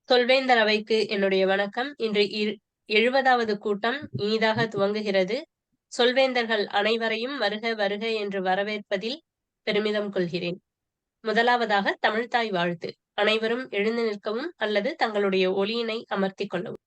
சொல்வேந்தர் அவைக்கு என்னுடைய வணக்கம். இன்று 70வது கூட்டம் இனிதாக துவங்குகிறது. சொல்வேந்தர்கள் அனைவரையும் வருக வருக என்று வரவேற்பதில் பெருமிதம் கொள்கிறேன். முதலாவதாக தமிழ்த்தாய் வாழ்த்து. அனைவரும் எழுந்து நிற்கவும் அல்லது தங்களுடைய ஒலியினை அமர்த்திக் கொள்ளவும்.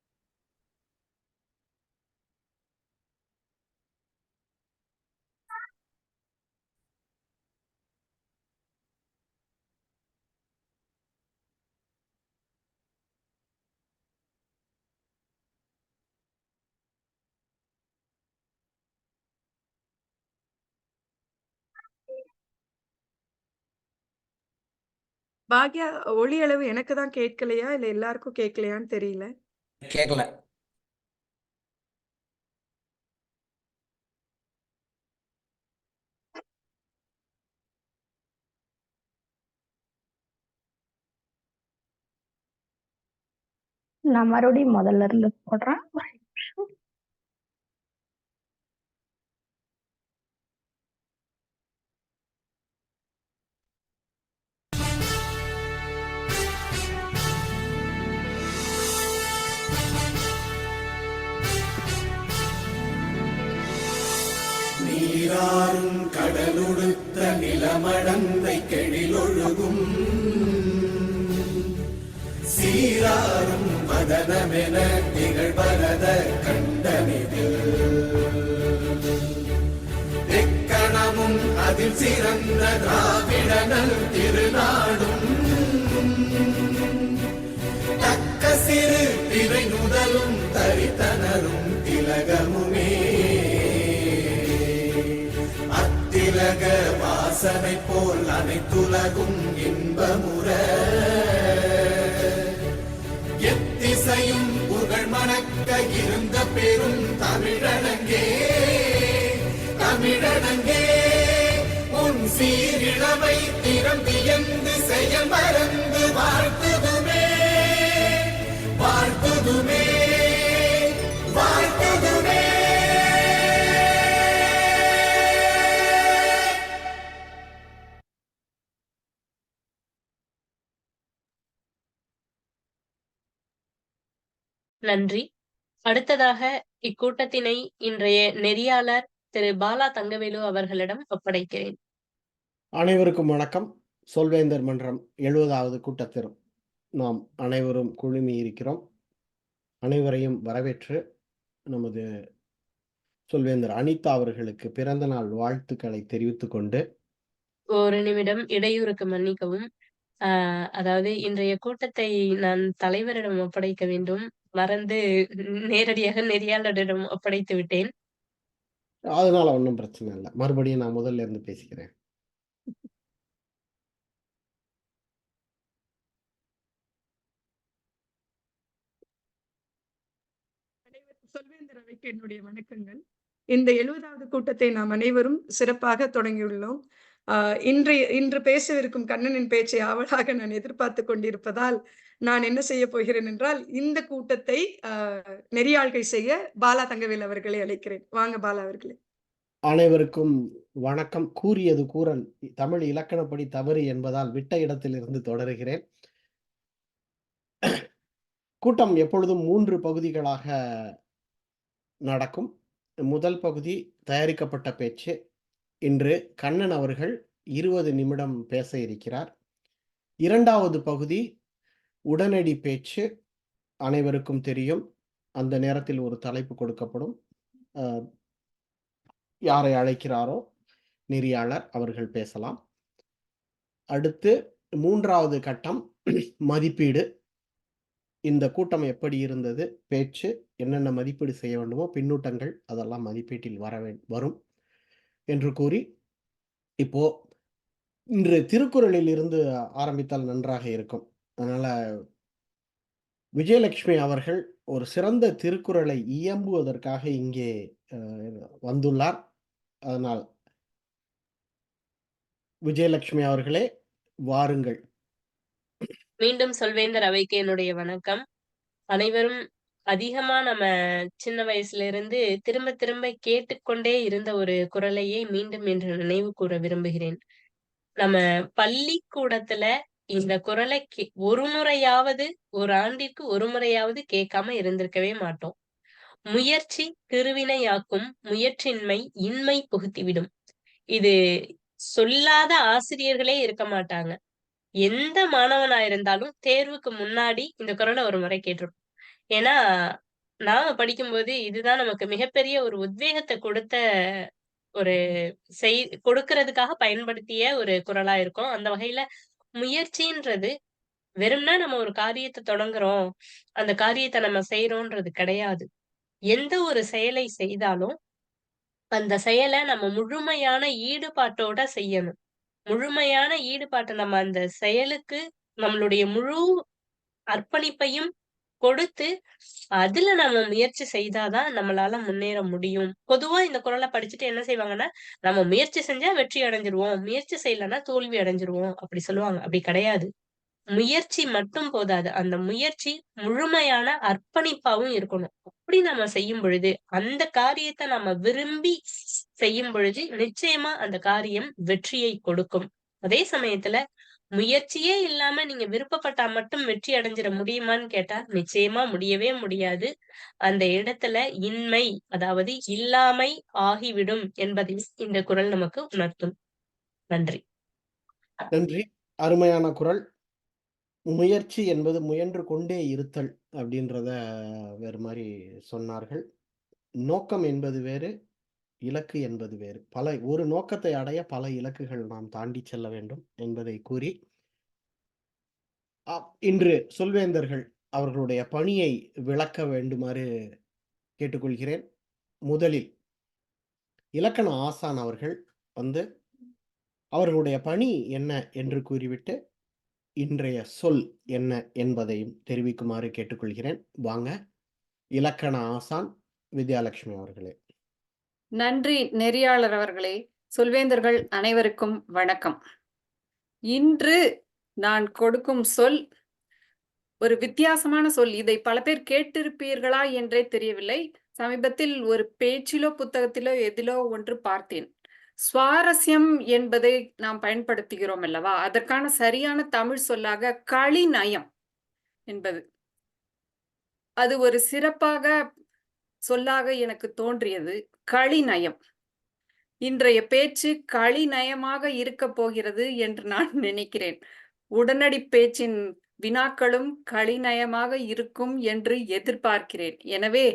பாக்யா, ஒலி அளவு எனக்கு தான் கேட்கலையா இல்ல எல்லாருக்கும் கேட்கலையான்னு தெரியல. கேட்கல. நான் மறுபடியும் முதல்ல இருந்து போடுறேன். நீராறும் கடலுடுத்த நிலமடந்தை கெழிலொழுகும் சீராறும் மதனமென திகழ்வரத கண்டனிதில் எக்கணமும் அதில் சிறந்த திராவிடனல் திருநாடும் தக்க சிறு திரை நுதலும் தரித்தனரும் திலகமுமே அத்திலக வாசனை போல் அனைத்துலகும் இன்பமுற எத்திசையும் புகழ் மணக்க இருந்த பெரும் தமிழனங்கே தமிழனங்கே உன் சீரிழமை திறம்பியந்து செயல் மறந்து வாழ்த்துதுமே வாழ்த்துதுமே வாழ்த்துதுமே. நன்றி. அடுத்ததாக இக்கூட்டத்தினை இன்றைய நெறியாளர் திரு பாலா தங்கவேலு அவர்களிடம் ஒப்படைக்கிறேன். அனைவருக்கும் வணக்கம். சொல்வேந்தர் மன்றம் 70வது கூட்டத்தில் நாம் அனைவரும் குழுமி இருக்கிறோம். அனைவரையும் வரவேற்று நமது சொல்வேந்தர் அனிதா அவர்களுக்கு பிறந்த நாள் வாழ்த்துக்களை தெரிவித்துக் கொண்டு, ஒரு நிமிடம் இடையூறுக்கு மன்னிக்கவும். அதாவது இன்றைய கூட்டத்தை நான் தலைவரிடம் ஒப்படைக்க வேண்டும். மறந்து நேரடியாக நெறியாளரிடம் ஒப்படைத்து விட்டேன். அதனால ஒன்றும் பிரச்சனை இல்லை. மறுபடியும் நான் முதல்ல இருந்து பேசிக்கிறேன். சொல்வேந்தர் அவைக்கு என்னுடைய வணக்கங்கள். இந்த 70வது கூட்டத்தை நாம் அனைவரும் சிறப்பாக தொடங்கியுள்ளோம். இன்று பேசவிருக்கும் கண்ணனின் பேச்சை ஆவலாக நான் எதிர்பார்த்து கொண்டிருப்பதால் நான் என்ன செய்ய போகிறேன் என்றால், இந்த கூட்டத்தை நெறியாள்கை செய்ய பாலா தங்கவேல் அவர்களை அழைக்கிறேன். வாங்க பாலா அவர்களே. அனைவருக்கும் வணக்கம். கூறியது கூறல் தமிழ் இலக்கணப்படி தவறு என்பதால் விட்ட இடத்திலிருந்து தொடருகிறேன். கூட்டம் எப்பொழுதும் 3 பகுதிகளாக நடக்கும். முதல் பகுதி தயாரிக்கப்பட்ட பேச்சு. இன்று கண்ணன் அவர்கள் 20 நிமிடம் பேச இருக்கிறார். 2வது பகுதி உடனடி பேச்சு. அனைவருக்கும் தெரியும், அந்த நேரத்தில் ஒரு தலைப்பு கொடுக்கப்படும். யாரை அழைக்கிறாரோ நெறியாளர் அவர்கள் பேசலாம். அடுத்து 3வது கட்டம் மதிப்பீடு. இந்த கூட்டம் எப்படி இருந்தது, பேச்சு என்னென்ன மதிப்பீடு செய்ய வேண்டுமோ, பின்னூட்டங்கள் அதெல்லாம் மதிப்பீட்டில் வரும் என்று கூறி, இப்போ இன்று திருக்குறளில் இருந்து ஆரம்பித்தால் நன்றாக இருக்கும். அதனால விஜயலட்சுமி அவர்கள் ஒரு சிறந்த திருக்குறளை இயம்புவதற்காக இங்கே வந்துள்ளார். அதனால் விஜயலட்சுமி அவர்களே வாருங்கள். மீண்டும் சொல்வேந்தர் அவைக்கு என்னுடைய வணக்கம். அனைவரும் அதிகமா நம்ம சின்ன வயசுல இருந்து திரும்ப திரும்ப கேட்டுக்கொண்டே இருந்த ஒரு குறளையே மீண்டும் என்று நினைவு கூற விரும்புகிறேன். நம்ம பள்ளிக்கூடத்துல இந்த குரலை ஒரு முறையாவது, ஒரு ஆண்டிற்கு ஒரு முறையாவது கேட்காம இருந்திருக்கவே மாட்டோம். முயற்சி திருவினையாக்கும், முயற்சின்மை இன்மை புகுத்திவிடும். இது சொல்லாத ஆசிரியர்களே இருக்க மாட்டாங்க. எந்த மாணவனா இருந்தாலும் தேர்வுக்கு முன்னாடி இந்த குரலை ஒரு முறை கேட்டிருப்போம். ஏன்னா, நாம படிக்கும்போது இதுதான் நமக்கு மிகப்பெரிய ஒரு உத்வேகத்த ஒரு கொடுக்கறதுக்காக பயன்படுத்திய ஒரு குரலா இருக்கும். அந்த வகையில முயற்சின்றது வெறுமனே நம்ம ஒரு காரியத்த தொடங்குறோம், அந்த காரியத்த நம்ம செய்றோம்ன்றது கிடையாது. எந்த ஒரு செயலை செய்தாலும், அந்த செயல நம்ம முழுமையான ஈடுபாட்டோட செய்யணும். முழுமையான ஈடுபாட்ட நம்ம அந்த செயலுக்கு நம்மளுடைய முழு அர்ப்பணிப்பையும் கொடுத்து, அதுல நம்ம முயற்சி செய்தா தான் நம்மளால முன்னேற முடியும். பொதுவா இந்த குறள படிச்சுட்டு என்ன செய்வாங்கன்னா, நம்ம முயற்சி செஞ்சா வெற்றி அடைஞ்சுருவோம். முயற்சி செய்யலன்னா தோல்வி அடைஞ்சுருவோம். அப்படி சொல்லுவாங்க. அப்படி கிடையாது. முயற்சி மட்டும் போதாது. அந்த முயற்சி முழுமையான அர்ப்பணிப்பாவும் இருக்கணும். அப்படி நம்ம செய்யும் பொழுது, அந்த காரியத்த நம்ம விரும்பி செய்யும் பொழுது, நிச்சயமா அந்த காரியம் வெற்றியை கொடுக்கும். அதே சமயத்துல, முயற்சியே இல்லாம நீங்க விருப்பப்பட்டா மட்டும் வெற்றி அடைஞ்சிட முடியுமான்னு கேட்டா, நிச்சயமா முடியவே முடியாது. அந்த இடத்துல இன்மை, அதாவது இல்லாமை ஆகிவிடும் என்பதை இந்த குறள் நமக்கு உணர்த்தும். நன்றி. நன்றி. அருமையான குறள். முயற்சி என்பது முயன்று கொண்டே இருத்தல் அப்படின்றத வேறு மாதிரி சொன்னார்கள். நோக்கம் என்பது வேறு, இலக்கு என்பது வேறு. ஒரு நோக்கத்தை அடைய பல இலக்குகள் நாம் தாண்டி செல்ல வேண்டும் என்பதை கூறி, இன்று சொல்வேந்தர்கள் அவர்களுடைய பணியை விளக்க வேண்டுமாறு கேட்டுக்கொள்கிறேன். முதலில் இலக்கண ஆசான் அவர்கள் வந்து அவர்களுடைய பணி என்ன என்று கூறிவிட்டு இன்றைய சொல் என்ன என்பதையும் தெரிவிக்குமாறு கேட்டுக்கொள்கிறேன். வாங்க, இலக்கண ஆசான் வித்யாலட்சுமி அவர்களே. நன்றி நெறியாளர் அவர்களே. சொல்வேந்தர்கள் அனைவருக்கும் வணக்கம். இன்று நான் கொடுக்கும் சொல் ஒரு வித்தியாசமான சொல். இதை பல பேர் கேட்டிருப்பீர்களா என்றே தெரியவில்லை. சமீபத்தில் ஒரு பேச்சிலோ புத்தகத்திலோ எதிலோ ஒன்று பார்த்தேன். சுவாரஸ்யம் என்பதை நாம் பயன்படுத்துகிறோம் அல்லவா? அதற்கான சரியான தமிழ் சொல்லாக களிநயம் என்பது. அது ஒரு சிறப்பாக சொல்லாக எனக்கு தோன்றியது. களிநயம். இன்றைய பேச்சு களிநயமாக இருக்க போகிறது என்று நான் நினைக்கிறேன். உடனடி பேச்சின் வினாக்களும் களிநயமாக இருக்கும் என்று எதிர்பார்க்கிறேன். எனவே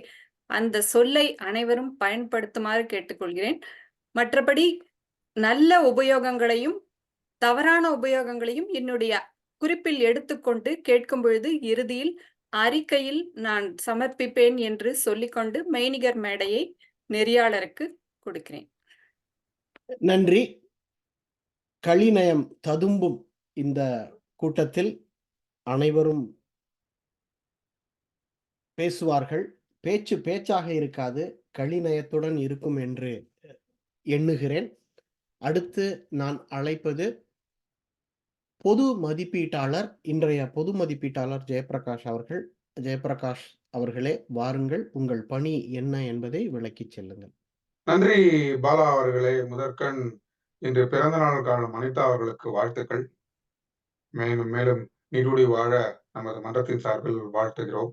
அந்த சொல்லை அனைவரும் பயன்படுத்துமாறு கேட்டுக்கொள்கிறேன். மற்றபடி நல்ல உபயோகங்களையும் தவறான உபயோகங்களையும் என்னுடைய குறிப்பில் எடுத்துக்கொண்டு கேட்கும் பொழுது இறுதியில் அறிக்கையில் நான் சமர்ப்பிப்பேன் என்று சொல்லிக்கொண்டு மெய்நிகர் மேடையை நெறியாளருக்கு கொடுக்கிறேன். நன்றி. களிநயம் ததும்பும் இந்த கூட்டத்தில் அனைவரும் பேசுவார்கள். பேச்சு பேச்சாக இருக்காது, களிநயத்துடன் இருக்கும் என்று எண்ணுகிறேன். அடுத்து நான் அழைப்பது பொது மதிப்பீட்டாளர், இன்றைய பொது மதிப்பீட்டாளர் ஜெயப்பிரகாஷ் அவர்கள். ஜெயப்பிரகாஷ் அவர்களே, வாருங்கள், உங்கள் பணி என்ன என்பதை விளக்கிச் செல்லுங்கள். நன்றி பாலா அவர்களே. முதற்கண் இன்று பிறந்த நாள் காணும் அனிதா அவர்களுக்கு வாழ்த்துக்கள். மேலும் மேலும் நீடூடி வாழ நமது மன்றத்தின் சார்பில் வாழ்த்துகிறோம்.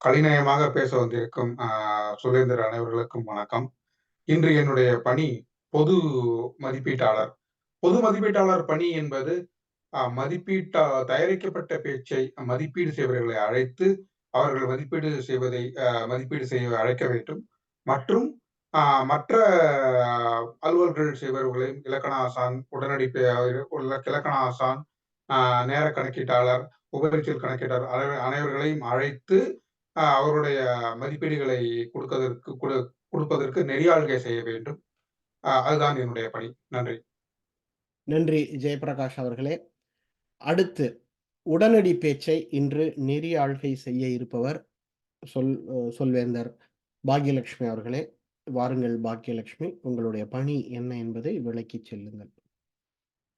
கலிநயமாக பேச வந்திருக்கும் சுரேந்தர் அனைவர்களுக்கும் வணக்கம். இன்று என்னுடைய பணி பொது மதிப்பீட்டாளர். பொது மதிப்பீட்டாளர் பணி என்பது தயாரிக்கப்பட்ட பேச்சை மதிப்பீடு செய்பவர்களை அழைத்து அவர்கள் மதிப்பீடு செய்ய அழைக்க வேண்டும். மற்றும் மற்ற அலுவல்கள் செய்பவர்களையும் இலக்கண ஆசான், உடனடி இலக்கண ஆசான், நேர கணக்கீட்டாளர், உபரிச்சொல் கணக்கீட்டாளர் அனைவர்களையும் அழைத்து அவருடைய மதிப்பீடுகளை கொடுப்பதற்கு நெறியாள்கை செய்ய வேண்டும். அதுதான் என்னுடைய பணி. நன்றி. நன்றி ஜெயப்பிரகாஷ் அவர்களே. அடுத்து உடனடி பேச்சை இன்று நெறியாள்கை செய்ய இருப்பவர் சொல்வேந்தர் பாக்யலட்சுமி அவர்களே. வாருங்கள் பாக்யலட்சுமி, உங்களுடைய பணி என்ன என்பதை விளக்கி செல்லுங்கள்.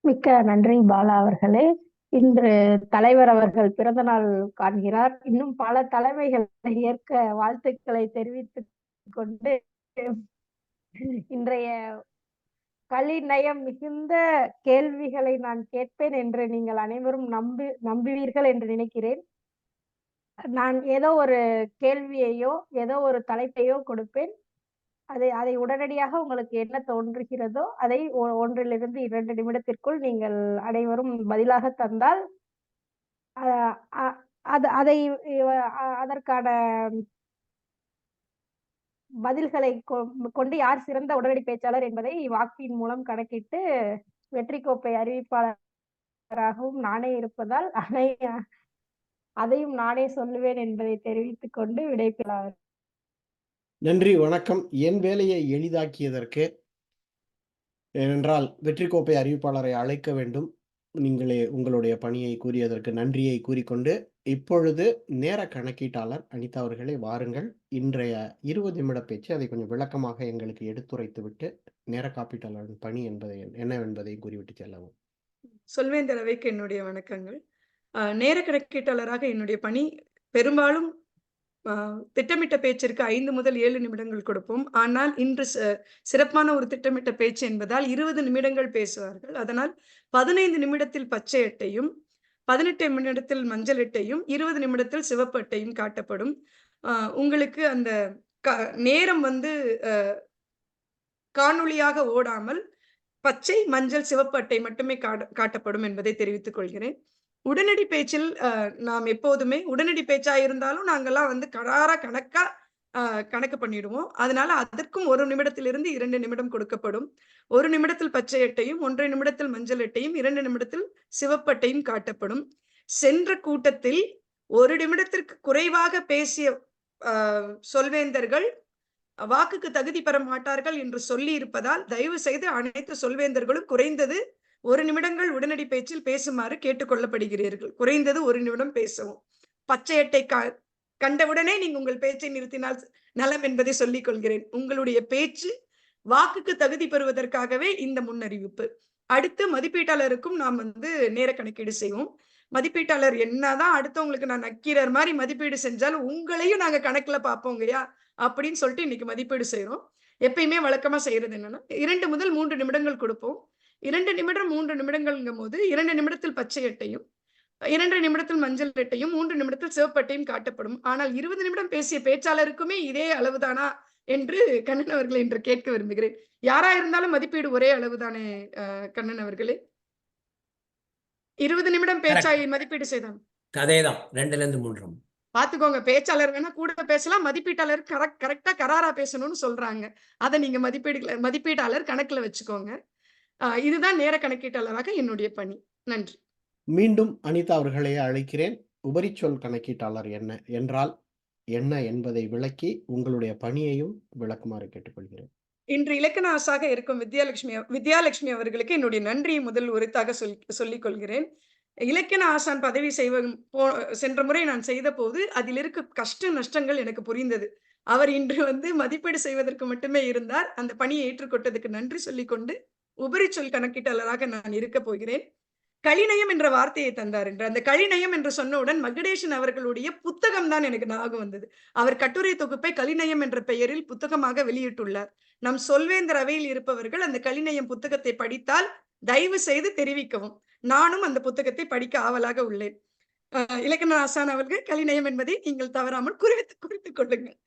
மிக்க நன்றி பாலா அவர்களே. இன்று தலைவர் அவர்கள் பிறந்த நாள் காண்கிறார். இன்னும் பல தலைமைகளை ஏற்க வாழ்த்துக்களை தெரிவித்துக் கொண்டு இன்றைய கலிநயம் மிகுந்த கேள்விகளை நான் கேட்பேன் என்று நீங்கள் அனைவரும் நம்புவீர்கள் என்று நினைக்கிறேன். நான் ஏதோ ஒரு கேள்வியையோ ஏதோ ஒரு தலைப்பையோ கொடுப்பேன். அதை உடனடியாக உங்களுக்கு என்ன தோன்றுகிறதோ அதை 1 to 2 நிமிடத்திற்குள் நீங்கள் அனைவரும் பதிலாக தந்தால் அதை அதற்கான பதில்களை கொண்டு யார் சிறந்த உடனடி பேச்சாளர் என்பதை வாக்கின் மூலம் கணக்கிட்டு வெற்றி கோப்பை அறிவிப்பாளராகவும் நானே இருப்பதால் அதையும் நானே சொல்லுவேன் என்பதை தெரிவித்துக் கொண்டு விடைபெறுகிறேன். நன்றி, வணக்கம். என் வேலையை எளிதாக்கியதற்கு, ஏனென்றால் வெற்றி கோப்பை அறிவிப்பாளரை அழைக்க வேண்டும், நீங்களே உங்களுடைய பணியை கூறியதற்கு நன்றியை கூறிக்கொண்டு, இப்பொழுது நேர கணக்கீட்டாளர் அனிதா அவர்களே வாருங்கள். இன்றைய 20 நிமிட பேச்சு அதை கொஞ்சம் விளக்கமாக எங்களுக்கு எடுத்துரைத்து விட்டு நேர காப்பீட்டாளரின் பணி என்னவென்பதை கூறிவிட்டு செல்லவும். சொல்வேந்தர் அவைக்கு என்னுடைய வணக்கங்கள். நேர கணக்கீட்டாளராக என்னுடைய பணி பெரும்பாலும் திட்டமிட்ட பேச்சிற்கு 5 முதல் 7 நிமிடங்கள் கொடுப்போம். ஆனால் இன்று சிறப்பான ஒரு திட்டமிட்ட பேச்சு என்பதால் 20 நிமிடங்கள் பேசுவார்கள். அதனால் 15 நிமிடத்தில் பச்சை அட்டையும் 18 நிமிடத்தில் மஞ்சள் அட்டையும் 20 நிமிடத்தில் சிவப்பு அட்டையும் காட்டப்படும். உங்களுக்கு அந்த நேரம் காணொளியாக ஓடாமல் பச்சை, மஞ்சள், சிவப்பு அட்டை மட்டுமே காட்டப்படும் என்பதை தெரிவித்துக் கொள்கிறேன். உடனடி பேச்சில் நாம் எப்போதுமே உடனடி பேச்சா இருந்தாலும் நாங்கெல்லாம் கராரா கணக்கு பண்ணிடுவோம். அதனால அதற்கும் 1 நிமிடத்திலிருந்து 2 நிமிடம் கொடுக்கப்படும். 1 நிமிடத்தில் பச்சை அட்டையும் 1 நிமிடத்தில் மஞ்சள் அட்டையும் 2 நிமிடத்தில் சிவப்பு அட்டையும் காட்டப்படும். சென்ற கூட்டத்தில் 1 நிமிடத்திற்கு குறைவாக பேசிய சொல்வேந்தர்கள் வாக்குக்கு தகுதி பெற மாட்டார்கள் என்று சொல்லி இருப்பதால் தயவு செய்து அனைத்து சொல்வேந்தர்களும் குறைந்தது 1 நிமிடங்கள் உடனடி பேச்சில் பேசுமாறு கேட்டுக்கொள்ளப்படுகிறீர்கள். குறைந்தது 1 நிமிடம் பேசவும். பச்சை அட்டை கண்டவுடனே நீங்க உங்கள் பேச்சை நிறுத்தினால் நலம் என்பதை சொல்லிக் கொள்கிறேன். உங்களுடைய பேச்சு வாக்குக்கு தகுதி பெறுவதற்காகவே இந்த முன்னறிவிப்பு. அடுத்து மதிப்பீட்டாளருக்கும் நாம் நேர கணக்கீடு செய்வோம். மதிப்பீட்டாளர் என்னதான் அடுத்தவங்களுக்கு நான் நக்கீரர் மாதிரி மதிப்பீடு செஞ்சாலும் உங்களையும் நாங்க கணக்குல பார்ப்போங்கய்யா அப்படின்னு சொல்லிட்டு இன்னைக்கு மதிப்பீடு செய்யறோம். எப்பயுமே வழக்கமா செய்யறது என்னன்னா 2 முதல் 3 நிமிடங்கள் கொடுப்போம். 2 நிமிடம் 3 நிமிடங்கள்ங்கும் போது 2 நிமிடத்தில் பச்சை அட்டையும் 2 நிமிடத்தில் மஞ்சள் அட்டையும் 3 நிமிடத்தில் சிவப்பு அட்டையும் காட்டப்படும். ஆனால் 20 நிமிடம் பேசிய பேச்சாளருக்குமே இதே அளவுதானா என்று கண்ணன் அவர்களை இன்று கேட்க விரும்புகிறேன். யாரா இருந்தாலும் மதிப்பீடு ஒரே அளவுதானே கண்ணன் அவர்களே? 20 நிமிடம் பேச்சாய் மதிப்பீடு செய்தான் அதேதான் 2 to 3 பாத்துக்கோங்க. பேச்சாளர் வேணா கூட பேசலாம், மதிப்பீட்டாளர் கரெக்டா கராரா பேசணும்னு சொல்றாங்க. அதை நீங்க மதிப்பீட்டாளர் கணக்குல வச்சுக்கோங்க. இதுதான் நேர கணக்கீட்டாளராக என்னுடைய பணி. நன்றி. மீண்டும் அனிதா அவர்களையே அழைக்கிறேன். உபரிச்சொல் கணக்கீட்டாளர் என்ன என்பதை விளக்கி உங்களுடைய பணியையும் விளக்குமாறு கேட்டுக்கொள்கிறேன். இன்று இலக்கண ஆசாக இருக்கும் வித்யாலட்சுமி அவர்களுக்கு என்னுடைய நன்றியை முதல் உரைத்தாக சொல்லிக் கொள்கிறேன். இலக்கண ஆசான் பதவி சென்ற முறை நான் செய்த போது அதில் இருக்க கஷ்ட நஷ்டங்கள் எனக்கு புரிந்தது. அவர் இன்று மதிப்பீடு செய்வதற்கு மட்டுமே இருந்தார். அந்த பணியை ஏற்றுக்கொண்டதுக்கு நன்றி சொல்லிக்கொண்டு உபரிச்சொல் கணக்கீட்டாளராக நான் இருக்க போகிறேன். கலிநயம் என்ற வார்த்தையை தந்தார் என்று அந்த கலிநயம் என்று சொன்னவுடன் மகுடேசன் அவர்களுடைய புத்தகம் தான் எனக்கு ஞாபகம் வந்தது. அவர் கட்டுரை தொகுப்பை கலிநயம் என்ற பெயரில் புத்தகமாக வெளியிட்டுள்ளார். நம் சொல்வேந்தர் அவையில் இருப்பவர்கள் அந்த கலிநயம் புத்தகத்தை படித்தால் தயவு செய்து தெரிவிக்கவும். நானும் அந்த புத்தகத்தை படிக்க ஆவலாக உள்ளேன். இலக்கண ஆசான் அவர்கள் கலிநயம் என்பதை நீங்கள் தவறாமல் குறித்துக் கொள்ளுங்கள்.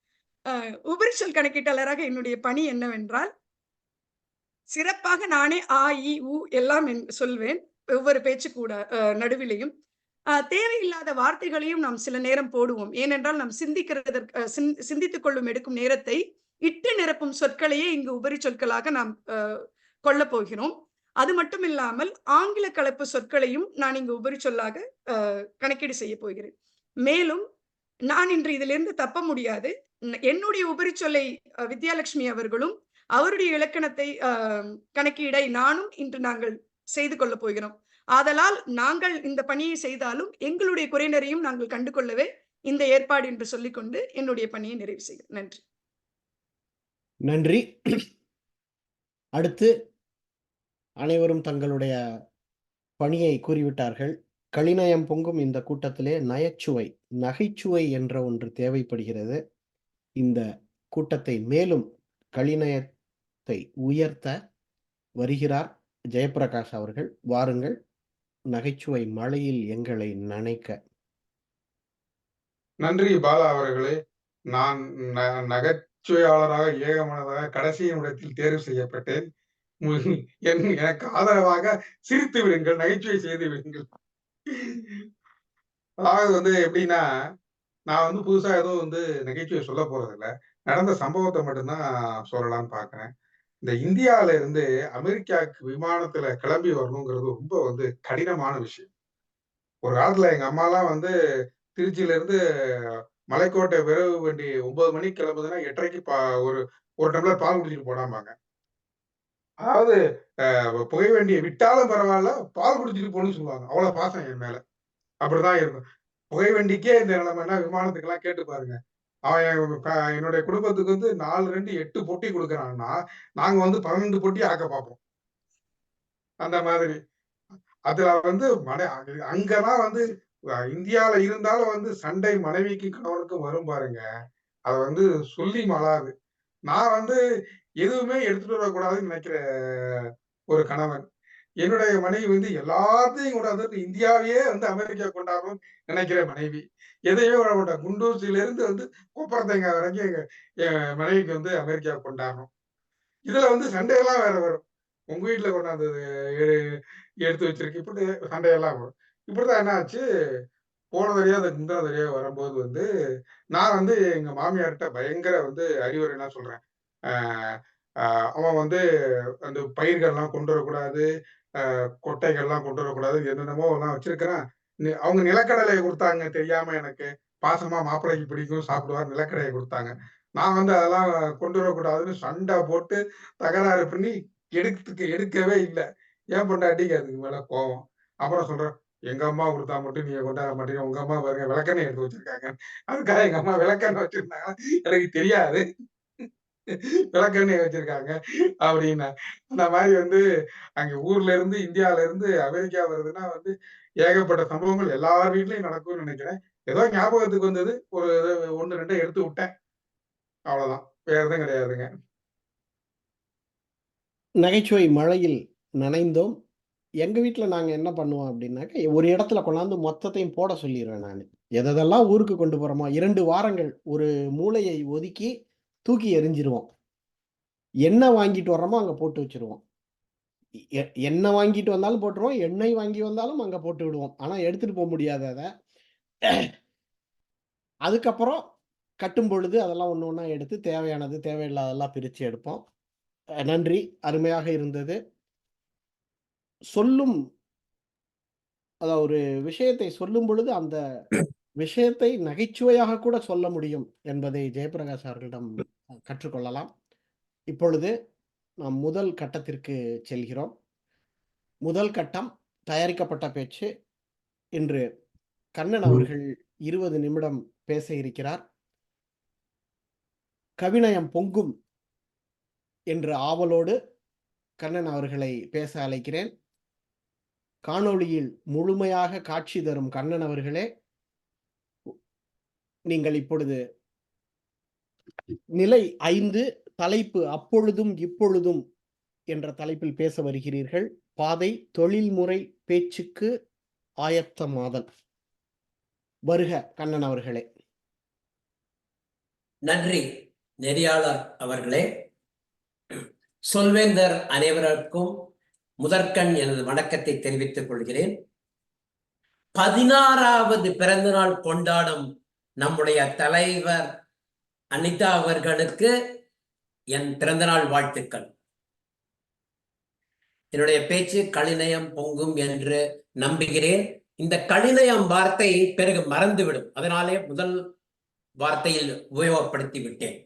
உபரிச்சொல் கணக்கீட்டாளராக என்னுடைய பணி என்னவென்றால், சிறப்பாக நானே ஆ இ உ எல்லாம் சொல்வேன் ஒவ்வொரு பேச்சு கூட நடுவிலையும். தேவையில்லாத வார்த்தைகளையும் நாம் சில நேரம் போடுவோம். ஏனென்றால் நாம் சிந்தித்துக் கொள்ளும் எடுக்கும் நேரத்தை இட்டு நிரப்பும் சொற்களையே இங்கு உபரி சொற்களாக நாம் கொள்ள போகிறோம். அது மட்டும் இல்லாமல் ஆங்கில கலப்பு சொற்களையும் நான் இங்கு உபரி சொல்லாக கணக்கீடு செய்ய போகிறேன். மேலும் நான் இன்று இதிலிருந்து தப்ப முடியாது. என்னுடைய உபரி சொல்லை வித்யாலட்சுமி அவர்களும் அவருடைய இலக்கணத்தை கணக்கீடை நானும் இன்று நாங்கள் செய்து கொள்ள போகிறோம். ஆதலால் நாங்கள் இந்த பணியை செய்தாலும் எங்களுடைய குறைநரையும் நாங்கள் கண்டு கொள்ளவே இந்த ஏற்பாடு என்று சொல்லிக்கொண்டு என்னுடைய பணியை நிறைவு செய்கிறேன். நன்றி. நன்றி. அடுத்து அனைவரும் தங்களுடைய பணியை கூறிவிட்டார்கள். கலிநயம் பொங்கும் இந்த கூட்டத்திலே நகைச்சுவை என்ற ஒன்று தேவைப்படுகிறது. இந்த கூட்டத்தை மேலும் கலிநயத்தை உயர்த்த வருகிறார் ஜெயப்பிரகாஷ் அவர்கள். வாருங்கள், நகைச்சுவை மழையில் எங்களை நனைக்க. நன்றி பாலா அவர்களே. நான் நகைச்சுவையாளராக ஏகமனதாக கடைசி நிமிடத்தில் தேர்வு செய்யப்பட்டேன். எனக்கு ஆதரவாக சிரித்து விடுங்கள், நகைச்சுவை செய்து விடுங்கள். அதாவது எப்படின்னா, நான் புதுசா எதுவும் நகைச்சுவை சொல்ல போறதில்ல. நடந்த சம்பவத்தை மட்டும்தான் சொல்லலாம்னு பார்க்கிறேன். இந்த இந்தியால இருந்து அமெரிக்காவுக்கு விமானத்துல கிளம்பி வரணுங்கிறது ரொம்ப கடினமான விஷயம். ஒரு காலத்துல எங்க அம்மாலாம் திருச்சியில இருந்து மலைக்கோட்டை விரைவு வண்டி 9 மணிக்கு கிளம்புதுன்னா 8:30க்கு ஒரு டம்ளர் பால் குடிச்சிட்டு போடாம்பாங்க. அதாவது புகை வண்டியை விட்டாலும் பரவாயில்ல, பால் குடிச்சிட்டு போகணும்னு சொல்லுவாங்க. அவ்வளவு பாசம் என் மேல. அப்படிதான் இருக்கும். புகை வண்டிக்கே இந்த நிலைமைன்னா விமானத்துக்கெல்லாம் கேட்டு பாருங்க. அவன் என்னுடைய குடும்பத்துக்கு 4, 2, 8 பொட்டி கொடுக்குறான்னா, நாங்க 12 பொட்டி ஆக்க பார்ப்போம். அந்த மாதிரி. அதுல அங்கதான் இந்தியால இருந்தாலும் சண்டை மனைவிக்கு கணவனுக்கும் வரும் பாருங்க. அத சொல்லி மாளாது. நான் எதுவுமே எடுத்துட்டு வரக்கூடாதுன்னு நினைக்கிற ஒரு கணவன். என்னுடைய மனைவி எல்லாத்தையும் கொண்டாந்து இந்தியாவையே அமெரிக்கா கொண்டாடணும்னு நினைக்கிற மனைவி. எதையுமே விட மாட்டா. குண்டூசில இருந்து கொப்பரத்தேங்காய் வரைக்கும் என் மனைவிக்கு அமெரிக்கா கொண்டாடணும். இதுல சண்டையெல்லாம் வேற வரும். உங்க வீட்டுல கொண்டாந்து எடுத்து வச்சிருக்கு, இப்படி சண்டையெல்லாம் வரும். இப்படிதான் என்ன ஆச்சு, போன தடவையா இந்த தடவையா வரும்போது நான் எங்க மாமியார்கிட்ட பயங்கர அறிவுரைலாம் சொல்றேன். அவன் அந்த பயிர்கள்லாம் கொண்டு வரக்கூடாது, கொட்டைகள்லாம் கொண்டு வரக்கூடாது, என்னென்னமோ எல்லாம் வச்சிருக்கிறான். அவங்க நிலக்கடலையை கொடுத்தாங்க தெரியாம எனக்கு. பாசமா மாப்பிள்ளைக்கு பிடிக்கும், சாப்பிடுவார், நிலக்கடலையை கொடுத்தாங்க. நான் அதெல்லாம் கொண்டு வரக்கூடாதுன்னு சண்டை போட்டு தகராறு பண்ணி எடுக்கவே இல்லை. ஏன் பொண்டாட்டிக்கு அதுக்கு மேல கோவம். அப்புறம் சொல்றேன், எங்க அம்மா கொடுத்தா மட்டும் நீங்க கொண்டாட மாட்டீங்க, உங்க அம்மா பாருங்க விளக்கெண்ணெய் எடுத்து வச்சிருக்காங்க. அதுக்காக எங்க அம்மா விளக்கெண்ணெய் வச்சிருந்தாங்க, எனக்கு தெரியாது, விளக்கெண்ணெய் வச்சிருக்காங்க அப்படின்னா. அந்த மாதிரி அங்க ஊர்ல இருந்து இந்தியால இருந்து அமெரிக்கா வருதுன்னா ஏகப்பட்ட சம்பவங்கள் எல்லார் வீட்லயும் நடக்கும்னு நினைக்கிறேன். ஏதோ ஞாபகத்துக்கு வந்தது, ஒரு 1, 2 எடுத்து விட்டேன். அவ்வளவுதான், வேற எதுவும் கிடையாதுங்க. நகைச்சுவை மழையில் நனைந்தோம். எங்க வீட்டுல நாங்க என்ன பண்ணுவோம் அப்படின்னாக்க, ஒரு இடத்துல கொண்டாந்து மொத்தத்தையும் போட சொல்லிடுவேன் நான். எதெல்லாம் ஊருக்கு கொண்டு போறோமோ 2 வாரங்கள் ஒரு மூலையை ஒதுக்கி தூக்கி எறிஞ்சிருவோம். என்ன வாங்கிட்டு வர்றோமோ அங்க போட்டு வச்சிருவோம். என்ன வாங்கிட்டு வந்தாலும் போட்டுருவோம், எண்ணெய் வாங்கி வந்தாலும் அங்க போட்டு விடுவோம். ஆனா எடுத்துட்டு போக முடியாது அதை. அதுக்கப்புறம் கட்டும் பொழுது அதெல்லாம் ஒன்று ஒன்றா எடுத்து தேவையானது தேவையில்லாதெல்லாம் பிரித்து எடுப்போம். நன்றி, அருமையாக இருந்தது. சொல்லும் அதாவது ஒரு விஷயத்தை சொல்லும் பொழுது அந்த விஷயத்தை நகைச்சுவையாக கூட சொல்ல முடியும் என்பதை ஜெயப்பிரகாஷ் அவர்களிடம் கற்றுக்கொள்ளலாம். இப்பொழுது நாம் முதல் கட்டத்திற்கு செல்கிறோம். முதல் கட்டம் தயாரிக்கப்பட்ட பேச்சு. இன்று கண்ணன் அவர்கள் 20 நிமிடம் பேச இருக்கிறார். கவிநயம் பொங்கும் என்ற ஆவலோடு கண்ணன் அவர்களை பேச அழைக்கிறேன். காணொளியில் முழுமையாக காட்சி தரும் கண்ணன் அவர்களே, நீங்கள் இப்பொழுது நிலை 5 தலைப்பு அப்பொழுதும் இப்பொழுதும் என்ற தலைப்பில் பேச வருகிறீர்கள். பாதை தொழில்முறை பேச்சுக்கு ஆயத்தமாதல். வருக கண்ணன் அவர்களே. நன்றி நெறியாளர் அவர்களே. சொல்வேந்தர் அனைவருக்கும் முதற்கண் எனது வணக்கத்தை தெரிவித்துக் கொள்கிறேன். 16வது பிறந்த நாள் கொண்டாடும் நம்முடைய தலைவர் அனிதா அவர்களுக்கு என் பிறந்தநாள் வாழ்த்துக்கள். என்னுடைய பேச்சு கலிநயம் பொங்கும் என்று நம்புகிறேன். இந்த கலிநயம் வார்த்தை பிறகு மறந்துவிடும், அதனாலே முதல் வார்த்தையில் உபயோகப்படுத்தி விட்டேன்.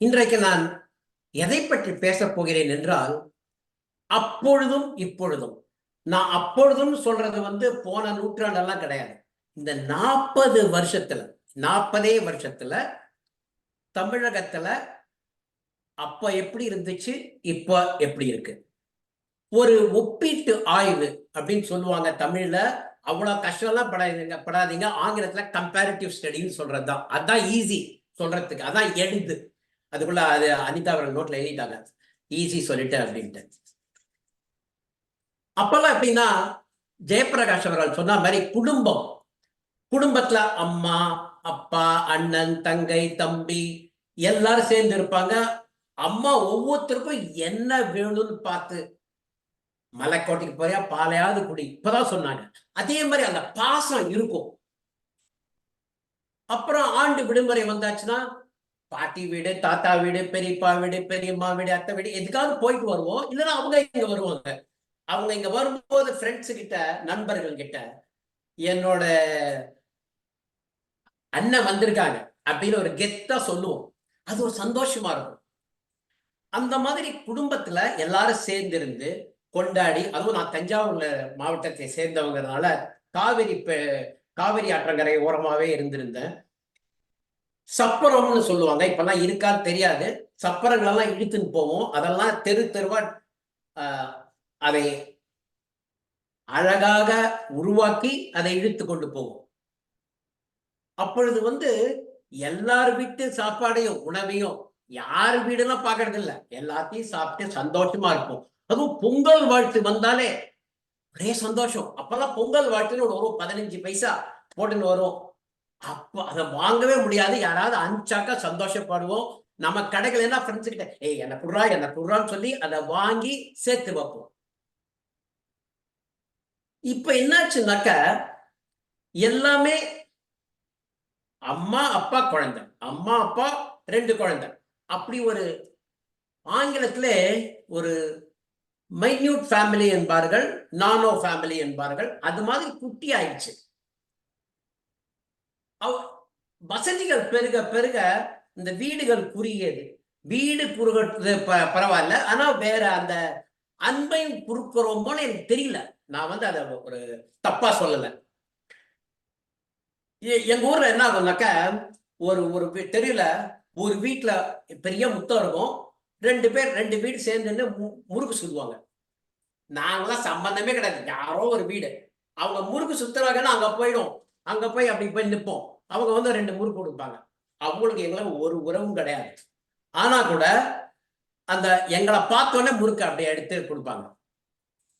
இன்றைக்கு நான் எதை பற்றி பேசப் போகிறேன் என்றால், அப்பொழுதும் இப்பொழுதும். நான் அப்பொழுதும் சொல்றது போன நூற்றாண்டெல்லாம் கிடையாது. இந்த 40 வருஷத்துல தமிழகத்துல அப்ப எப்படி இருந்துச்சு, இப்ப எப்படி இருக்கு, ஒரு ஒப்பீட்டு ஆய்வு அப்படின்னு சொல்லுவாங்க தமிழ்ல. அவ்வளவு கஷ்டம்லாம் படாதீங்க. ஆங்கிலத்துல கம்பேரிட்டிவ் ஸ்டடின்னு சொல்றதுதான். அதான் ஈஸி சொல்றதுக்கு, அதான் எளிது. அதுக்குள்ள அது அனிதா அவர்கள் நோட்ல எழுதிட்டாங்க, ஈஸி சொல்லிட்டேன் அப்படின்ட்டு. அப்பெல்லாம் எப்படின்னா ஜெயபிரகாஷ் அவர்கள் சொன்ன மாதிரி குடும்பத்துல அம்மா அப்பா அண்ணன் தங்கை தம்பி எல்லாரும் சேர்ந்து இருப்பாங்க. அம்மா ஒவ்வொருத்தருக்கும் என்ன வேணும்னு பார்த்து, மலைக்கோட்டைக்கு போறியா பாலையாவது குடி, இப்பதான் சொன்னாங்க. அதே மாதிரி அந்த பாசம் இருக்கும். அப்புறம் ஆண்டு விடுமுறை வந்தாச்சுன்னா பாட்டி வீடு, தாத்தா வீடு, பெரியப்பா வீடு, பெரியம்மா வீடு, அத்தை வீடு எதுக்காவது போயிட்டு வருவோம். இல்லைன்னா அவங்க இங்க வருவாங்க. அவங்க இங்க வரும்போது ஃப்ரெண்ட்ஸ் கிட்ட, நண்பர்கள் கிட்ட என்னோட அண்ணன் வந்திருக்காங்க அப்படின்னு ஒரு கெத்தா சொல்லுவோம். அது ஒரு சந்தோஷமா இருக்கும். அந்த மாதிரி குடும்பத்துல எல்லாரும் சேர்ந்திருந்து கொண்டாடி, அதுவும் நான் தஞ்சாவூர்ல மாவட்டத்தை சேர்ந்தவங்கிறதுனால காவிரி ஆற்றங்கரை ஓரமாவே இருந்திருந்தேன். சப்பரம்னு சொல்லுவாங்க, இப்பெல்லாம் இருக்கான்னு தெரியாது. சப்பரங்கள் எல்லாம் இழுத்துன்னு போவோம். அதெல்லாம் தெருவா அதை அழகாக உருவாக்கி அதை இழுத்து கொண்டு போவோம். அப்பொழுது எல்லார் வீட்டு சாப்பாடையும் உணவையும் யார் வீடுலாம் பாக்குறது இல்ல, எல்லாத்தையும் சாப்பிட்டு சந்தோஷமா இருப்போம். அதுவும் பொங்கல் வாழ்த்து வந்தாலே ஒரே சந்தோஷம். அப்பெல்லாம் பொங்கல் வாழ்த்துன்னு ஒரு 15 பைசா போட்டுன்னு வரும். அப்ப அதை வாங்கவே முடியாது. யாராவது அனுப்பிச்சாக்கா சந்தோஷப்படுவோம். நம்ம கடைகள் என்ன ஃப்ரெண்ட்ஸ் கிட்ட என்ன குடுறான்னு சொல்லி அதை வாங்கி சேர்த்து வைப்போம். இப்ப என்னாச்சுனாக்க எல்லாமே அம்மா அப்பா குழந்தை, அம்மா அப்பா 2 குழந்தை, அப்படி ஒரு ஆங்கிலத்துல ஒரு மைன்யூட் ஃபேமிலி என்பார்கள், நானோ ஃபேமிலி என்பார்கள். அது மாதிரி குட்டி ஆயிடுச்சு. வசதிகள் பெருக பெருக இந்த வீடுகள் குறுகியது. வீடு குறுகிறது பரவாயில்ல, ஆனா வேற அந்த அன்பையும் குறுக்கிறோமோன்னு எனக்கு தெரியல. நான் அதை ஒரு தப்பா சொல்லல. எங்க ஊர்ல என்ன ஆகும்னாக்க, ஒரு தெருல ஒரு வீட்டுல பெரிய முத்தம் இருக்கும். 2 வீடு சேர்ந்து முறுக்கு சுத்துவாங்க. நாங்களாம் சம்பந்தமே கிடையாது. யாரோ ஒரு வீடு அவங்க முறுக்கு சுத்துறாங்கன்னா அங்க போயிடும். அங்க போய் அப்படி போய் நிற்போம். அவங்க 2 முறுக்கு கொடுப்பாங்க. அவங்களுக்கு எங்களை ஒரு உறவும் கிடையாது. ஆனா கூட அந்த எங்களை பார்த்தோன்னே முறுக்கு அப்படியே எடுத்து கொடுப்பாங்க.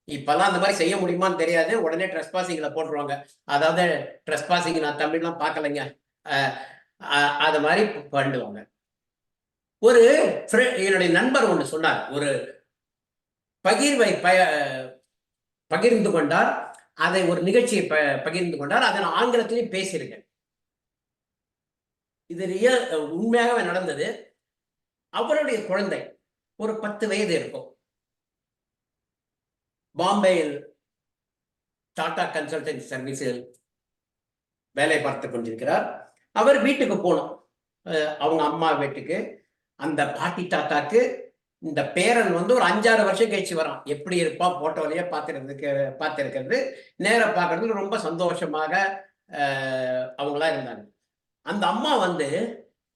இப்பெல்லாம் அந்த மாதிரி செய்ய முடியுமான்னு தெரியாது. உடனே ட்ரெஸ்பாசிங்ல போட்டுருவாங்க. அதாவது ட்ரெஸ்பாசிங் நான் தமிழ்லாம் பார்க்கலைங்க, அது மாதிரி பண்ணுவாங்க. என்னுடைய நண்பர் ஒன்று சொன்னார், ஒரு பகிர்வை பகிர்ந்து கொண்டார். அதை ஒரு நிகழ்ச்சியை பகிர்ந்து கொண்டார். அதை நான் ஆங்கிலத்திலையும் பேசியிருக்கேன். இது உண்மையாகவே நடந்தது. அவருடைய குழந்தை ஒரு 10 வயது இருக்கும். பாம்பேயில் டாடா கன்சல்டன்சி சர்வீஸில் வேலை பார்த்து கொண்டிருக்கிறார். அவர் வீட்டுக்கு போனோம், அவங்க அம்மா வீட்டுக்கு. அந்த பாட்டி தாத்தாக்கு இந்த பேரன் ஒரு 5-6 வருஷம் கழிச்சு வரான். எப்படி இருப்பா போட்டோலையே பார்த்திருக்கிறது, நேர பார்க்கறதுக்கு ரொம்ப சந்தோஷமாக அவங்களா இருந்தாங்க. அந்த அம்மா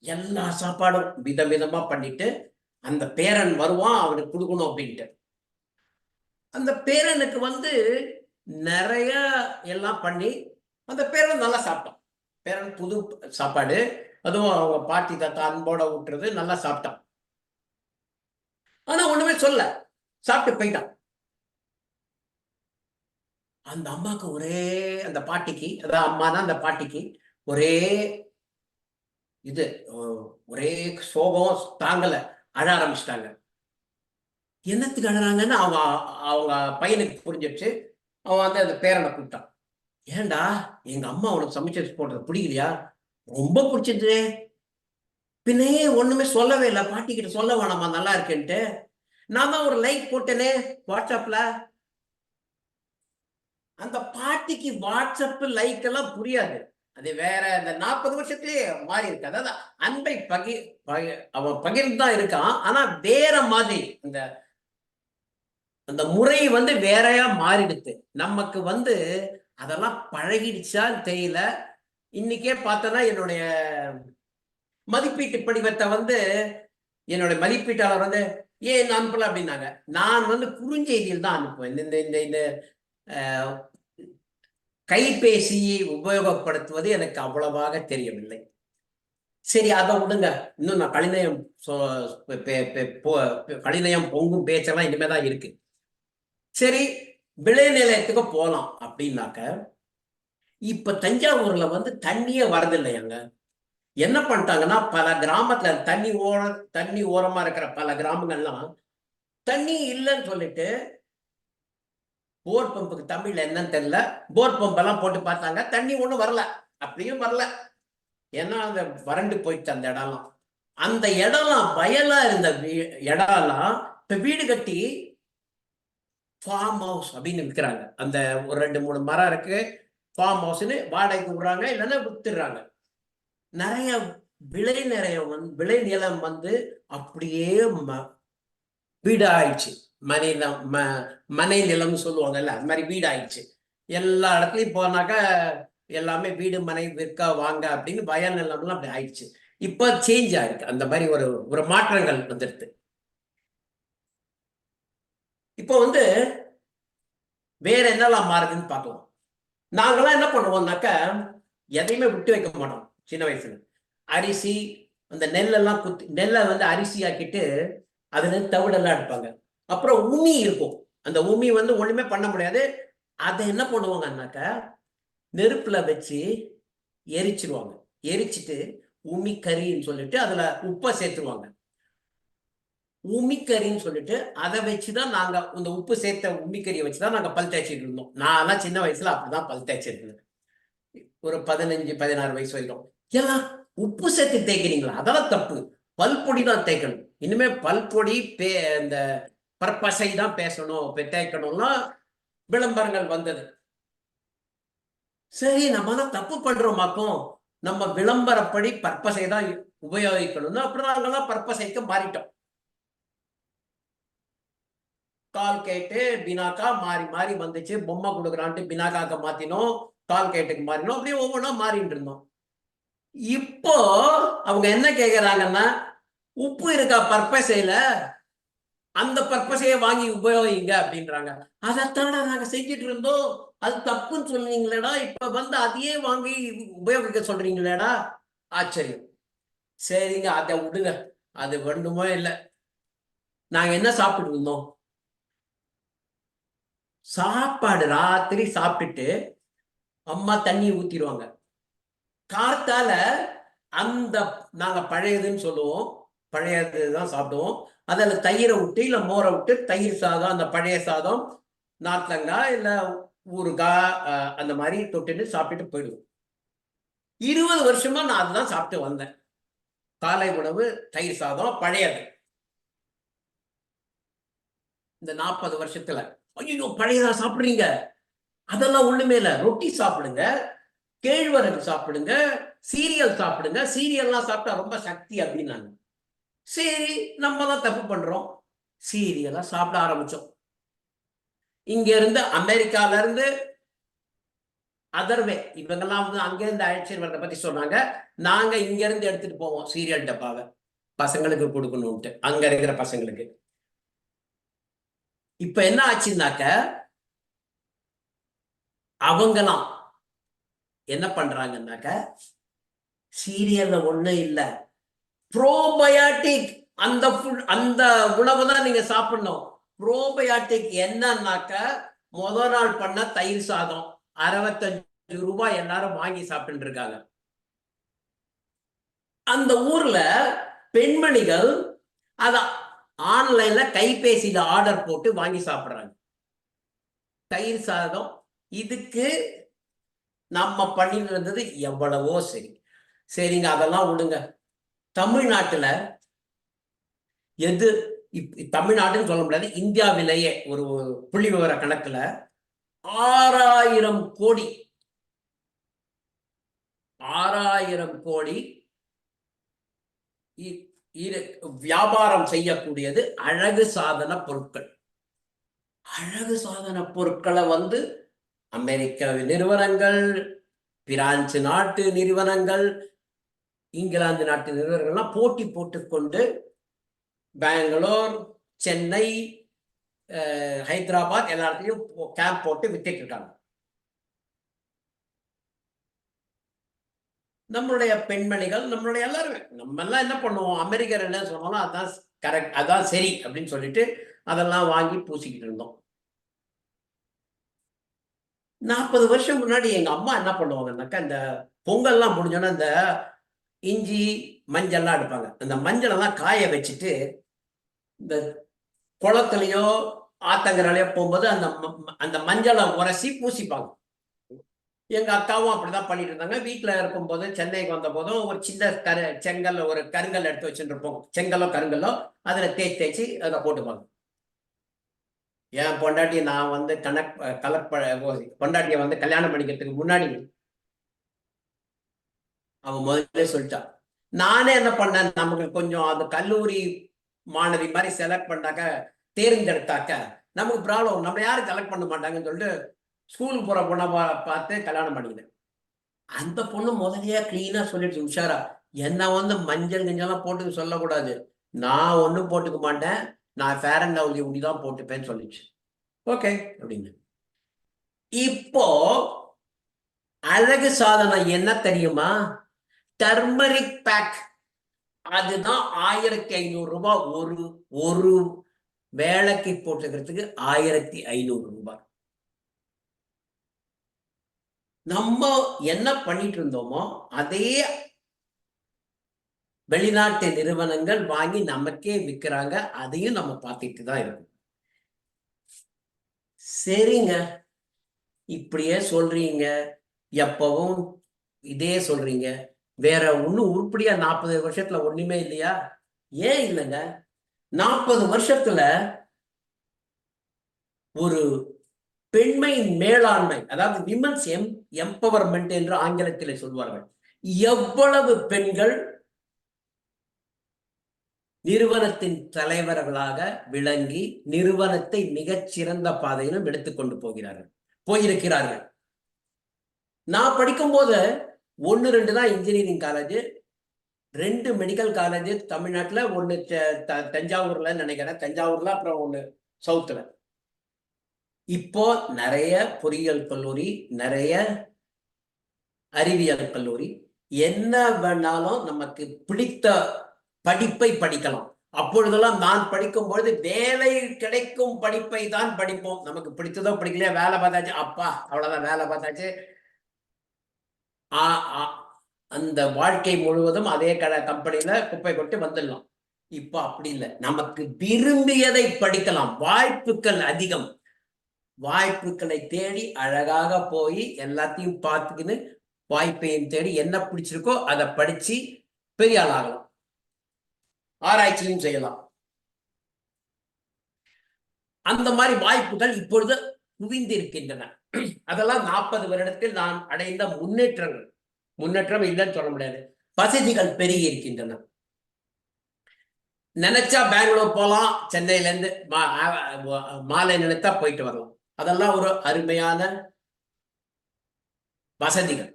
எல்லா சாப்பாடும் விதவிதமா பண்ணிட்டு, அந்த பேரன் வருவான் அவனுக்கு கொடுக்கணும் அப்படின்ட்டு. அந்த பேரனுக்கு நிறைய எல்லாம் பண்ணி அந்த பேரன் நல்லா சாப்பிட்டான். பேரன் புது சாப்பாடு, அதுவும் அவங்க பாட்டி தாத்தா அன்போட விட்டுறது, நல்லா சாப்பிட்டான். ஆனா ஒண்ணுமே சொல்ல, சாப்பிட்டு போயிட்டான். அந்த அம்மாக்கு அந்த பாட்டிக்கு, அதாவது அம்மானா அந்த பாட்டிக்கு ஒரே சோகம் தாங்கல, அழ ஆரம்பிச்சிட்டாங்க. என்னத்துக்கு அழறாங்கன்னு அவங்க பையனுக்கு புரிஞ்சிடுச்சு. அவன் அந்த பேரனை கூப்பிட்டான். ஏண்டா எங்க அம்மா உனக்கு சமைச்சு போடுறது பிடிக்கலையா? ரொம்ப பிடிச்சிருந்தே. பின்னே ஒண்ணுமே சொல்லவே இல்லை, பாட்டி கிட்ட சொல்ல வேணாமா நல்லா இருக்குன்ட்டு? நான் தான் ஒரு லைக் போட்டேனே வாட்ஸ்அப்ல. அந்த பாட்டிக்கு வாட்ஸ்அப் லைக் எல்லாம் புரியாது. அது வேற இந்த 40 வருஷத்துலயே மாறி இருக்கு. அதாவது அன்பை அவன் பகிர்ந்து தான் இருக்கான், ஆனா வேற மாதிரி அந்த முறை வேறையா மாறிடுது. நமக்கு அதெல்லாம் பழகிடுச்சான்னு தெரியல. இன்னைக்கே பார்த்தோன்னா என்னுடைய மதிப்பீட்டு படிவத்தை என்னுடைய மதிப்பீட்டாளர் ஏன் அனுப்பல அப்படின்னாங்க. நான் குறுஞ்செய்தியில் தான் அனுப்புவேன். இந்த கைபேசியை உபயோகப்படுத்துவது எனக்கு அவ்வளவாக தெரியவில்லை. சரி அதை விடுங்க, இன்னும் நான் கலிநயம் கலிநயம் பொங்கும் பேச்செல்லாம் இனிமேதான் இருக்கு. சரி, விளை நிலையத்துக்கு போலாம் அப்படின்னாக்க இப்ப தஞ்சாவூர்ல வந்து தண்ணியே வரதில்லையாங்க. என்ன பண்ணிட்டாங்கன்னா, பல கிராமத்துல தண்ணி ஓரமா இருக்கிற பல கிராமங்கள்லாம் தண்ணி இல்லைன்னு சொல்லிட்டு போர் பம்புக்கு தமிழ்ல என்னன்னு தெரியல, போர் பம்ப் எல்லாம் போட்டு பார்த்தாங்க, தண்ணி ஒண்ணும் வரல. அப்படியும் வரல, ஏன்னா அந்த வறண்டு போயிடுச்சு அந்த இடம்லாம். அந்த இடம்லாம் வயலா இருந்த இடம்லாம் இப்ப வீடு கட்டி ஃபார்ம் ஹவுஸ் அப்படின்னு விற்கிறாங்க. அந்த ஒரு 2-3 மரம் இருக்கு, ஃபார்ம் ஹவுஸ்ன்னு வாடகைக்கு விடுறாங்க, இல்லைன்னா வித்துடுறாங்க. நிறைய விளை நிலம் வந்து அப்படியே வீடு ஆயிடுச்சு. மனை நிலம்னு சொல்லுவாங்கல்ல, அது மாதிரி வீடு ஆயிடுச்சு. எல்லா இடத்துலயும் போனாக்கா எல்லாமே வீடு மனை விற்க வாங்க அப்படின்னு வயல் நிலம்லாம் அப்படி ஆயிடுச்சு. இப்ப சேஞ்ச் ஆயிருக்கு, அந்த மாதிரி ஒரு மாற்றங்கள் வந்துடுது. இப்போ வந்து வேற என்னெல்லாம் மாறுதுன்னு பார்க்கலாம். நாங்கெல்லாம் என்ன பண்ணுவோம்னாக்க எதையுமே விட்டு வைக்க மாட்டோம். சின்ன வயசுல அரிசி, அந்த நெல்லெல்லாம் நெல்லை வந்து அரிசி ஆக்கிட்டு அதுல தவிடெல்லாம் எடுப்பாங்க. அப்புறம் உமி இருக்கும், அந்த உமி வந்து ஒண்ணுமே பண்ண முடியாது. அதை என்ன பண்ணுவாங்கன்னாக்க நெருப்புல வச்சு எரிச்சிருவாங்க. எரிச்சிட்டு உமிக்கரின்னு சொல்லிட்டு அதுல உப்பை சேர்த்துருவாங்க. உமிக்கரின்னு சொல்லிட்டு அதை வச்சுதான் நாங்க இந்த உப்பு சேர்த்த உமிக்கரியை வச்சுதான் நாங்க பல் தேய்ச்சிட்டு இருந்தோம். நான் சின்ன வயசுல அப்படிதான் பல் தேய்ச்சிருந்தேன், ஒரு 15-16 வயசு வரைக்கும். எல்லாம் உப்பு சேர்த்து தேய்க்கிறீங்களா? அதெல்லாம் தப்பு, பல்பொடி தான் தேய்க்கணும். இனிமே பல்பொடி இந்த பற்பசை தான் பேசணும், தேய்க்கணும்னா விளம்பரங்கள் வந்தது. சரி, நம்ம தான் தப்பு பண்றோமாக்கும், நம்ம விளம்பரப்படி பற்பசை தான் உபயோகிக்கணும்னு அப்படிதான் பற்பசைக்கு மாறிட்டோம். கால்கேட்டு பினாக்கா மாறி மாறி வந்துச்சு. பொம்மை கொடுக்குறான்ட்டு பினாக்காக்க மாத்தினோம், கால்கேட்டுக்கு மாறினோம், அப்படியே ஒவ்வொன்றா மாறிட்டு இருந்தோம். இப்போ அவங்க என்ன கேக்குறாங்கன்னா, உப்பு இருக்கா பற்பசையில, அந்த பற்பசையை வாங்கி உபயோகிங்க அப்படின்றாங்க. அதைத்தான நாங்க செஞ்சுட்டு இருந்தோம், அது தப்புன்னு சொன்னீங்களேடா, இப்ப வந்து அதையே வாங்கி உபயோகிக்க சொல்றீங்களேடா. ஆச்சரியம். சரிங்க, அதை விடுங்க, அது வேண்டுமோ இல்லை. நாங்க என்ன சாப்பிட்டு இருந்தோம்? சாப்பாடு ராத்திரி சாப்பிட்டுட்டு அம்மா தண்ணி ஊத்திடுவாங்க. கார்த்தால அந்த நாங்க பழையதுன்னு சொல்லுவோம், பழையதுதான் சாப்பிடுவோம். அதில் தயிரை விட்டு இல்லை மோரை விட்டு தயிர் சாதம், அந்த பழைய சாதம், நார்த்தங்காய் இல்லை ஊறுகாய் அந்த மாதிரி தொட்டுட்டு சாப்பிட்டுட்டு போயிடுவோம். 20 வருஷமா நான் அதுதான் சாப்பிட்டு வந்தேன். காலை உணவு தயிர் சாதம் பழையது. இந்த 40 வருஷத்துல ஐயோ பழையதா சாப்பிடுறீங்க, அதெல்லாம் ஒண்ணுமே இல்லை. ரொட்டி சாப்பிடுங்க, கேழ்வரகு சாப்பிடுங்க, சீரியல் சாப்பிடுங்க, சீரியல்லாம் சாப்பிட்டா ரொம்ப சக்தி அப்படின்னாங்க. சரி, நம்ம தான் தப்பு பண்றோம், சீரியலா சாப்பிட ஆரம்பிச்சோம். இங்க இருந்து அமெரிக்கால இருந்து அதர்வே இவங்கெல்லாம் வந்து அங்கிருந்து அழைச்சிட்டு வரதை பத்தி சொன்னாங்க. நாங்க இங்க இருந்து எடுத்துட்டு போவோம் சீரியல் டப்பாவை, பசங்களுக்கு கொடுக்கணும்ட்டு, அங்க இருக்கிற பசங்களுக்கு. இப்ப என்ன ஆச்சுன்னாக்க அவங்கலாம் என்ன பண்றாங்கன்னாக்க சீரியல்ல ஒண்ணும் இல்ல, ப்ரோபயாட்டிக் அந்த உணவு தான் நீங்க சாப்பிடணும். ப்ரோபயாட்டிக் என்னன்னாக்க முதல் நாள் பண்ண தயிர் சாதம் 65 ரூபாய் எல்லாரும் வாங்கி சாப்பிட்டு இருக்காங்க. அந்த ஊர்ல பெண்மணிகள் அத ஆன்லைன்ல கைபேசியில ஆர்டர் போட்டு வாங்கி சாப்பிடுறாங்க தயிர் சாதம். இதுக்கு நம்ம பண்ணிட்டு இருந்தது எவ்வளவோ சரி. சரிங்க, அதெல்லாம் விடுங்க. தமிழ்நாட்டுல தமிழ்நாடுன்னு சொல்ல முடியாது, இந்தியாவிலேயே ஒரு புள்ளி விவர கணக்குல 6000 கோடி வியாபாரம் செய்யக்கூடியது அழகு சாதன பொருட்கள். அழகு சாதன பொருட்களை வந்து அமெரிக்க நிறுவனங்கள், பிரான்சு நாட்டு நிறுவனங்கள், இங்கிலாந்து நாட்டு நிறுவனங்கள்லாம் போட்டி போட்டுக்கொண்டு பெங்களூர், சென்னை, ஹைதராபாத் எல்லா இடத்துலையும் கேம்ப் போட்டு வித்துட்டு இருக்காங்க. நம்மளுடைய பெண்மணிகள், நம்மளுடைய எல்லாருமே நம்ம எல்லாம் என்ன பண்ணுவோம், அமெரிக்கர் என்ன சொன்னாலும் அதான் கரெக்ட், அதான் சரி அப்படின்னு சொல்லிட்டு அதெல்லாம் வாங்கி பூசிக்கிட்டு இருந்தோம். 40 வருஷம் முன்னாடி எங்க அம்மா என்ன பண்ணுவாங்கன்னாக்கா, இந்த பொங்கல்லாம் முடிஞ்சோன்னா இந்த இஞ்சி மஞ்சள்லாம் எடுப்பாங்க. அந்த மஞ்சளெல்லாம் காய வச்சுட்டு இந்த குளத்துலயோ ஆத்தங்கரையிலயோ போகும்போது அந்த மஞ்சளை உரசி பூசிப்பாங்க. எங்க அக்காவும் அப்படிதான் பண்ணிட்டு இருந்தாங்க. வீட்டுல இருக்கும்போது சென்னைக்கு வந்த போதும் ஒரு சின்ன செங்கல், ஒரு கருங்கல் எடுத்து வச்சுட்டு இருப்போம். செங்கலோ கருங்கல்லோ அதுல தேய்ச்சி அதில் போட்டுப்பாங்க. என் பொண்டாட்டி நான் வந்து பொண்டாட்டியை வந்து கல்யாணம் பண்ணிக்கிறதுக்கு முன்னாடி அவன் முதல்ல சொல்லிட்டான். நானே என்ன பண்ணேன், நமக்கு கொஞ்சம் அது கல்லூரி மாணவி மாதிரி செலக்ட் பண்ணாக்க, தேர்ந்தெடுத்தாக்க நமக்கு ப்ராப்ளம், நம்ம யாரும் செலக்ட் பண்ண மாட்டாங்கன்னு சொல்லிட்டு ஸ்கூலுக்கு போற பொண்ணை பார்த்து கல்யாணம் பண்ணிக்கினேன். அந்த பொண்ணு முதலையா கிளீனா சொல்லிடுச்சு, உஷாரா, என்ன வந்து மஞ்சள் கிஞ்செல்லாம் போட்டுக்க சொல்லக்கூடாது, நான் ஒன்றும் போட்டுக்க மாட்டேன், நான் ஃபேர் அண்ட் லவ்லி உனி தான் போட்டுப்பேன்னு சொல்லிடுச்சு. ஓகே அப்படின்னு. இப்போ அழகு சாதனை என்ன தெரியுமா? Turmeric pack. அதுதான் 1500 ரூபாய். ஒரு வேலைக்கு போட்டுக்கிறதுக்கு 1500 ரூபாய். நம்ம என்ன பண்ணிட்டு இருந்தோமோ அதே வெளிநாட்டு நிறுவனங்கள் வாங்கி நமக்கே விற்கிறாங்க. அதையும் நம்ம பார்த்துட்டு தான் இருக்கோம். சரிங்க, இப்படியே சொல்றீங்க, எப்பவும் இதே சொல்றீங்க, வேற ஒன்னும் உருப்படியா 40 வருஷத்துல ஒண்ணுமே இல்லையா? ஏன் இல்லைங்க, 40 வருஷத்துல ஒரு பெண்மையின் மேலாண்மை, அதாவது விமன்ஸ் எம்பவர்மெண்ட் என்று ஆங்கிலத்தில் சொல்வார்கள். எவ்வளவு பெண்கள் நிறுவனத்தின் தலைவர்களாக விளங்கி நிறுவனத்தை மிகச்சிறந்த பாதையிலும் எடுத்துக்கொண்டு போயிருக்கிறார்கள். நான் படிக்கும் போது 1-2 தான் இன்ஜினியரிங் காலேஜ், 2 மெடிக்கல் காலேஜ் தமிழ்நாட்டுல, 1 தஞ்சாவூர்ல நினைக்கிறேன், தஞ்சாவூர்ல, அப்புறம் 1 சவுத்துல. இப்போ நிறைய பொறியியல் கல்லூரி, நிறைய அறிவியல் கல்லூரி, என்ன வேணாலும் நமக்கு பிடித்த படிப்பை படிக்கலாம். அப்பொழுதெல்லாம் நான் படிக்கும் பொழுது வேலை கிடைக்கும் படிப்பை தான் படிப்போம். நமக்கு பிடித்ததோ பிடிக்கலையா, வேலை பார்த்தாச்சு, அப்பா அவ்வளவுதான், வேலை பார்த்தாச்சு, அந்த வாழ்க்கை முழுவதும் அதே கம்பெனியில குப்பை கொண்டு வந்துடலாம். இப்போ அப்படி இல்லை, நமக்கு விரும்பியதை படிக்கலாம், வாய்ப்புகள் அதிகம். வாய்ப்புகளை தேடி அழகாக போய் எல்லாத்தையும் பார்த்துக்கின்னு வாய்ப்பையும் தேடி என்ன பிடிச்சிருக்கோ அதை படிச்சு பெரிய ஆள் ஆகலாம், ஆராய்ச்சியும் செய்யலாம். அந்த மாதிரி வாய்ப்புகள் இப்பொழுது குவிந்து இருக்கின்றன. அதெல்லாம் 40 வருடத்தில் நான் அடைந்த முன்னேற்றம் இல்லைன்னு சொல்ல முடியாது. வசதிகள் பெருகி இருக்கின்றன. நினைச்சா பெங்களூர் போகலாம், சென்னையில இருந்து மாலை நினைத்தா போயிட்டு வரலாம். அதெல்லாம் ஒரு அருமையான வசதிகள்.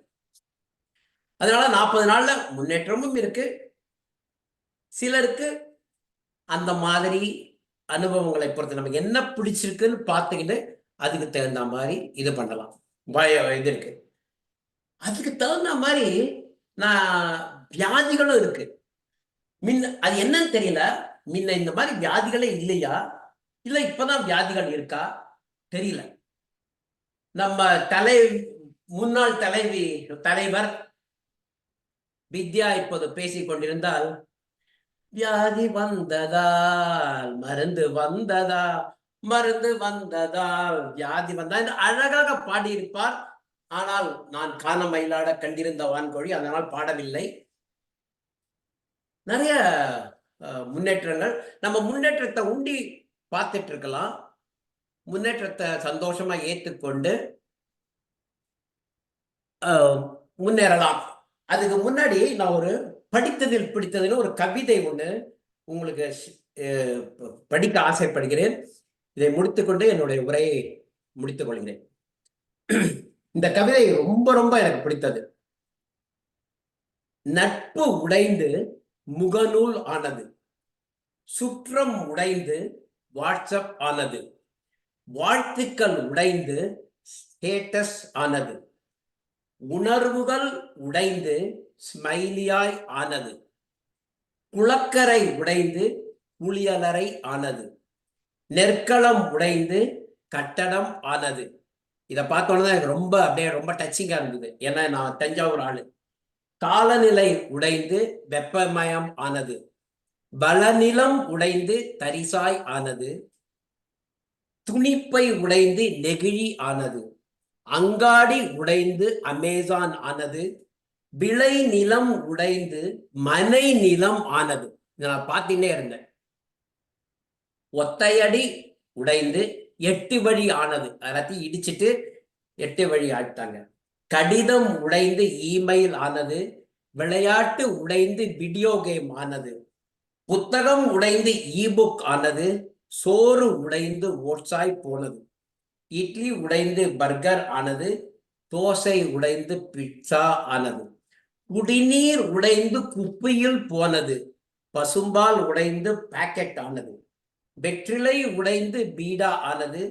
அதனால 40 நாள்ல முன்னேற்றமும் இருக்கு. சிலருக்கு அந்த மாதிரி அனுபவங்களை பொறுத்து நமக்கு என்ன பிடிச்சிருக்குன்னு பார்த்துக்கிட்டு அதுக்கு தகுந்த மாதிரி இது பண்ணலாம். இது இருக்கு. அதுக்கு தகுந்த மாதிரி வியாதிகளும் இருக்கு. அது என்னன்னு தெரியல, முன்ன இந்த மாதிரி வியாதிகளே இல்லையா, இல்ல இப்பதான் வியாதிகள் இருக்கா தெரியல. நம்ம முன்னாள் தலைவர் வித்யா இப்போது பேசிக் கொண்டிருந்தால், வியாதி வந்ததால் மருந்து வந்ததா, மருந்து வந்ததால் வியாதி வந்தா என்று அழகாக பாடியிருப்பார். ஆனால் நான் காண மயிலாட கண்டிருந்த வான்கோழி, அதனால் பாடவில்லை. நிறைய முன்னேற்றங்கள், நம்ம முன்னேற்றத்தை உண்டி பார்த்துட்டு இருக்கலாம். முன்னேற்றத்தை சந்தோஷமா ஏற்றுக்கொண்டு முன்னேறலாம். அதுக்கு முன்னாடி நான் ஒரு படித்ததில் பிடித்ததுன்னு ஒரு கவிதை ஒண்ணு உங்களுக்கு படிக்க ஆசைப்படுகிறேன். இதை முடித்துக்கொண்டு என்னுடைய உரையை முடித்துக் கொள்கிறேன். இந்த கவிதை ரொம்ப ரொம்ப எனக்கு பிடித்தது. நட்பு உடைந்து முகநூல் ஆனது, சுற்றம் உடைந்து வாட்ஸ்அப் ஆனது, வாழ்த்துக்கள் உடைந்து ஸ்டேட்டஸ் ஆனது, உணர்வுகள் உடைந்து ஸ்மைலியாய் ஆனது. குளக்கரை உடைந்து குளியலறை ஆனது. நெற்களம் உடைந்து கட்டடம் ஆனது. இதை பார்த்தோன்னே எனக்கு ரொம்ப டச்சிங்கா இருந்தது. ஏன்னா நான் தஞ்சாவூர் ஆளு. காலநிலை உடைந்து வெப்பமயம் ஆனது. வளநிலம் உடைந்து தரிசாய் ஆனது. துணிப்பை உடைந்து நெகிழி ஆனது. அங்காடி உடைந்து அமேசான் ஆனது. விளை நிலம் உடைந்து மனை நிலம் ஆனது. நான் பார்த்துட்டே இருந்தேன். ஒத்தையடி உடைந்து 8 வழி ஆனது. எல்லாத்தையும் இடிச்சிட்டு 8 வழி ஆட்டாங்க. கடிதம் உடைந்து இமெயில் ஆனது. விளையாட்டு உடைந்து வீடியோ கேம் ஆனது. புத்தகம் உடைந்து இபுக் ஆனது. சோறு உடைந்து ஓட்ஸாய் போனது. இட்லி உடைந்து பர்கர் ஆனது. தோசை உடைந்து பிட்சா ஆனது. குடிநீர் உடைந்து குப்பையில் போனது. பசும்பால் உடைந்து பாக்கெட் ஆனது. வெற்றிலை உடைந்து பீடா ஆனது.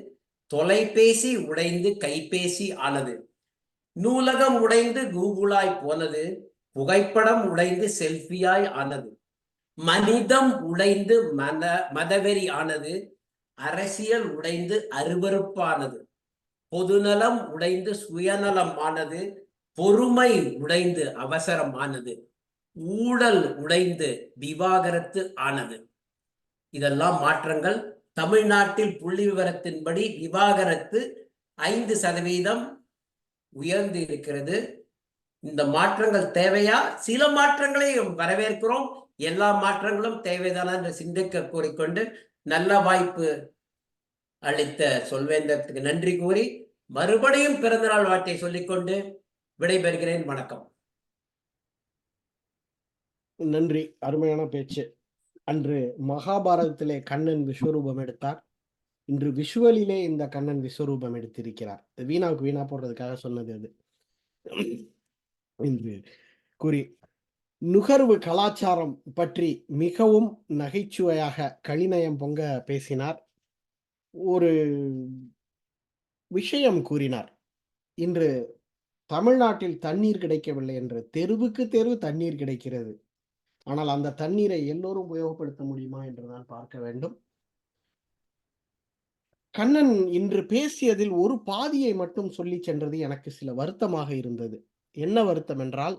தொலைபேசி உடைந்து கைபேசி ஆனது. நூலகம் உடைந்து கூகுளாய் போனது. புகைப்படம் உடைந்து செல்ஃபியாய் ஆனது. மனிதம் உடைந்து மதவெறி ஆனது. அரசியல் உடைந்து அருவருப்பானது. பொதுநலம் உடைந்து சுயநலம் ஆனது. பொறுமை உடைந்து அவசரமானது. ஊழல் உடைந்து விவாகரத்து ஆனது. இதெல்லாம் மாற்றங்கள். தமிழ்நாட்டில் புள்ளி விவரத்தின்படி விவாகரத்து 5% உயர்ந்து இருக்கிறது. இந்த மாற்றங்கள் தேவையா? சில மாற்றங்களை வரவேற்கிறோம். எல்லா மாற்றங்களும் தேவைதானா என்று சிந்திக்க கூறிக்கொண்டு நல்ல வாய்ப்பு அளித்த சொல்வேந்தருக்கு நன்றி கூறி மறுபடியும் பிறந்தநாள் வாழ்த்தை சொல்லிக்கொண்டு விடைபெறுகிறேன். வணக்கம். நன்றி. அருமையான பேச்சு. அன்று மகாபாரதத்திலே கண்ணன் விஸ்வரூபம் எடுத்தார். இன்று விஷுவலிலே இந்த கண்ணன் விஸ்வரூபம் எடுத்திருக்கிறார். வீணாவுக்கு வீணா போடுறதுக்காக சொன்னது அது என்று கூறி நுகர்வு கலாச்சாரம் பற்றி மிகவும் நகைச்சுவையாக கலிநயம் பொங்க பேசினார். ஒரு விஷயம் கூறினார். இன்று தமிழ்நாட்டில் தண்ணீர் கிடைக்கவில்லை என்று. தெருவுக்கு தெரு தண்ணீர் கிடைக்கிறது. ஆனால் அந்த தண்ணீரை எல்லோரும் உபயோகப்படுத்த முடியுமா என்றுதான் பார்க்க வேண்டும். கண்ணன் இன்று பேசியதில் ஒரு பாதியை மட்டும் சொல்லி சென்றது எனக்கு சில வருத்தமாக இருந்தது. என்ன வருத்தம் என்றால்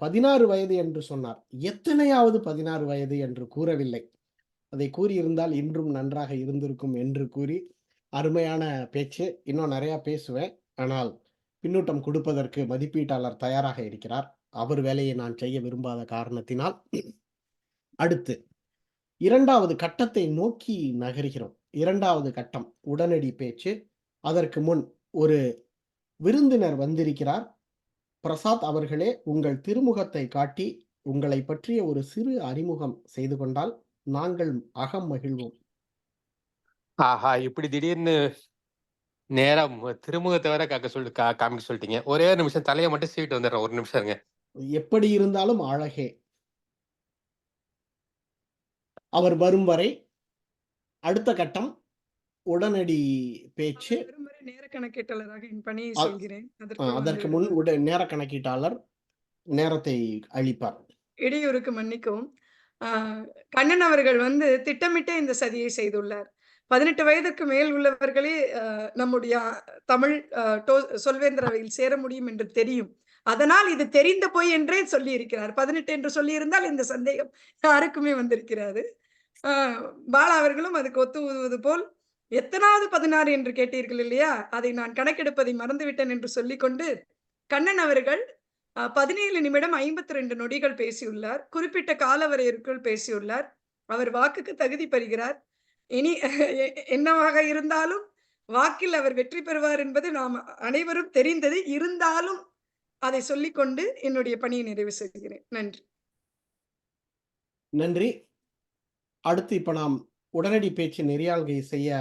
16 வயது என்று சொன்னார். எத்தனையாவது 16 வயது என்று கூறவில்லை. அதை கூறியிருந்தால் இன்றும் நன்றாக இருந்திருக்கும் என்று கூறி அருமையான பேச்சு. இன்னும் நிறைய பேசுவேன். ஆனால் பின்னூட்டம் கொடுப்பதற்கு மதிப்பீட்டாளர் தயாராக இருக்கிறார். அவர் வேலையை நான் செய்ய விரும்பாத காரணத்தினால் அடுத்து 2வது கட்டத்தை நோக்கி நகர்கிறோம். 2வது கட்டம் உடனடி பேச்சு. அதற்கு முன் ஒரு விருந்தினர் வந்திருக்கிறார். பிரசாத் அவர்களே, உங்கள் திருமுகத்தை காட்டி உங்களை பற்றிய ஒரு சிறு அறிமுகம் செய்து கொண்டால் நாங்கள் அகம் மகிழ்வோம். ஆஹா, இப்படி திடீர்னு நேரம் திருமுகத்தை வர காமிக்க சொல்லிட்டீங்க. ஒரே நிமிஷம் தலையை மட்டும் சீட்டு வந்துடுறேன். ஒரு நிமிஷம் இருங்க. எப்படி இருந்தாலும் அழகே. அவர் வரும் வரை அடுத்த கட்டம் உடனடி பேச்சு. நேர கணக்கீட்டாளராக என் பணியை சொல்கிறேன். அதற்கு முன் நேர கணக்கீட்டாளர் நேரத்தை அளிப்பார். இடையூறுக்கு மன்னிக்கவும். கண்ணன் அவர்கள் திட்டமிட்டே இந்த சதியை செய்துள்ளார். 18 வயதுக்கு மேல் உள்ளவர்களே நம்முடைய தமிழ் சொல்வேந்திரவையில் சேர முடியும் என்று தெரியும். அதனால் இது தெரிந்த பொய் என்றே சொல்லி இருக்கிறார். 18 என்று சொல்லி இருந்தால் இந்த சந்தேகம் யாருக்குமே வந்திருக்கிறது. பாலா அவர்களும் அதுக்கு ஒத்துவது போல் எத்தனாவது 16 என்று கேட்டீர்கள் இல்லையா? அதை நான் கணக்கெடுப்பதை மறந்துவிட்டேன் என்று சொல்லிக்கொண்டு கண்ணன் அவர்கள் 17 நிமிடம் 52 நொடிகள் பேசியுள்ளார். குறிப்பிட்ட காலவரையறைக்குள் பேசியுள்ளார். அவர் வாக்குக்கு தகுதி பெறுகிறார். இனி என்னவாக இருந்தாலும் வாக்கில் அவர் வெற்றி பெறுவார் என்பது நாம் அனைவரும் தெரிந்தது. இருந்தாலும் அதை சொல்லிக்கொண்டு என்னுடைய பணியை நிறைவு செய்கிறேன். நன்றி. நன்றி. அடுத்து இப்ப நாம் உடனடி பேச்சு நெறியாள்கை செய்ய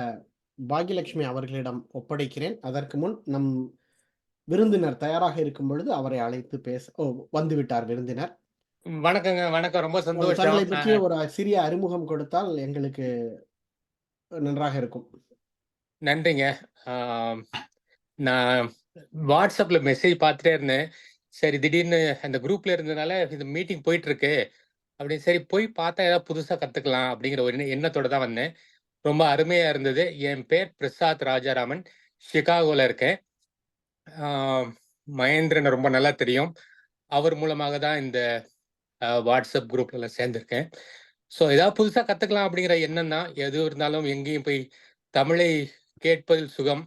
பாகியலட்சுமி அவர்களிடம் ஒப்படைக்கிறேன். அதற்கு முன் நம் விருந்தினர் தயாராக இருக்கும் பொழுது அவரை அழைத்து பேச வந்துவிட்டார் விருந்தினர். வணக்கங்க. வணக்கம். ரொம்ப சந்தோஷம். தங்களை பற்றிய ஒரு சிறிய அறிமுகம் கொடுத்தால் எங்களுக்கு நன்றாக இருக்கும். நன்றிங்க. நான் வாட்ஸ்அப்ல மெசேஜ் பார்த்துட்டே இருந்தேன். சரி திடீர்னு அந்த குரூப்ல இருந்ததுனால இந்த மீட்டிங் போயிட்டு இருக்கு அப்படின்னு சரி போய் பார்த்தா ஏதாவது புதுசா கத்துக்கலாம் அப்படிங்கிற ஒரு எண்ணத்தோட தான் வந்தேன். ரொம்ப அருமையா இருந்தது. என் பேர் பிரசாத் ராஜாராமன். சிகாகோல இருக்கேன். மகேந்திரன் ரொம்ப நல்லா தெரியும். அவர் மூலமாக தான் இந்த வாட்ஸ்அப் குரூப்ல சேர்ந்திருக்கேன். ஸோ ஏதாவது புதுசா கத்துக்கலாம் அப்படிங்கிற எண்ணம் தான். எது இருந்தாலும் எங்கேயும் போய் தமிழை கேட்பதில் சுகம்,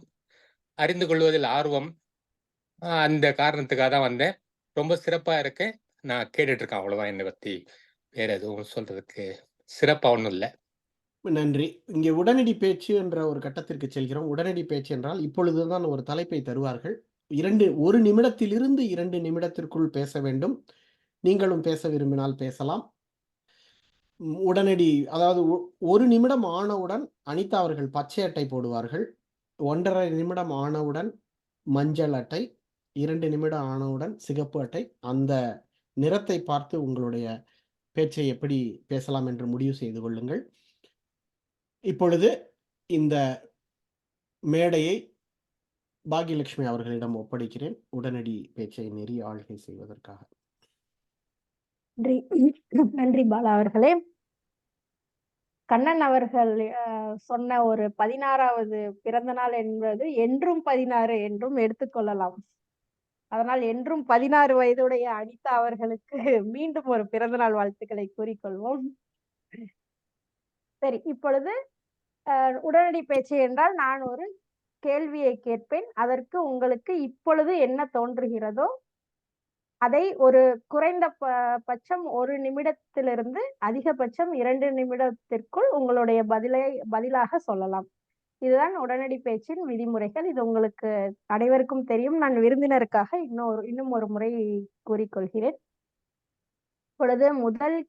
அறிந்து கொள்வதில் ஆர்வம். அந்த காரணத்துக்காக தான் வந்தேன். ரொம்ப சிறப்பா இருக்கு. நான் கேட்டுட்டு இருக்கேன். அவ்வளவுதான் என்னை பத்தி. வேற எதுவும் சொல்றதுக்கு சிறப்பா ஒண்ணும் இல்ல. நன்றி. இங்கே உடனடி பேச்சு என்ற ஒரு கட்டத்திற்கு செல்கிறோம். உடனடி பேச்சு என்றால் இப்பொழுதுதான் ஒரு தலைப்பை தருவார்கள். 1 நிமிடத்திலிருந்து 2 நிமிடத்திற்குள் பேச வேண்டும். நீங்களும் பேச விரும்பினால் பேசலாம். உடனடி அதாவது 1 நிமிடம் ஆனவுடன் அனிதா அவர்கள் பச்சை அட்டை போடுவார்கள். 1 1/2 நிமிடம் ஆனவுடன் மஞ்சள் அட்டை, 2 நிமிடம் ஆனவுடன் சிகப்பு அட்டை. அந்த நிறத்தை பார்த்து உங்களுடைய பேச்சை எப்படி பேசலாம் என்று முடிவு செய்து கொள்ளுங்கள். இப்பொழுது இந்த மேடையை பாக்யலட்சுமி அவர்களிடம் ஒப்படைக்கிறேன். உடனடி பேச்சை நெறி ஆள்கை செய்வதற்காக. நன்றி பாலா அவர்களே. கண்ணன் அவர்கள் சொன்ன ஒரு 16வது பிறந்த நாள் என்பது என்றும் 16 என்றும் எடுத்துக்கொள்ளலாம். அதனால் என்றும் 16 வயதுடைய அனிதா அவர்களுக்கு மீண்டும் ஒரு பிறந்தநாள் வாழ்த்துக்களை கூறிக்கொள்வோம். சரி, இப்பொழுது உடனடி பேச்சு என்றால் நான் ஒரு கேள்வியை கேட்பேன். அதற்கு உங்களுக்கு இப்பொழுது என்ன தோன்றுகிறதோ அதை ஒரு குறைந்த பட்சம் 1 நிமிடத்திலிருந்து அதிகபட்சம் 2 நிமிடத்திற்குள் உங்களுடைய பதிலாக சொல்லலாம். இதுதான் உடனடி பேச்சின் விதிமுறைகள். இது உங்களுக்கு அனைவருக்கும் தெரியும். நான் விருந்தினருக்காக இன்னும் ஒரு முறை கூறிக்கொள்கிறேன். இப்பொழுது முதல்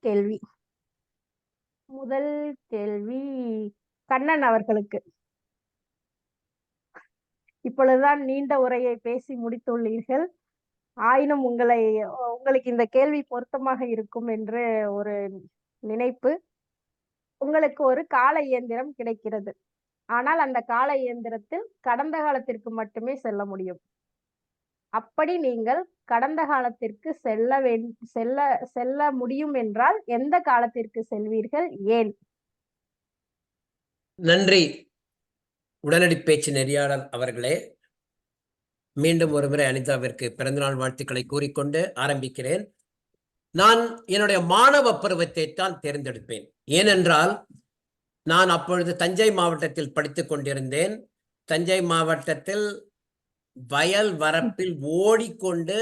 கேள்வி கண்ணன் அவர்களுக்கு. இப்பொழுதுதான் நீண்ட உரையை பேசி முடித்துள்ளீர்கள். ஆயினும் உங்களுக்கு இந்த கேள்வி பொருத்தமாக இருக்கும் என்று ஒரு நினைப்பு. உங்களுக்கு ஒரு கால இயந்திரம் கிடைக்கிறது. ஆனால் அந்த கால இயந்திரத்தில் கடந்த காலத்திற்கு மட்டுமே செல்ல முடியும். அப்படி நீங்கள் கடந்த காலத்திற்கு செல்ல முடியும் என்றால் எந்த காலத்திற்கு செல்வீர்கள், ஏன்? நன்றி உடனடி பேச்சு நெறியாளர் அவர்களே. மீண்டும் ஒருமுறை அனிதாவிற்கு பிறந்தநாள் வாழ்த்துக்களை கூறிக்கொண்டு ஆரம்பிக்கிறேன். நான் என்னுடைய மாணவ பருவத்தை தான் தேர்ந்தெடுப்பேன். ஏனென்றால் நான் அப்பொழுது தஞ்சை மாவட்டத்தில் படித்துக் கொண்டிருந்தேன். தஞ்சை மாவட்டத்தில் வயல் வரப்பில் ஓடிக்கொண்டு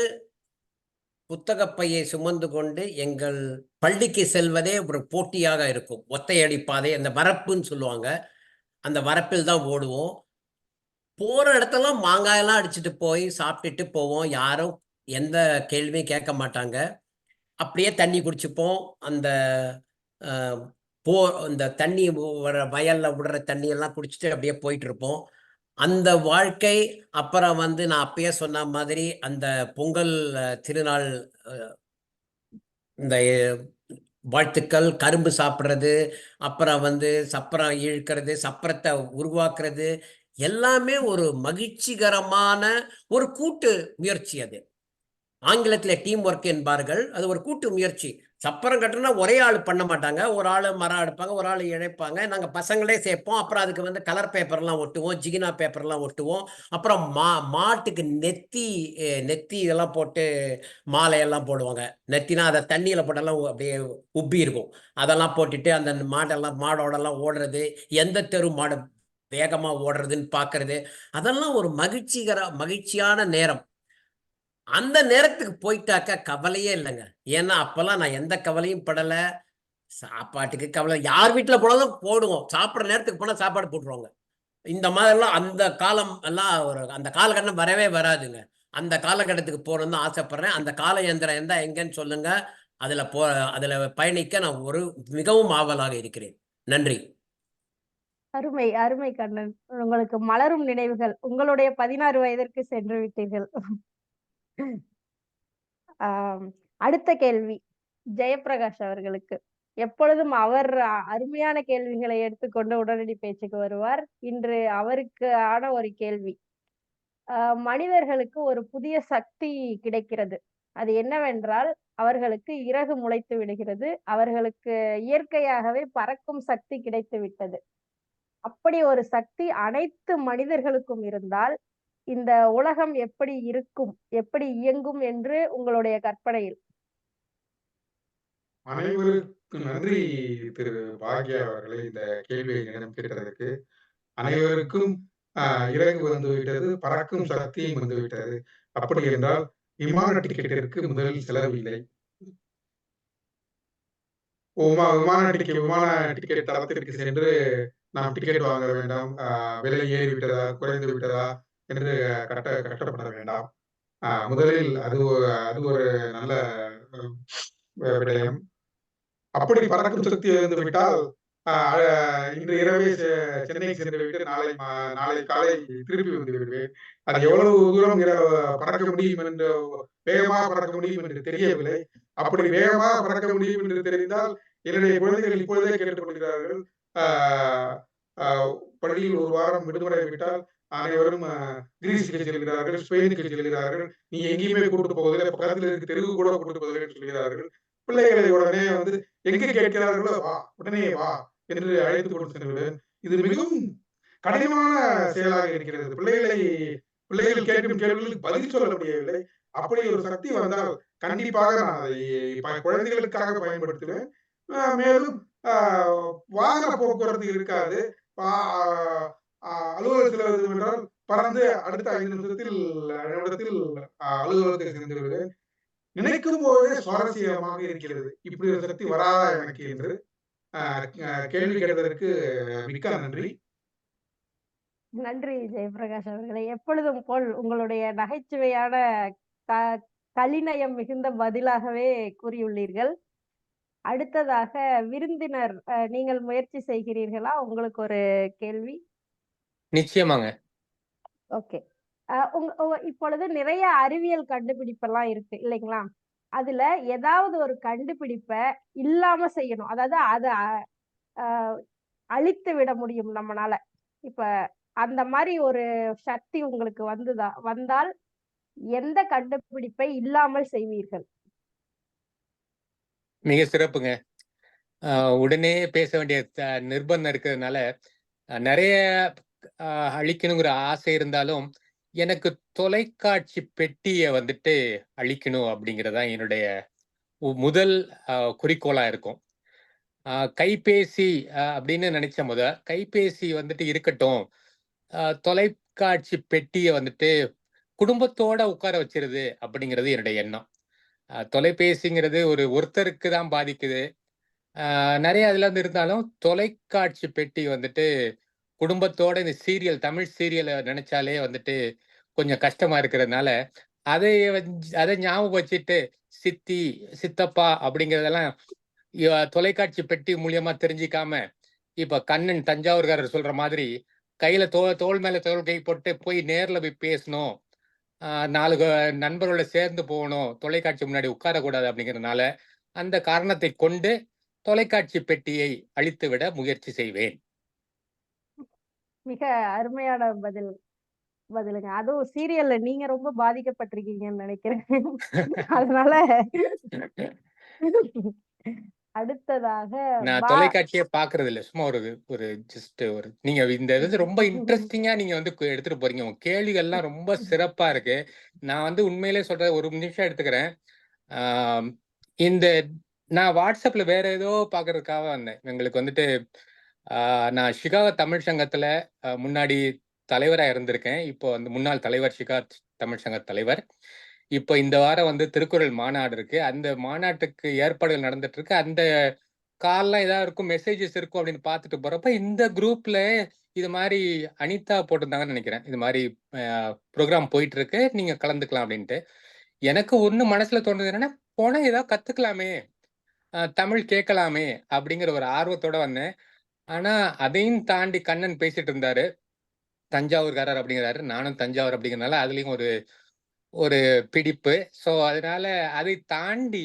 புத்தகப்பையை சுமந்து கொண்டு எங்கள் பள்ளிக்கு செல்வதே ஒரு போட்டியாக இருக்கும். ஒத்தையடி பாதை, அந்த வரப்புன்னு சொல்லுவாங்க. அந்த வரப்பில் தான் ஓடுவோம். போற இடத்தெல்லாம் மாங்காயெல்லாம் அடிச்சுட்டு போய் சாப்பிட்டுட்டு போவோம். யாரும் எந்த கேள்வியும் கேட்க மாட்டாங்க. அப்படியே தண்ணி குடிச்சுப்போம். அந்த இந்த தண்ணி வயல்ல விடுற தண்ணி எல்லாம் குடிச்சிட்டு அப்படியே போயிட்டு இருப்போம். அந்த வாழ்க்கை. அப்புறம் நான் அப்பயே சொன்ன மாதிரி அந்த பொங்கல் திருநாள் இந்த வாழ்த்துக்கள், கரும்பு சாப்பிட்றது, அப்புறம் சப்பரம் இழுக்கிறது, சப்பரத்தை உருவாக்குறது எல்லாமே ஒரு மகிழ்ச்சிகரமான ஒரு கூட்டு முயற்சி. அது ஆங்கிலத்தில் டீம் ஒர்க் என்பார்கள். அது ஒரு கூட்டு முயற்சி. சப்பரம் கட்டுனா ஒரே ஆள் பண்ண மாட்டாங்க. ஒரு ஆள் மரம் எடுப்பாங்க, ஒரு ஆள் இழைப்பாங்க. நாங்கள் பசங்களே சேர்ப்போம். அப்புறம் அதுக்கு கலர் பேப்பர்லாம் ஒட்டுவோம், ஜிகினா பேப்பர்லாம் ஒட்டுவோம். அப்புறம் மாட்டுக்கு நெத்தி இதெல்லாம் போட்டு மாலையெல்லாம் போடுவாங்க. நெத்தினா அதை தண்ணியில் போட்டெல்லாம் அப்படியே உப்பி இருக்கும். அதெல்லாம் போட்டுட்டு அந்த மாடோடெல்லாம் ஓடுறது, எந்த தெரு மாடு வேகமாக ஓடுறதுன்னு பார்க்கறது, அதெல்லாம் ஒரு மகிழ்ச்சியான நேரம். அந்த நேரத்துக்கு போயிட்டாக்க கவலையே இல்லைங்க. ஏன்னா அப்பெல்லாம் நான் எந்த கவலையும் படலை. சாப்பாட்டுக்கு கவலை. யார் வீட்டில் போனாலும் போடுவோம். சாப்பிட்ற நேரத்துக்கு போனால் சாப்பாடு போட்டுருவாங்க. இந்த மாதிரிலாம் அந்த காலம் எல்லாம் அந்த காலகட்டம் வரவே வராதுங்க. அந்த காலகட்டத்துக்கு போகணும்னு ஆசைப்படுறேன். அந்த கால இயந்திரம் எங்கன்னு சொல்லுங்க. அதில் பயணிக்க நான் மிகவும் ஆவலாக இருக்கிறேன். நன்றி. அருமை, அருமை கண்ணன். உங்களுக்கு மலரும் நினைவுகள். உங்களுடைய 16 வயதிற்கு சென்று விட்டீர்கள். அடுத்த கேள்வி ஜெயப்பிரகாஷ் அவர்களுக்கு. எப்பொழுதும் அவர் அருமையான கேள்விகளை எடுத்துக்கொண்டு உடனடி பேச்சுக்கு வருவார். இன்று அவருக்கு ஆன ஒரு கேள்வி. மனிதர்களுக்கு ஒரு புதிய சக்தி கிடைக்கிறது. அது என்னவென்றால் அவர்களுக்கு இறகு முளைத்து விடுகிறது. அவர்களுக்கு இயற்கையாகவே பறக்கும் சக்தி கிடைத்து விட்டது. அப்படி ஒரு சக்தி அனைத்து மனிதர்களுக்கும் இருந்தால் இந்த உலகம் எப்படி இருக்கும், எப்படி இயங்கும் என்று உங்களுடைய கற்பனையில்? அனைவருக்கு நன்றி திரு பாக்யா அவர்களே இந்த கேள்வியை என்னிடம் கேட்டதற்கு. அனைவருக்கும் இறகு வந்துவிட்டது, பறக்கும் சக்தியும் வந்துவிட்டது. அப்படி என்றால் விமான டிக்கெட்டிற்கு முதலில் செலவில்லை. விமான டிக்கெட் தளத்திற்கு சென்று நாம் டிக்கெட் வாங்க வேண்டாம், விலை ஏறிவிட்டதா குறைந்து விட்டதா என்று கஷ்டப்பட வேண்டாம். முதலில் அது ஒரு நல்ல விடயம். அப்படி பறக்கும் சக்தி இருந்து விட்டால் இன்று இரவே சென்னை சென்று விட்டு நாளை காலை திருப்பி வந்து விடுவேன். அது எவ்வளவு தூரம் பறக்க முடியும் என்று, வேகமாக பறக்க முடியும் என்று தெரியவில்லை. அப்படி வேகமாக பறக்க முடியும் என்று தெரிந்தால் என்னுடைய குழந்தைகள் இப்பொழுதே கேட்டுக்கொள்கிறார்கள். பள்ளியில் ஒரு வாரம் விடுமுறை விட்டால் அனைவரும் கிரீஸுக்கு செல்கிறார்கள், ஸ்பெயினுக்கு செல்கிறார்கள். நீ எங்கேயுமே கூட்டு போவதில்லை, பக்கத்தில் இருக்க தெருவு கூட கூட்டு போவதில்லை என்று சொல்கிறார்கள். பிள்ளைகளை உடனே வந்து எங்கே கேட்கிறார்களோ வா, உடனே வா என்று அழைத்துக் கொண்டு சென்றுவிடுவேன். இது மிகவும் கடினமான செயலாக இருக்கிறது. பிள்ளைகள் கேட்கும் கேள்விகளுக்கு பதில் சொல்ல முடியவில்லை. அப்படி ஒரு சக்தி வந்தால் கண்டிப்பாக நான் அதை குழந்தைகளுக்காக பயன்படுத்துவேன். மேலும் வாகன போக்குவரத்து இருக்காது. அலுவலகத்தில் செல்வது என்றால் பறந்து அடுத்த 5 நிமிடத்தில் அலுவலகத்தை சென்று விடுவேன். நினைக்கும் போதே சுவாரஸ்யமாக இருக்கிறது. இப்படி ஒரு சக்தி வராதா எனக்கு என்று. கேள்வி கேட்டதற்கு மிக்க நன்றி. நன்றி ஜெயபிரகாஷ் அவர்களே. எப்பொழுதும் போல் உங்களுடைய நகைச்சுவையான கலிநயம் மிகுந்த பதிலாகவே கூறியுள்ளீர்கள். அடுத்ததாக விருந்தினர், நீங்கள் முயற்சி செய்கிறீர்களா? உங்களுக்கு ஒரு கேள்வி. நிச்சயமாங்க. ஓகே. இப்பொழுது நிறைய அறிவியல் கண்டுபிடிப்பெல்லாம் இருக்கு இல்லைங்களா? அதுல ஏதாவது ஒரு கண்டுபிடிப்ப இல்லாம செய்யணும், அதாவது அத அழித்து விட முடியும் நம்மனால. இப்ப அந்த மாதிரி ஒரு சக்தி உங்களுக்கு வந்தால் எந்த கண்டுபிடிப்பை இல்லாமல் செய்வீர்கள்? மிக சிறப்புங்க. உடனே பேச வேண்டிய நிர்பந்தம் இருக்கிறதுனால நிறைய அழிக்கணுங்கிற ஆசை இருந்தாலும் எனக்கு தொலைக்காட்சி பெட்டியை வந்துட்டு அழிக்கணும் அப்படிங்கிறதா என்னுடைய முதல் குறிக்கோளா இருக்கும். கைபேசி அப்படின்னு நினைச்ச கைபேசி வந்துட்டு இருக்கட்டும், தொலைக்காட்சி பெட்டியை வந்துட்டு குடும்பத்தோட உட்கார வச்சிருது அப்படிங்கிறது என்னுடைய எண்ணம். தொலைபேசிங்கிறது ஒருத்தருக்கு தான் பாதிக்குது. நிறைய அதுல இருந்து இருந்தாலும் தொலைக்காட்சி பெட்டி வந்துட்டு குடும்பத்தோட இந்த தமிழ் சீரியலை நினைச்சாலே வந்துட்டு கொஞ்சம் கஷ்டமா இருக்கிறதுனால அதை ஞாபகம் வச்சுட்டு சித்தி சித்தப்பா அப்படிங்கிறதெல்லாம் தொலைக்காட்சி பெட்டி மூலியமா தெரிஞ்சிக்காம, இப்ப கண்ணன் தஞ்சாவூர்காரர் சொல்ற மாதிரி கையில தோள் மேல தோள் கை போட்டு போய் நேர்ல போய் பேசணும், 4 நண்பர்களோட சேர்ந்து போகணும், தொலைக்காட்சி முன்னாடி உட்காரக்கூடாது அப்படிங்கிறதுனால அந்த காரணத்தை கொண்டு தொலைக்காட்சி பெட்டியை அழித்து விட முயற்சி செய்வேன். மிக அருமையான பதிலுங்க. அதுவும் சீரியல்ல நீங்க ரொம்ப பாதிக்கப்பட்டிருக்கீங்கன்னு நினைக்கிறேன். அதனால அடுத்ததாக நான் தொலைக்காட்சியே பாக்குறது இல்ல. சும்மா நீங்க இந்த இது ரொம்ப இன்ட்ரெஸ்டிங்கா நீங்க வந்து எடுத்துட்டு போறீங்க. உங்க கேள்விகள்லாம் ரொம்ப சிறப்பா இருக்கு. நான் உண்மையிலே சொல்றேன், ஒரு நிமிஷம் எடுத்துக்கிறேன். நான் வாட்ஸ்அப்ல வேற ஏதோ பாக்குறதுக்காக வந்தேன். எங்களுக்கு நான் சிகாகோ தமிழ் சங்கத்துல முன்னாடி தலைவரா இருந்திருக்கேன். இப்போ முன்னாள் தலைவர், சிகாகோ தமிழ் சங்க தலைவர். இப்போ இந்த வாரம் திருக்குறள் மாநாடு இருக்கு. அந்த மாநாட்டுக்கு ஏற்பாடுகள் நடந்துட்டு இருக்கு. அந்த கால்லாம் ஏதாவது இருக்கும், மெசேஜஸ் இருக்கும் அப்படின்னு பார்த்துட்டு போறப்ப இந்த குரூப்ல இது மாதிரி அனிதா போட்டிருந்தாங்கன்னு நினைக்கிறேன். இது மாதிரி ப்ரோக்ராம் போயிட்டு இருக்கு, நீங்க கலந்துக்கலாம் அப்படின்ட்டு. எனக்கு ஒண்ணு மனசுல தோணுது என்னன்னா, போனா ஏதாவது கத்துக்கலாமே, தமிழ் கேட்கலாமே அப்படிங்கிற ஒரு ஆர்வத்தோட வந்தேன். ஆனா அதையும் தாண்டி கண்ணன் பேசிட்டு இருந்தாரு, தஞ்சாவூர்காரர் அப்படிங்கிறாரு. நானும் தஞ்சாவூர் அப்படிங்கிறதுனால அதுலயும் ஒரு பிடிப்பு. ஸோ அதனால அதை தாண்டி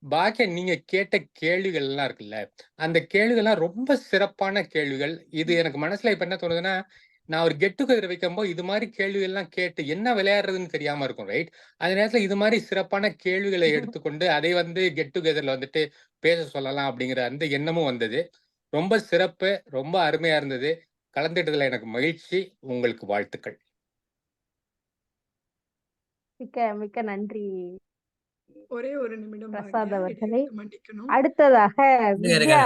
பாக்கிய நீங்க கேட்ட கேள்விகள் எல்லாம் இருக்குல்ல, அந்த கேள்விகள்லாம் ரொம்ப சிறப்பான கேள்விகள். இது எனக்கு மனசுல இப்ப என்ன தோணுதுன்னா, நான் ஒரு கெட் டுகெதர் வைக்கும்போது இது மாதிரி கேள்வி எல்லாம் கேட்டு என்ன விளையாடுறதுன்னு தெரியாம இருக்கும், ரைட்? அந்த நேரத்துல இது மாதிரி சிறப்பான கேள்விகளை எடுத்துக்கொண்டு அதை வந்து கெட் டுகெதர்ல வந்துட்டு பேச சொல்லலாம் அப்படிங்கிற அந்த எண்ணமும் வந்தது. ரொம்ப சிறப்பு, ரொம்ப அருமையா இருந்தது. கலந்துட்டதுல எனக்கு மகிழ்ச்சி. உங்களுக்கு வாழ்த்துக்கள். மிக்க மிக்க நன்றி ஒரே ஒரு நிமிடம் பிரசாத் பாக்யா, அவர்களே. இடையூறுக்கு மன்னிக்கணும். அடுத்ததாக வித்யா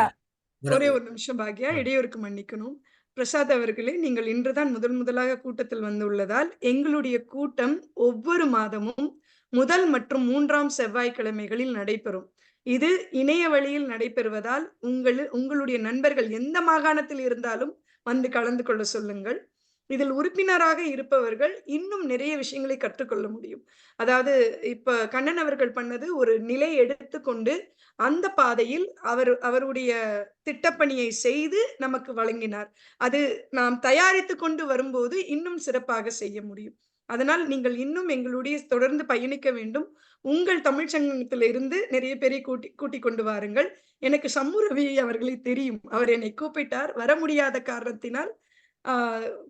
ஒரே ஒரு நிமிஷம் பாக்யா, இடையூறுக்கு மன்னிக்கணும். பிரசாத் அவர்களே, நீங்கள் இன்றுதான் முதலாக கூட்டத்தில் வந்துள்ளதால் எங்களுடைய கூட்டம் ஒவ்வொரு மாதமும் முதல் மற்றும் 3ஆம் செவ்வாய்க்கிழமைகளில் நடைபெறும். இது இணைய வழியில் நடைபெறுவதால் உங்களுடைய நண்பர்கள் எந்த மாகாணத்தில் இருந்தாலும் வந்து கலந்து கொள்ள சொல்லுங்கள். இதில் உறுப்பினராக இருப்பவர்கள் இன்னும் நிறைய விஷயங்களை கற்றுக்கொள்ள முடியும். அதாவது இப்ப கண்ணன் அவர்கள் பண்ணது ஒரு நிலை எடுத்துக்கொண்டு அந்த பாதையில் அவருடைய திட்டப்பணியை செய்து நமக்கு வழங்கினார். அது நாம் தயாரித்துக் கொண்டு வரும்போது இன்னும் சிறப்பாக செய்ய முடியும். அதனால் நீங்கள் இன்னும் எங்களுடைய தொடர்ந்து பயணிக்க வேண்டும். உங்கள் தமிழ்ச் சங்கத்திலிருந்து நிறைய பேரை கூட்டிக் கொண்டு வாருங்கள். எனக்கு சம்மு ரவி அவர்களை தெரியும். அவர் என்னை கூப்பிட்டார். வர முடியாத காரணத்தினால்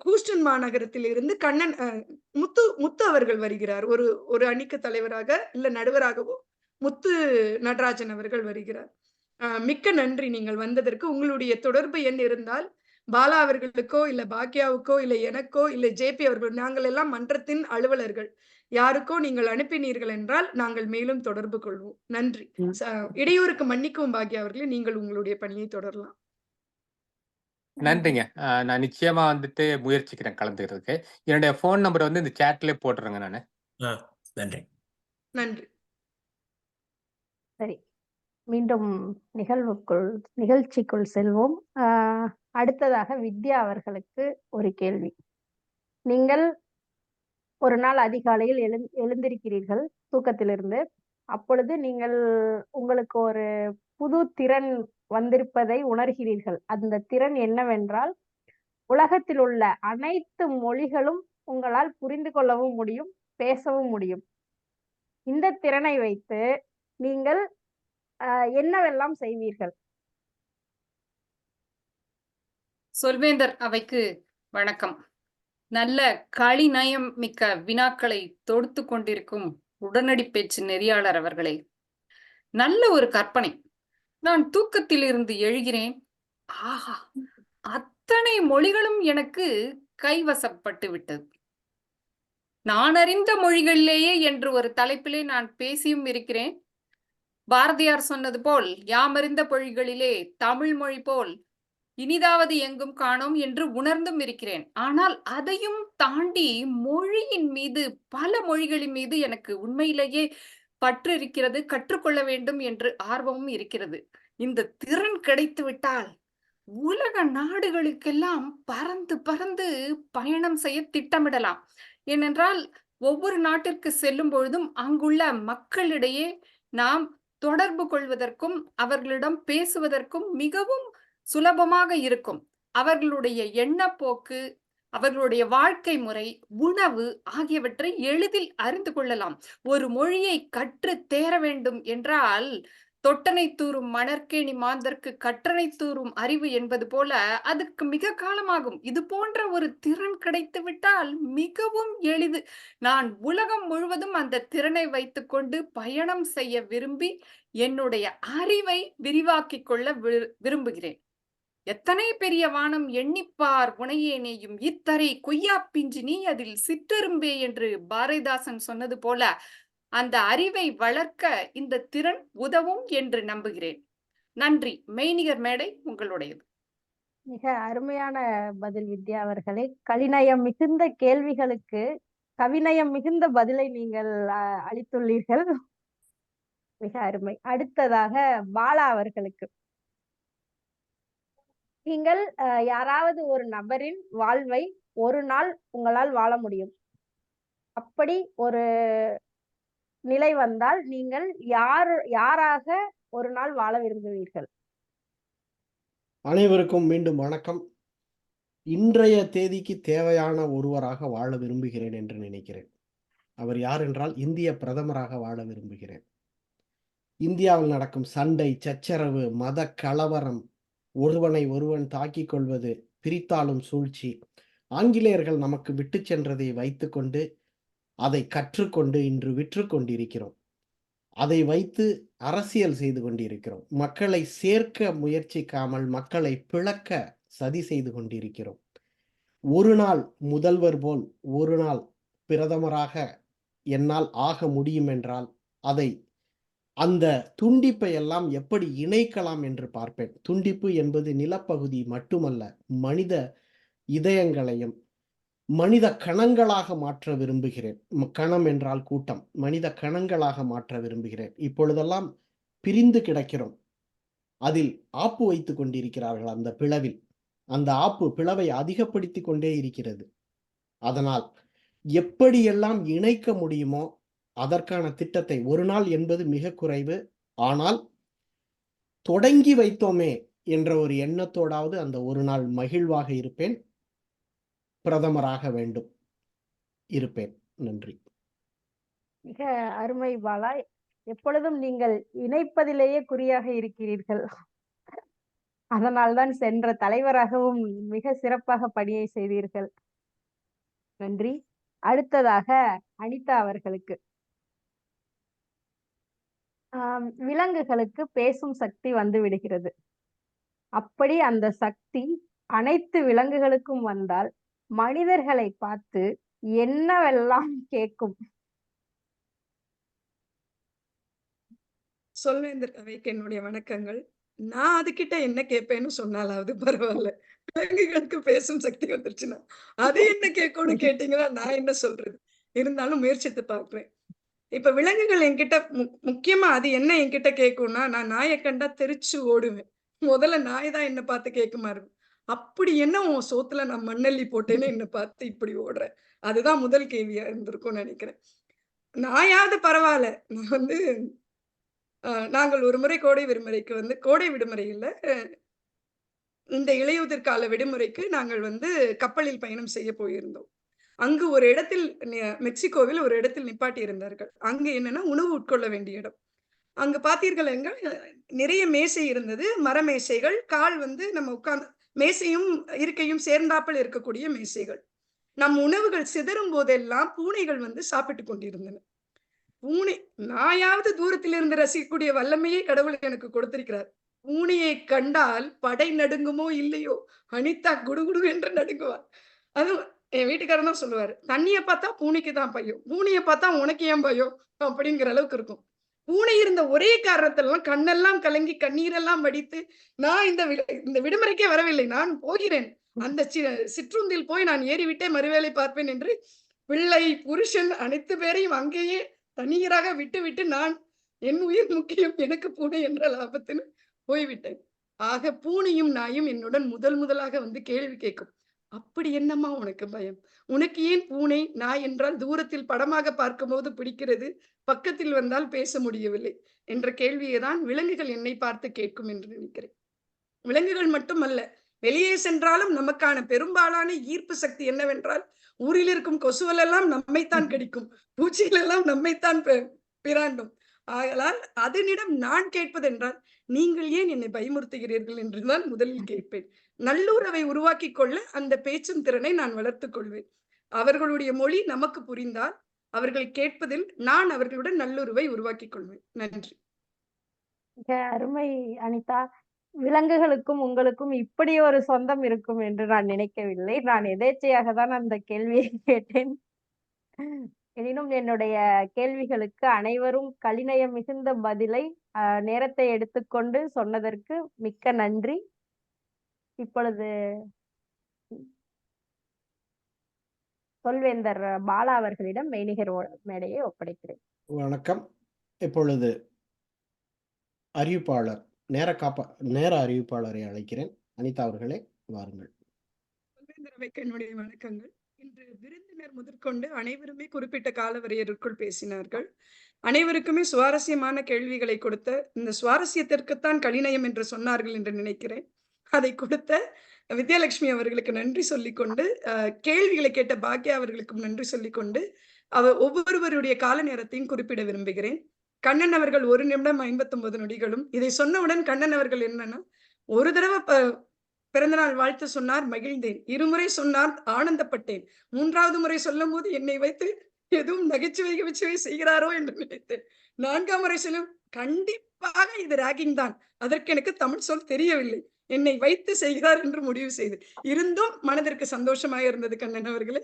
ஹூஸ்டன் மாநகரத்தில் இருந்து கண்ணன் முத்து அவர்கள் வருகிறார். ஒரு அணிக்கு தலைவராக இல்ல நடுவராகவோ முத்து நடராஜன் அவர்கள் வருகிறார். மிக்க நன்றி நீங்கள் வந்ததற்கு. உங்களுடைய தொடர்பு எண் இருந்தால் பாலா அவர்களுக்கோ இல்ல பாக்யாவுக்கோ இல்ல எனக்கோ இல்ல ஜேபி அவர்கள், நாங்கள் எல்லாம் மன்றத்தின் அலுவலர்கள், யாருக்கோ நீங்கள் அனுப்பினீர்கள் என்றால் நாங்கள் மேலும் தொடர்பு கொள்வோம். நன்றி. இடையூறுக்கு மன்னிக்கவும் பாக்யா அவர்களே, நீங்கள் உங்களுடைய பணியை தொடரலாம். நன்றிங்க. நான் நிச்சயமா வந்துட்டு முயற்சிக்கிறேன் கலந்துக்கிறதுக்கு. என்னுடைய ஃபோன் நம்பர் வந்து இந்த சேட்லயே போட்டுறேங்க நானு. நன்றி. நன்றி. சரி, மீண்டும் நிகழ்ச்சிக்குள் செல்வோம். அடுத்ததாக வித்யா அவர்களுக்கு ஒரு கேள்வி. நீங்கள் ஒரு நாள் அதிகாலையில் எழுந்திருக்கிறீர்கள் தூக்கத்திலிருந்து. அப்பொழுது நீங்கள் உங்களுக்கு ஒரு புது திறன் வந்திருப்பதை உணர்கிறீர்கள். அந்த திறன் என்னவென்றால், உலகத்தில் உள்ள அனைத்து மொழிகளும் உங்களால் புரிந்து கொள்ளவும் முடியும், பேசவும் முடியும். இந்த திறனை வைத்து நீங்கள் என்னவெல்லாம் செய்வீர்கள்? சொல்வேந்தர் அவைக்கு வணக்கம். நல்ல களிநயம் மிக்க வினாக்களை தொடுத்து கொண்டிருக்கும் உடனடி பேச்சு நெறியாளர் அவர்களே, நல்ல ஒரு கற்பனை. நான் தூக்கத்திலிருந்து எழுகிறேன். ஆஹா, அத்தனை மொழிகளும் எனக்கு கைவசப்பட்டு விட்டது. நான் அறிந்த மொழிகளிலேயே என்று ஒரு தலைப்பிலே நான் பேசியும் இருக்கிறேன். பாரதியார் சொன்னது போல், யாமறிந்த மொழிகளிலே தமிழ் மொழி போல் இனிதாவது எங்கும் காணோம் என்று உணர்ந்தும் இருக்கிறேன். ஆனால் அதையும் தாண்டி மொழியின் மீது, பல மொழிகளின் மீது எனக்கு உண்மையிலேயே பற்று இருக்கிறது. கற்றுக்கொள்ள வேண்டும் என்று ஆர்வமும் இருக்கிறது. இந்த திறன் கிடைத்து விட்டால் உலக நாடுகளுக்கெல்லாம் பறந்து பறந்து பயணம் செய்ய திட்டமிடலாம். ஏனென்றால் ஒவ்வொரு நாட்டிற்கு செல்லும் பொழுதும் அங்குள்ள மக்களிடையே நாம் தொடர்பு கொள்வதற்கும் அவர்களிடம் பேசுவதற்கும் மிகவும் சுலபமாக இருக்கும். அவர்களுடைய எண்ணப்போக்கு, அவர்களுடைய வாழ்க்கை முறை, உணவு ஆகியவற்றை எளிதில் அறிந்து கொள்ளலாம். ஒரு மொழியை கற்று தேர வேண்டும் என்றால் தொட்டனை தூறும் மணற்கேணி மாந்தர்க்கு கற்றனை தூறும் அறிவு என்பது போல அதுக்கு மிக காலமாகும். இது போன்ற ஒரு திறன் கிடைத்து விட்டால் மிகவும் எளிது. நான் உலகம் முழுவதும் அந்த திறனை வைத்துக்கொண்டு பயணம் செய்ய விரும்பி என்னுடைய அறிவை விரிவாக்கிக் கொள்ள விரும்புகிறேன். எத்தனை பெரிய வானம் எண்ணிப்பார் உனையேனேயும் இத்தரை கொய்யா பிஞ்சு நீ அதில் சிற்றெரும்பே என்று பாரதிதாசன் சொன்னது போல அந்த அறிவை வளர்க்க இந்த திறன் உதவும் என்று நம்புகிறேன். நன்றி. மெய்நிகர் மேடை உங்களுடையது. மிக அருமையான பதில் வித்யா அவர்களே. கலிநயம் மிகுந்த கேள்விகளுக்கு கவிநயம் மிகுந்த பதிலை நீங்கள் அளித்துள்ளீர்கள். மிக அருமை. அடுத்ததாக பாலா அவர்களுக்கு, நீங்கள் யாராவது ஒரு நபரின் வாழ்வை ஒரு நாள் உங்களால் வாழ முடியும். அப்படி ஒரு நிலை வந்தால் நீங்கள் யாராக ஒரு நாள் வாழ விரும்புவீர்கள்? அனைவருக்கும் மீண்டும் வணக்கம். இன்றைய தேதிக்கு தேவையான ஒருவராக வாழ விரும்புகிறேன் என்று நினைக்கிறேன். அவர் யார் என்றால் இந்திய பிரதமராக வாழ விரும்புகிறேன். இந்தியாவில் நடக்கும் சண்டை, சச்சரவு, மத கலவரம், ஒருவனை ஒருவன் தாக்கிக் கொள்வது, பிரித்தாளும் சூழ்ச்சி ஆங்கிலேயர்கள் நமக்கு விட்டு சென்றதை வைத்துக்கொண்டு அதை கற்றுக்கொண்டு இன்று விற்று கொண்டிருக்கிறோம். அதை வைத்து அரசியல் செய்து கொண்டிருக்கிறோம். மக்களை சேர்க்க முயற்சிக்காமல் மக்களை பிளக்க சதி செய்து கொண்டிருக்கிறோம். ஒரு நாள் முதல்வர் போல் ஒரு நாள் பிரதமராக என்னால் ஆக முடியும் என்றால் அதை அந்த துண்டிப்பை எல்லாம் எப்படி இணைக்கலாம் என்று பார்ப்பேன். துண்டிப்பு என்பது நிலப்பகுதி மட்டுமல்ல, மனித இதயங்களையும் மனித கணங்களாக மாற்ற விரும்புகிறேன். கணம் என்றால் கூட்டம், மனித கணங்களாக மாற்ற விரும்புகிறேன். இப்பொழுதெல்லாம் பிரிந்து கிடக்கிறோம். அதில் ஆப்பு வைத்துக் கொண்டிருக்கிறார்கள். அந்த பிளவில் அந்த ஆப்பு பிளவை அதிகப்படுத்தி கொண்டே இருக்கிறது. அதனால் எப்படியெல்லாம் இணைக்க முடியுமோ அதற்கான திட்டத்தை, ஒரு நாள் என்பது மிக குறைவு, ஆனால் தொடங்கி வைத்தோமே என்ற ஒரு எண்ணத்தோடாவது அந்த ஒரு நாள் மகிழ்வாக இருப்பேன். பிரதமராக வேண்டும் இருப்பேன். நன்றி. மிக அருமை பாலா. எப்பொழுதும் நீங்கள் இணைப்பதிலேயே குறியாக இருக்கிறீர்கள். அதனால்தான் சென்ற தலைவராகவும் மிக சிறப்பாக பணியை செய்தீர்கள். நன்றி. அடுத்ததாக அனிதா அவர்களுக்கு. விலங்குகளுக்கு பேசும் சக்தி வந்து விடுகிறது. அப்படி அந்த சக்தி அனைத்து விலங்குகளுக்கும் வந்தால் மனிதர்களை பார்த்து என்னவெல்லாம் கேட்கும்? சொல்வேந்தர் அவைக்கு என்னுடைய வணக்கங்கள். நான் அதுகிட்ட என்ன கேட்பேன்னு சொன்னாலாவது பரவாயில்ல. விலங்குகளுக்கு பேசும் சக்தி வந்துருச்சுன்னா அது என்ன கேட்கும்னு கேட்டீங்கன்னா நான் என்ன சொல்றது? இருந்தாலும் முயற்சித்து பார்க்கிறேன். இப்ப விலங்குகள் என்கிட்ட முக்கியமா அது என்ன என்கிட்ட கேட்கும்னா, நான் நாயை கண்டா தெரிச்சு ஓடுவேன். முதல்ல நாய் தான் என்ன பார்த்து கேட்குமா இருக்கும். அப்படி என்ன உன் சோத்துல நான் மண்ணள்ளி போட்டேன்னு என்ன பார்த்து இப்படி ஓடுற? அதுதான் முதல் கேள்வியா இருந்திருக்கும்னு நினைக்கிறேன். நாயாவது பரவாயில்ல. நான் வந்து நாங்கள் ஒரு முறை கோடை விடுமுறைக்கு வந்து கோடை விடுமுறை இல்ல. இந்த இலையுதிர் கால விடுமுறைக்கு நாங்கள் வந்து கப்பலில் பயணம் செய்ய போயிருந்தோம். அங்கு ஒரு இடத்தில் மெக்சிகோவில் ஒரு இடத்தில் நிப்பாட்டி இருந்தார்கள். அங்க என்னன்னா உணவு உட்கொள்ள வேண்டிய இடம். அங்க பார்த்தீர்கள் என்றால் நிறைய மேசை இருந்தது. மர மேசைகள். கால் வந்து நம்ம உட்கார்ந்து மேசையும் இருக்கையும் சேர்ந்தாப்பில் இருக்கக்கூடிய மேசைகள். நம் உணவுகள் சிதறும் போதெல்லாம் பூனைகள் வந்து சாப்பிட்டுக் கொண்டிருந்தன. பூனை நாயாவது தூரத்தில் இருந்து ரசிக்கக்கூடிய வல்லமையை கடவுள் எனக்கு கொடுத்திருக்கிறார். பூனையை கண்டால் படை நடுங்குமோ இல்லையோ, அனிதா குடுகுடு என்று நடுங்குவார். அதுவும் என் வீட்டுக்காரன் தான் சொல்லுவாரு, தண்ணிய பார்த்தா பூனைக்கு தான் பயம், பூனைய பார்த்தா உனக்கு ஏன் பயம் அப்படிங்கிற அளவுக்கு இருக்கும். பூனை இருந்த ஒரே காரணத்தெல்லாம் கண்ணெல்லாம் கலங்கி கண்ணீரெல்லாம் வடித்து, நான் இந்த விடுமுறைக்கே வரவில்லை, நான் போகிறேன், அந்த சிற்றுந்தில் போய் நான் ஏறிவிட்டே மறுவேளை பார்ப்பேன் என்று பிள்ளை புருஷன் அனைத்து பேரையும் அங்கேயே தண்ணீராக விட்டு நான் என் உயிர் முக்கியம், எனக்கு பூனை என்ற லாபத்தின்னு போய்விட்டேன். ஆக பூனையும் நாயும் என்னுடன் முதலாக வந்து கேள்வி கேட்கும். அப்படி என்னம்மா உனக்கு பயம்? உனக்கு ஏன் பூனை நாய் என்றால் தூரத்தில் படமாக பார்க்கும்போது பிடிக்கிறது, பக்கத்தில் வந்தால் பேச முடியவில்லை என்ற கேள்வியை தான் விலங்குகள் என்னை பார்த்து கேட்கும் என்று நினைக்கிறேன். விலங்குகள் மட்டுமல்ல, வெளியே சென்றாலும் நமக்கான பெரும்பாலான ஈர்ப்பு சக்தி என்னவென்றால், ஊரில் இருக்கும் கொசுவல் எல்லாம் நம்மைத்தான் கடிக்கும், பூச்சிகள் எல்லாம் நம்மைத்தான் பிராண்டும். ஆகலால் அதனிடம் நான் கேட்பதென்றால், நீங்கள் ஏன் என்னை பயமுறுத்துகிறீர்கள் என்றுதான் முதலில் கேட்பேன். நல்லுறவை உருவாக்கி கொள்ள அந்த பேச்சும் திறனை நான் வளர்த்துக் கொள்வேன். அவர்களுடைய மொழி நமக்கு புரிந்தால் அவர்கள் கேட்பதில் நான் அவர்களுடன் நல்லுறவை உருவாக்கிக் கொள்வேன். நன்றி. அருமை அனிதா. விலங்குகளுக்கும் உங்களுக்கும் இப்படி ஒரு சொந்தம் இருக்கும் என்று நான் நினைக்கவில்லை. நான் எதேச்சையாக தான் அந்த கேள்வியை கேட்டேன். எனினும் என்னுடைய கேள்விகளுக்கு அனைவரும் கலிநயம் மிகுந்த பதிலை நேரத்தை எடுத்துக்கொண்டு சொன்னதற்கு மிக்க நன்றி. இப்பொழுது சொல்வேந்தர் பாலா அவர்களிடம் மெய்நிகர் மேடையை ஒப்படைக்கிறேன். வணக்கம். இப்பொழுது அறிவிப்பாளர் நேர அறிவிப்பாளரை அழைக்கிறேன். அனிதா அவர்களே வாருங்கள். சொல்வேந்தர் என்னுடைய வணக்கங்கள். இன்று விருந்தினர் முதற்கொண்டு அனைவருமே குறிப்பிட்ட காலவரையறுக்குள் பேசினார்கள். அனைவருக்குமே சுவாரஸ்யமான கேள்விகளை கொடுத்த, இந்த சுவாரஸ்யத்திற்குத்தான் கலிநயம் என்று சொன்னார்கள் என்று நினைக்கிறேன். அதை கொடுத்த வித்யாலட்சுமி அவர்களுக்கு நன்றி சொல்லிக்கொண்டு, கேள்விகளை கேட்ட பாக்யா அவர்களுக்கும் நன்றி சொல்லிக்கொண்டு, ஒவ்வொருவருடைய கால நேரத்தையும் குறிப்பிட விரும்புகிறேன். கண்ணன் அவர்கள் 1 நிமிடம் 59 நொடிகளும். இதை சொன்னவுடன் கண்ணன் அவர்கள் என்னன்னா, ஒரு தடவை பிறந்தநாள் வாழ்த்து சொன்னார், மகிழ்ந்தேன். இருமுறை சொன்னார், ஆனந்தப்பட்டேன். 3வது முறை சொல்லும்போது என்னை வைத்து எதுவும் நகைச்சுவை செய்கிறாரோ என்று நினைத்தேன். 4ஆம் முறை சொல்லும், கண்டிப்பாக இது ராகிங் தான். அதற்கு எனக்கு தமிழ் சொல் தெரியவில்லை. என்னை வைத்து செய்கிறார் என்று முடிவு செய்து. இருந்தும் மனதிற்கு சந்தோஷமாக இருந்தது கண்ணன் அவர்களே.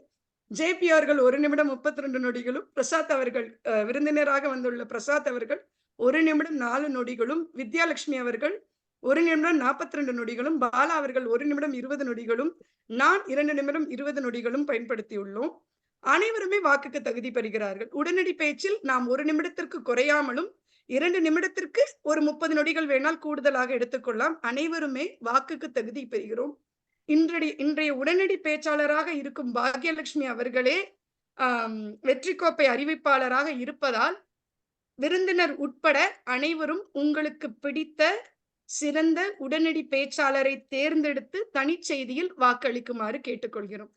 ஜேபி அவர்கள் 1 நிமிடம் 32 நொடிகளும், பிரசாத் அவர்கள் விருந்தினராக வந்துள்ள பிரசாத் அவர்கள் 1 நிமிடம் 4 நொடிகளும், வித்யாலட்சுமி அவர்கள் 1 நிமிடம் 42 நொடிகளும், பாலா அவர்கள் 1 நிமிடம் 20 நொடிகளும், நான் 2 நிமிடம் 20 நொடிகளும் பயன்படுத்தியுள்ளோம். அனைவருமே வாக்குக்கு தகுதி பெறுகிறார்கள். உடனடி பேச்சில் நாம் 1 நிமிடத்திற்கு குறையாமலும் 2 நிமிடத்திற்கு ஒரு 30 நொடிகள் வேணால் கூடுதலாக எடுத்துக்கொள்ளலாம். அனைவருமே வாக்குக்கு தகுதி பெறுகிறோம். இன்றைய உடனடி பேச்சாளராக இருக்கும் பாக்யலட்சுமி அவர்களே வெற்றி கோப்பை அறிவிப்பாளராக இருப்பதால் விருந்தினர் உட்பட அனைவரும் உங்களுக்கு பிடித்த சிறந்த உடனடி பேச்சாளரை தேர்ந்தெடுத்து தனிச்செய்தியில் வாக்களிக்குமாறு கேட்டுக்கொள்கிறோம்.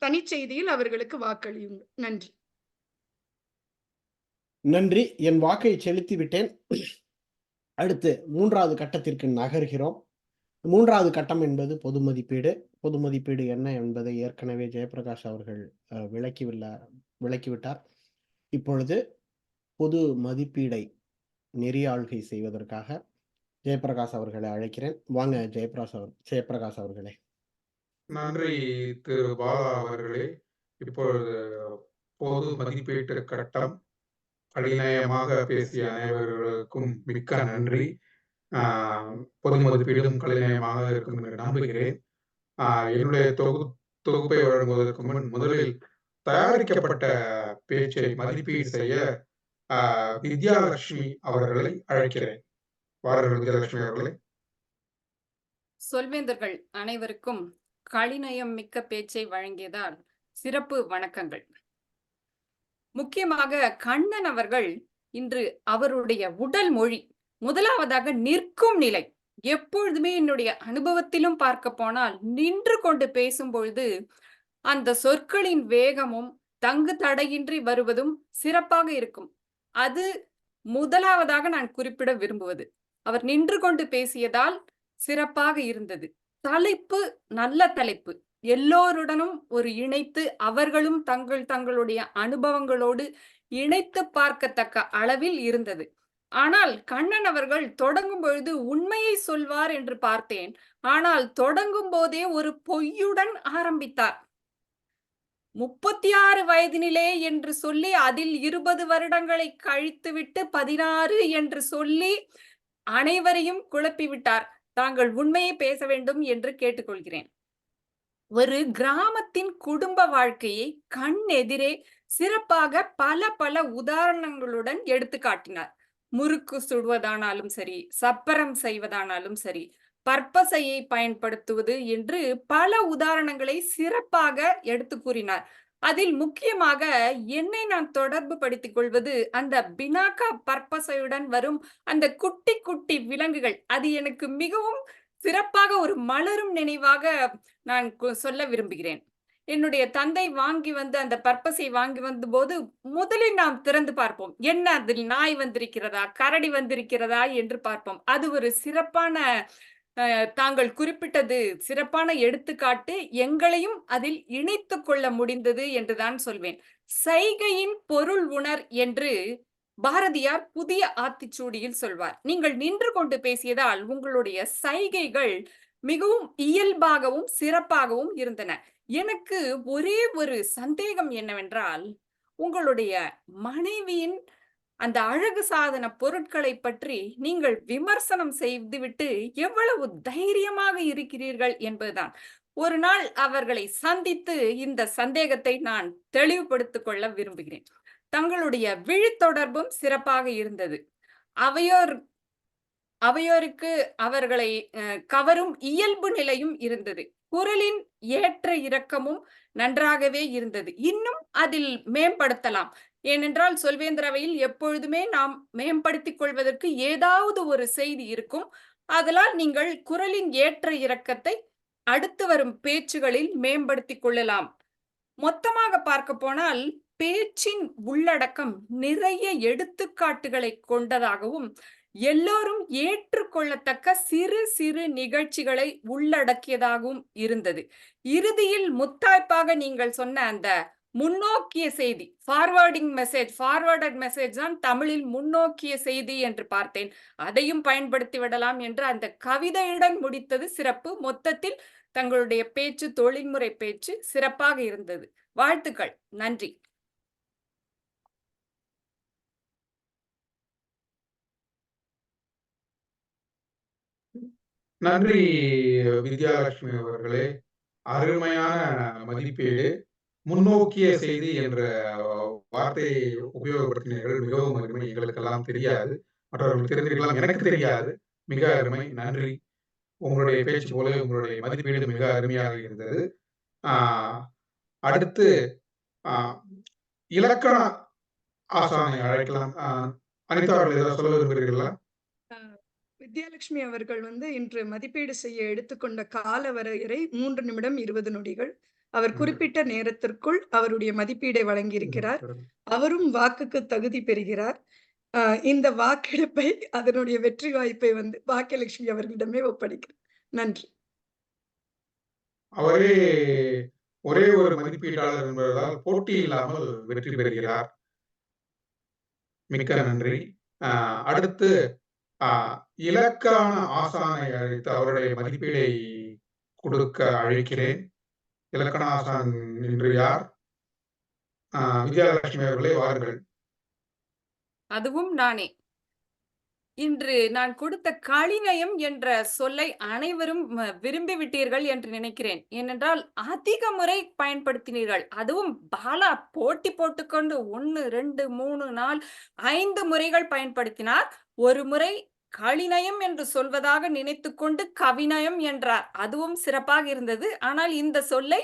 தனிச்செய்தியில் அவர்களுக்கு வாக்களியுங்கள். நன்றி. நன்றி. என் வாக்கை செலுத்தி விட்டேன். அடுத்து 3வது கட்டத்திற்கு நகர்கிறோம். 3வது கட்டம் என்பது பொது மதிப்பீடு. பொது மதிப்பீடு என்ன என்பதை ஏற்கனவே ஜெயபிரகாஷ் அவர்கள் விளக்கிவிட்டார். இப்பொழுது பொது மதிப்பீடை நெறியாள்கை செய்வதற்காக ஜெயபிரகாஷ் அவர்களை அழைக்கிறேன். வாங்க ஜெயபிரகாஷ் அவர்களே. நன்றி திரு பாலா அவர்களே. இப்பொழுது பொது மதிப்பீட்டு கட்டம். கலைநயமாக பேசிய அனைவர்களுக்கும் மிக்க நன்றி. பொது மதிப்பீடும் கலைநயமாக இருக்கும் என்று நம்புகிறேன். என்னுடைய தொகுப்பை வழங்குவதற்கு முன் முதலில் தயாரிக்கப்பட்ட பேச்சை மதிப்பீடு செய்ய வித்யாலட்சுமி அவர்களை அழைக்கிறேன். வாருங்கள் வித்யாலட்சுமி அவர்களே. சொல்வேந்தர்கள் அனைவருக்கும் கலைநயம் மிக்க பேச்சை வழங்கியதால் சிறப்பு வணக்கங்கள். முக்கியமாக கண்ணன் அவர்கள் இன்று அவருடைய உடல் மொழி, முதலாவதாக நிற்கும் நிலை, எப்பொழுதுமே என்னுடைய அனுபவத்திலும் பார்க்க போனால் நின்று கொண்டு பேசும் பொழுது அந்த சொற்களின் வேகமும் தங்கு தடையின்றி வருவதும் சிறப்பாக இருக்கும். அது முதலாவதாக நான் குறிப்பிட விரும்புவது. அவர் நின்று கொண்டு பேசியதால் சிறப்பாக இருந்தது. தலைப்பு நல்ல தலைப்பு, எல்லோருடனும் ஒரு இணைத்து அவர்களும் தங்களுடைய அனுபவங்களோடு இணைத்து பார்க்கத்தக்க அளவில் இருந்தது. ஆனால் கண்ணன் அவர்கள் தொடங்கும் பொழுது உண்மையை சொல்வார் என்று பார்த்தேன். ஆனால் தொடங்கும் போதே ஒரு பொய்யுடன் ஆரம்பித்தார். 36 வயதினிலே என்று சொல்லி அதில் 20 வருடங்களை கழித்துவிட்டு 16 என்று சொல்லி அனைவரையும் குழப்பிவிட்டார். தாங்கள் உண்மையை பேச வேண்டும் என்று கேட்டுக்கொள்கிறேன். ஒரு கிராமத்தின் குடும்ப வாழ்க்கையை கண் எதிரே சிறப்பாக பல உதாரணங்களுடன் எடுத்து காட்டினார். முறுக்கு சுடுவதானாலும் சரி, சப்பரம் செய்வதானாலும் சரி, பற்பசையை பயன்படுத்துவது என்று பல உதாரணங்களை சிறப்பாக எடுத்து கூறினார். அதில் முக்கியமாக என்னை நான் தொடர்பு படுத்திக் கொள்வது அந்த பினாக்கா பற்பசையுடன் வரும் அந்த குட்டி விலங்குகள். அது எனக்கு மிகவும் சிறப்பாக ஒரு மலரும் நினைவாக நான் சொல்ல விரும்புகிறேன். என்னுடைய தந்தை வாங்கி வந்து அந்த பற்பசை வாங்கி வந்த போது முதலில் நாம் திறந்து பார்ப்போம், என்ன அதில் நாய் வந்திருக்கிறதா, கரடி வந்திருக்கிறதா என்று பார்ப்போம். அது ஒரு சிறப்பான தாங்கள் குறிப்பிட்டது சிறப்பான எடுத்துக்காட்டு. எங்களையும் அதில் இணைத்து கொள்ள முடிந்தது என்றுதான் சொல்வேன். சைகையின் பொருள் உணர் என்று பாரதியார் புதிய ஆத்திச்சூடியில் சொல்வார். நீங்கள் நின்று கொண்டு பேசியதால் உங்களுடைய சைகைகள் மிகவும் இயல்பாகவும் சிறப்பாகவும் இருந்தன. எனக்கு ஒரே ஒரு சந்தேகம் என்னவென்றால், உங்களுடைய மனைவியின் அந்த அழகு சாதன பொருட்களை பற்றி நீங்கள் விமர்சனம் செய்துவிட்டு எவ்வளவு தைரியமாக இருக்கிறீர்கள் என்பதுதான். ஒரு நாள் அவர்களை சந்தித்து இந்த சந்தேகத்தை நான் தெளிவுபடுத்திக் கொள்ள விரும்புகிறேன். தங்களுடைய விழித்தொடர்பும் சிறப்பாக இருந்தது. அவையோருக்கு அவர்களை கவரும் இயல்பு நிலையும் இருந்தது. குரலின் ஏற்ற இறக்கமும் நன்றாகவே இருந்தது. இன்னும் அதில் மேம்படுத்தலாம். ஏனென்றால் சொல்வேந்திரவையில் எப்பொழுதுமே நாம் மேம்படுத்திக் கொள்வதற்கு ஏதாவது ஒரு செய்தி இருக்கும். அதனால் நீங்கள் குரலின் ஏற்ற இறக்கத்தை அடுத்து வரும் பேச்சுகளில் மேம்படுத்திக் கொள்ளலாம். மொத்தமாக பார்க்க போனால் பேச்சின் உள்ளடக்கம் நிறைய எடுத்துக்காட்டுகளை கொண்டதாகவும் எல்லோரும் ஏற்றுக்கொள்ளத்தக்க சிறு சிறு நிகழ்ச்சிகளை உள்ளடக்கியதாகவும் இருந்தது. இறுதியில் முத்தாய்ப்பாக நீங்கள் சொன்ன அந்த முன்னோக்கிய செய்தி, ஃபார்வர்டட் மெசேஜ் தான் தமிழில் முன்னோக்கிய செய்தி என்று பார்த்தேன். அதையும் பயன்படுத்தி விடலாம் என்று அந்த கவிதையுடன் முடித்தது சிறப்பு. மொத்தத்தில் தங்களுடைய பேச்சு, தொழில்முறை பேச்சு சிறப்பாக இருந்தது. வாழ்த்துக்கள். நன்றி. நன்றி வித்யாலட்சுமி அவர்களே. அருமையான மதிப்பீடு. முன்னோக்கிய செய்தி என்ற வார்த்தையை உபயோகப்படுத்தினீர்கள். மிகவும் அருமை. எங்களுக்கெல்லாம் தெரியாது, மற்றவர்கள் தெரிந்திருக்கலாம், எனக்கு தெரியாது. மிக அருமை. நன்றி. உங்களுடைய பேச்சு போல உங்களுடைய மதிப்பீடு மிக அருமையாக இருந்தது. அடுத்து இலக்கண ஆசானை அழைக்கலாம். அனிதா அவர்கள் ஏதாவது சொல்ல விரும்புகிறீர்களா? வித்யாலட்சுமி அவர்கள் வந்து இன்று மதிப்பீடு செய்ய எடுத்துக்கொண்ட கால வரையறை 3 நிமிடம் 20 நொடிகள். அவர் குறிப்பிட்ட நேரத்திற்குள் அவருடைய மதிப்பீடை வழங்கியிருக்கிறார். அவரும் வாக்குக்கு தகுதி பெறுகிறார். இந்த வாக்கெடுப்பை, அதனுடைய வெற்றி வாய்ப்பை வந்து பாக்கியலட்சுமி அவர்களிடமே ஒப்படைக்கிறேன். நன்றி. அவரே ஒரே ஒரு மதிப்பீட்டாளர் என்பதால் போட்டி இல்லாமல் வெற்றி பெறுகிறார். மிக்க நன்றி. அடுத்து இலக்கண ஆசானை அழைத்து அவருடைய மதிப்பீடை கொடுக்க அழைக்கிறேன். இலக்கண ஆசான் இன்று யார்? வித்யாலட்சுமி அவர்களே, வாருங்கள். அதுவும் நானே. இன்று நான் கொடுத்த கலிநயம் என்ற சொல்லை அனைவரும் விரும்பி விட்டீர்கள் என்று நினைக்கிறேன். ஏனென்றால் அதிக முறை பயன்படுத்தினீர்கள். அதுவும் பாலா போட்டி போட்டுக்கொண்டு 1, 2, 3, 4, 5 முறைகள் பயன்படுத்தினார். ஒரு முறை கலிநயம் என்று சொல்வதாக நினைத்துக்கொண்டு கவிநயம் என்றார். அதுவும் சிறப்பாக இருந்தது. ஆனால் இந்த சொல்லை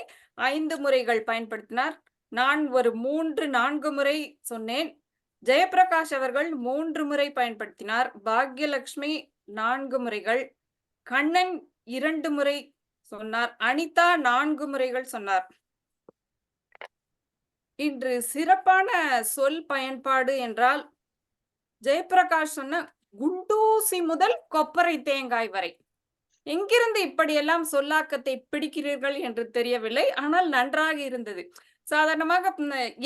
5 முறைகள் பயன்படுத்தினார். நான் ஒரு 3, 4 முறை சொன்னேன். ஜெயப்பிரகாஷ் அவர்கள் 3 முறை பயன்படுத்தினார். பாக்யலட்சுமி 4 முறைகள், கண்ணன் 2 முறை சொன்னார், அனிதா 4 முறைகள் சொன்னார். இன்று சிறப்பான சொல் பயன்பாடு என்றால் ஜெயப்பிரகாஷ் சொன்ன குண்டூசி முதல் கொப்பரை தேங்காய் வரை. எங்கிருந்து இப்படியெல்லாம் சொல்லாக்கத்தை பிடிக்கிறீர்கள் என்று தெரியவில்லை. ஆனால் நன்றாக இருந்தது. சாதாரணமாக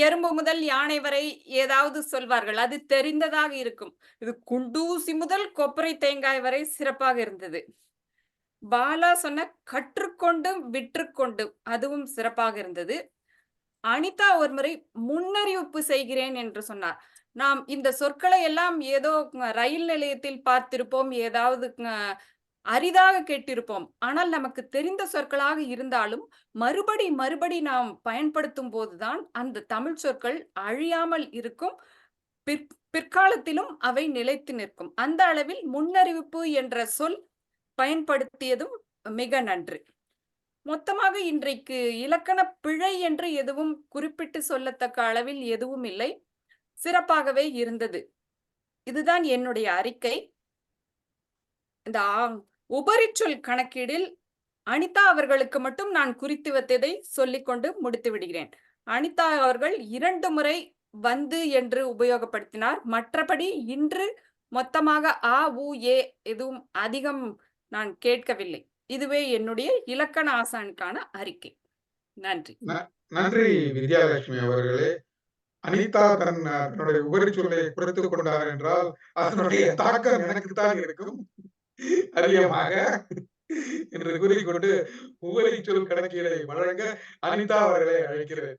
எறும்பு முதல் யானை வரை ஏதாவது சொல்வார்கள், அது தெரிந்ததாக இருக்கும். இது குண்டூசி முதல் கொப்பரை தேங்காய் வரை சிறப்பாக இருந்தது. பாலா சொன்ன கற்றுக்கொண்டும் விற்றுக்கொண்டும், அதுவும் சிறப்பாக இருந்தது. அனிதா ஒரு முறை முன்னறிவிப்பு செய்கிறேன் என்று சொன்னார். நாம் இந்த சொற்களை எல்லாம் ஏதோ ரயில் நிலையத்தில் பார்த்திருப்போம், ஏதாவது அரிதாக கேட்டிருப்போம். ஆனால் நமக்கு தெரிந்த சொற்களாக இருந்தாலும் மறுபடி நாம் பயன்படுத்தும் போதுதான் அந்த தமிழ் சொற்கள் அழியாமல் இருக்கும், பிற்காலத்திலும் அவை நிலைத்து நிற்கும். அந்த அளவில் முன்னறிவிப்பு என்ற சொல் பயன்படுத்தியதும் மிக நன்று. மொத்தமாக இன்றைக்கு இலக்கண பிழை என்று எதுவும் குறிப்பிட்டு சொல்லத்தக்க அளவில் எதுவும் இல்லை. சிறப்பாகவே இருந்தது. இதுதான் என்னுடைய அறிக்கை. இந்த உபரிச்சொல் கணக்கீடில் அனிதா அவர்களுக்கு மட்டும் நான் குறித்து வைத்ததை சொல்லிக்கொண்டு முடித்து விடுகிறேன். அனிதா அவர்கள் 2 முறை வந்து என்று உபயோகப்படுத்தினார். மற்றபடி இன்று மொத்தமாக ஆ, உ, ஏ எதுவும் அதிகம் நான் கேட்கவில்லை. இதுவே என்னுடைய இலக்கண ஆசானுக்கான அறிக்கை. நன்றி. நன்றி வித்யாலட்சுமி அவர்களே. அனிதா தன்னுடைய உபரிச்சொல்லை குறைத்துக் கொண்டார் என்றால் அதனுடைய தாக்கம் எனக்குத்தான் இருக்கும் அதிகமாக என்று கூறிக்கொண்டு உபரிச்சொல் கணக்கீடை வழங்க அனிதா அவர்களை அழைக்கிறேன்.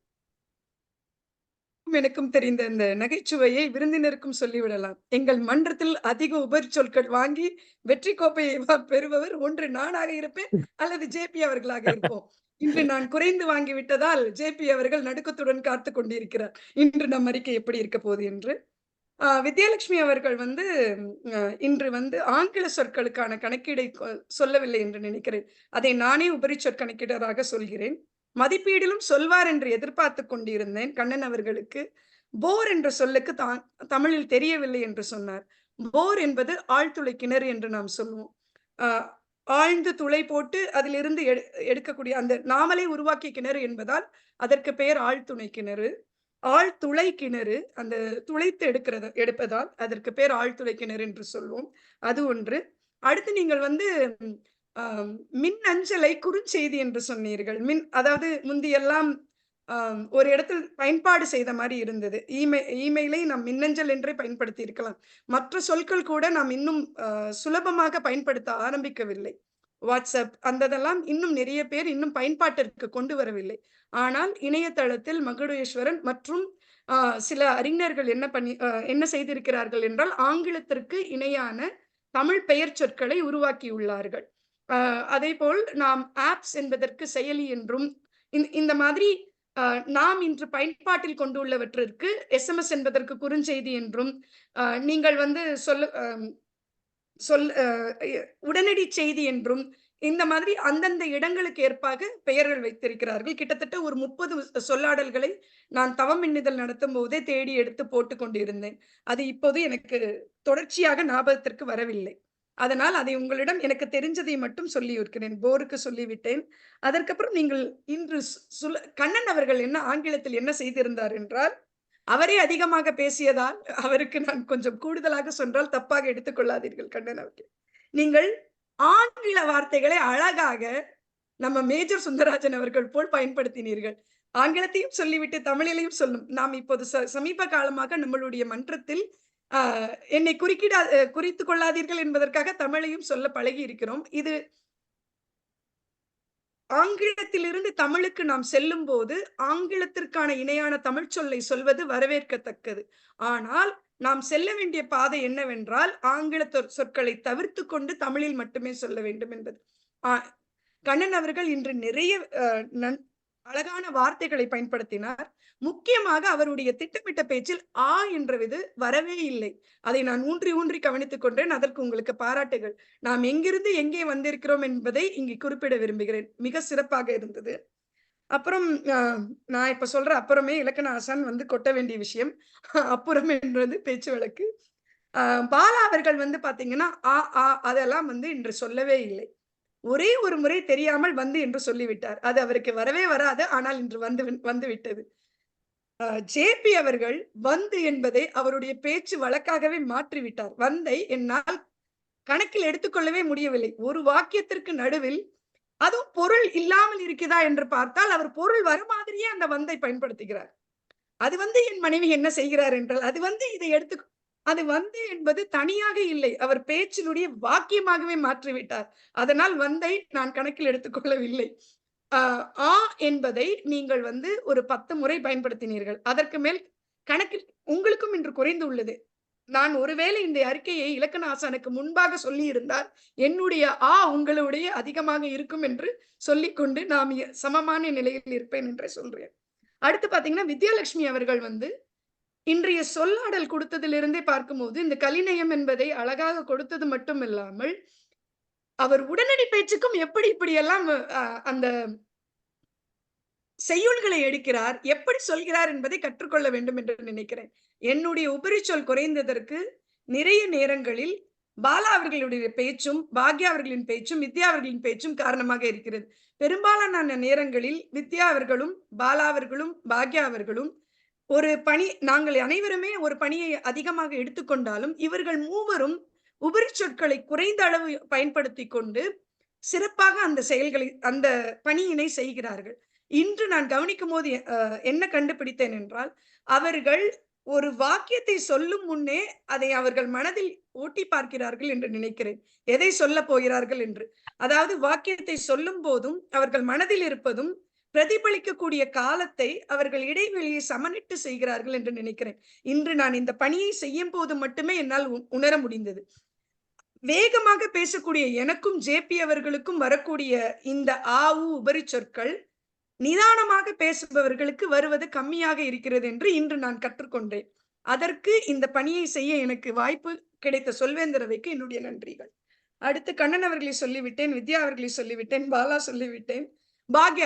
எனக்கும் தெரிந்த இந்த நகைச்சுவையை விருந்தினருக்கும் சொல்லிவிடலாம். எங்கள் மன்றத்தில் அதிக உபரிச்சொற்கள் வாங்கி வெற்றி கோப்பையை பெறுபவர் ஒன்று நானாக இருப்பேன் அல்லது ஜேபி அவர்களாக இருப்போம். இன்று நான் குறைந்து வாங்கி விட்டதால் ஜேபி அவர்கள் நடுக்கத்துடன் காத்து கொண்டிருக்கிறார். இன்று நம் அறிக்கை எப்படி இருக்க போகுது என்று. வித்யாலட்சுமி அவர்கள் வந்து இன்று வந்து ஆங்கில சொற்களுக்கான கணக்கீடை சொல்லவில்லை என்று நினைக்கிறேன். அதை நானே உபரிச்சொற் கணக்கீடராக சொல்கிறேன். மதிப்பீடிலும் சொல்வார் என்று எதிர்பார்த்து கொண்டிருந்தேன். கண்ணன் அவர்களுக்கு போர் என்ற சொல்லுக்கு தமிழில் தெரியவில்லை என்று சொன்னார். போர் என்பது ஆழ்துளை கிணறு என்று நாம் சொல்லுவோம். ஆழ்ந்து துளை போட்டு அதிலிருந்து எடுக்கக்கூடிய அந்த நாமளே உருவாக்கிய கிணறு என்பதால் அதற்கு பெயர் ஆழ்துணை கிணறு. ஆழ்துளை கிணறு, அந்த துளைத்து எடுப்பதால் அதற்கு பேர் ஆழ்துளை கிணறு என்று சொல்வோம். அது ஒன்று. அடுத்து நீங்கள் வந்து அ மின் அஞ்சலை குறுஞ்செய்தி என்று சொன்னீர்கள். அதாவது முந்தியெல்லாம் ஒரு இடத்தில் பயன்பாடு செய்த மாரி இருந்தது. இமெயிலை நாம் மின்னஞ்சல் என்றே பயன்படுத்தி இருக்கலாம். மற்ற சொற்கள் கூட நாம் இன்னும் சுலபமாக பயன்படுத்த ஆரம்பிக்கவில்லை. WhatsApp இதெல்லாம் இன்னும் நிறைய பேர் இன்னும் பயன்பாட்டிற்கு கொண்டு வரவில்லை. ஆனால் இணையதளத்தில் மகுடேஸ்வரன் மற்றும் சில அறிஞர்கள் என்ன செய்திருக்கிறார்கள் என்றால், ஆங்கிலத்திற்கு இணையான தமிழ் பெயர் சொற்களை உருவாக்கியுள்ளார்கள். அதேபோல் நாம் ஆப்ஸ் என்பதற்கு செயலி என்றும், இந்த மாதிரி நாம் இன்று பயன்பாட்டில் கொண்டுள்ளவற்றிற்கு SMS என்பதற்கு குறுஞ்செய்தி என்றும், நீங்கள் வந்து உடனடி செய்தி என்றும், இந்த மாதிரி அந்தந்த இடங்களுக்கு ஏற்பாக பெயர்கள் வைத்திருக்கிறார்கள். கிட்டத்தட்ட ஒரு 30 சொல்லாடல்களை நான் தவமின்னுதல் நடத்தும் போதே தேடி எடுத்து போட்டுக் கொண்டிருந்தேன். அது இப்போது எனக்கு தொடர்ச்சியாக ஞாபகத்திற்கு வரவில்லை. அதனால் அதை உங்களிடம் எனக்கு தெரிஞ்சதை மட்டும் சொல்லியிருக்கிறேன். போருக்கு சொல்லிவிட்டேன். அதற்கப்புறம் நீங்கள் இன்று கண்ணன் அவர்கள் ஆங்கிலத்தில் என்ன செய்திருந்தார் என்றால், அவரே அதிகமாக பேசியதால் அவருக்கு நான் கொஞ்சம் கூடுதலாக சொன்னால் தப்பாக எடுத்துக் கொள்ளாதீர்கள் கண்ணன் அவர்கள். நீங்கள் ஆங்கில வார்த்தைகளை அழகாக நம்ம மேஜர் சுந்தரராஜன் அவர்கள் போல் பயன்படுத்தினீர்கள். ஆங்கிலத்தையும் சொல்லிவிட்டு தமிழிலையும் சொல்லும். நாம் இப்போது சமீப காலமாக நம்மளுடைய மன்றத்தில் என்னை குறித்துக் கொள்ளாதீர்கள் என்பதற்காக தமிழையும் சொல்ல பழகி இருக்கிறோம். இது ஆங்கிலத்திலிருந்து தமிழுக்கு நாம் செல்லும் போது ஆங்கிலத்திற்கான இணையான தமிழ் சொல்லை சொல்வது வரவேற்கத்தக்கது. ஆனால் நாம் செல்ல வேண்டிய பாதை என்னவென்றால், ஆங்கில சொற்களை தவிர்த்து கொண்டு தமிழில் மட்டுமே சொல்ல வேண்டும் என்பது. கண்ணன் அவர்கள் இன்று நிறைய அழகான வார்த்தைகளை பயன்படுத்தினார். முக்கியமாக அவருடைய திட்டமிட்ட பேச்சில் என்றது வரவே இல்லை. அதை நான் ஊன்றி கவனித்துக் கொண்டேன். அதற்கு உங்களுக்கு பாராட்டுகள். நாம் எங்கிருந்து எங்கே வந்திருக்கிறோம் என்பதை இங்கு குறிப்பிட விரும்புகிறேன். மிக சிறப்பாக இருந்தது. அப்புறம் நான் இப்ப சொல்ற அப்புறமே இலக்கண ஆசான் வந்து கொட்ட வேண்டிய விஷயம். அப்புறம் என்றது பேச்சு வழக்கு. பாலா அவர்கள் வந்து பாத்தீங்கன்னா அதெல்லாம் வந்து இன்று சொல்லவே இல்லை. ஒரே ஒரு முறை தெரியாமல் வந்து என்று சொல்லிவிட்டார். அது அவருக்கு வரவே வராது. ஆனால் இன்று வந்து விட்டது. ஜேபி அவர்கள் வந்து என்பதை அவருடைய பேச்சு வழக்காகவே மாற்றிவிட்டார். வந்தை என்னால் கணக்கில் எடுத்துக்கொள்ளவே முடியவில்லை. ஒரு வாக்கியத்திற்கு நடுவில் அதுவும் பொருள் இல்லாமல் இருக்குதா என்று பார்த்தால், அவர் பொருள் வர மாதிரியே அந்த வந்தை பயன்படுத்துகிறார். அது வந்து என் மனைவி என்ன செய்கிறார் என்றால், அது வந்து என்பது தனியாக இல்லை. அவர் பேச்சினுடைய வாக்கியமாகவே மாற்றிவிட்டார். அதனால் வந்தை நான் கணக்கில் எடுத்துக்கொள்ளவில்லை. என்பதை நீங்கள் வந்து ஒரு 10 முறை பயன்படுத்தினீர்கள். அதற்கு மேல் கணக்கில் உங்களுக்கும் இன்று குறைந்து உள்ளது. நான் ஒருவேளை இந்த அறிக்கையை இலக்கண ஆசானுக்கு முன்பாக சொல்லி இருந்தால், என்னுடைய உங்களுடைய அதிகமாக இருக்கும் என்று சொல்லிக்கொண்டு நாம் சமமான நிலையில் இருப்பேன் என்று சொல்றேன். அடுத்து பாத்தீங்கன்னா, வித்யாலட்சுமி அவர்கள் வந்து இன்றைய சொல்லாடல் கொடுத்ததிலிருந்தே பார்க்கும்போது, இந்த கலிநயம் என்பதை அழகாக கொடுத்தது மட்டும் இல்லாமல், அவர் உடனடி பேச்சுக்கும் இப்படியெல்லாம் அந்த செய்யுள்களை எடுக்கிறார், எப்படி சொல்கிறார் என்பதை கற்றுக்கொள்ள வேண்டும் என்று நினைக்கிறேன். என்னுடைய உபரிச்சொல் குறைந்ததற்கு நிறைய நேரங்களில் பாலா அவர்களுடைய பேச்சும், பாக்யா அவர்களின் பேச்சும், வித்யா அவர்களின் பேச்சும் காரணமாக இருக்கிறது. பெரும்பாலான நேரங்களில் வித்யா அவர்களும், பாலா அவர்களும், பாக்யா அவர்களும் நாங்கள் அனைவருமே ஒரு பணியை அதிகமாக எடுத்துக்கொண்டாலும், இவர்கள் மூவரும் உபரி சொற்களை குறைந்த அளவு பயன்படுத்திக் கொண்டு சிறப்பாக அந்த பணியினை செய்கிறார்கள். இன்று நான் கவனிக்கும் போது என்ன கண்டுபிடித்தேன் என்றால், அவர்கள் ஒரு வாக்கியத்தை சொல்லும் முன்னே அதை அவர்கள் மனதில் ஓட்டி பார்க்கிறார்கள் என்று நினைக்கிறேன். எதை சொல்ல போகிறார்கள் என்று. அதாவது வாக்கியத்தை சொல்லும் போதும் அவர்கள் மனதில் இருப்பதும் பிரதிபலிக்கக்கூடிய காலத்தை அவர்கள் இடைவெளியை சமனிட்டு செய்கிறார்கள் என்று நினைக்கிறேன். இன்று நான் இந்த பணியை செய்யும் போது மட்டுமே என்னால் உணர முடிந்தது. வேகமாக பேசக்கூடிய எனக்கும் ஜேபி அவர்களுக்கும் வரக்கூடிய இந்த உபரி சொற்கள் நிதானமாக பேசுபவர்களுக்கு வருவது கம்மியாக இருக்கிறது என்று இன்று நான் கற்றுக்கொண்டேன். அதற்கு இந்த பணியை செய்ய எனக்கு வாய்ப்பு கிடைத்த சொல்வேந்தரவைக்கு என்னுடைய நன்றிகள். அடுத்து கண்ணன் அவர்களை சொல்லிவிட்டேன், வித்யா அவர்களை சொல்லிவிட்டேன், பாலா சொல்லிவிட்டேன். பாக்யா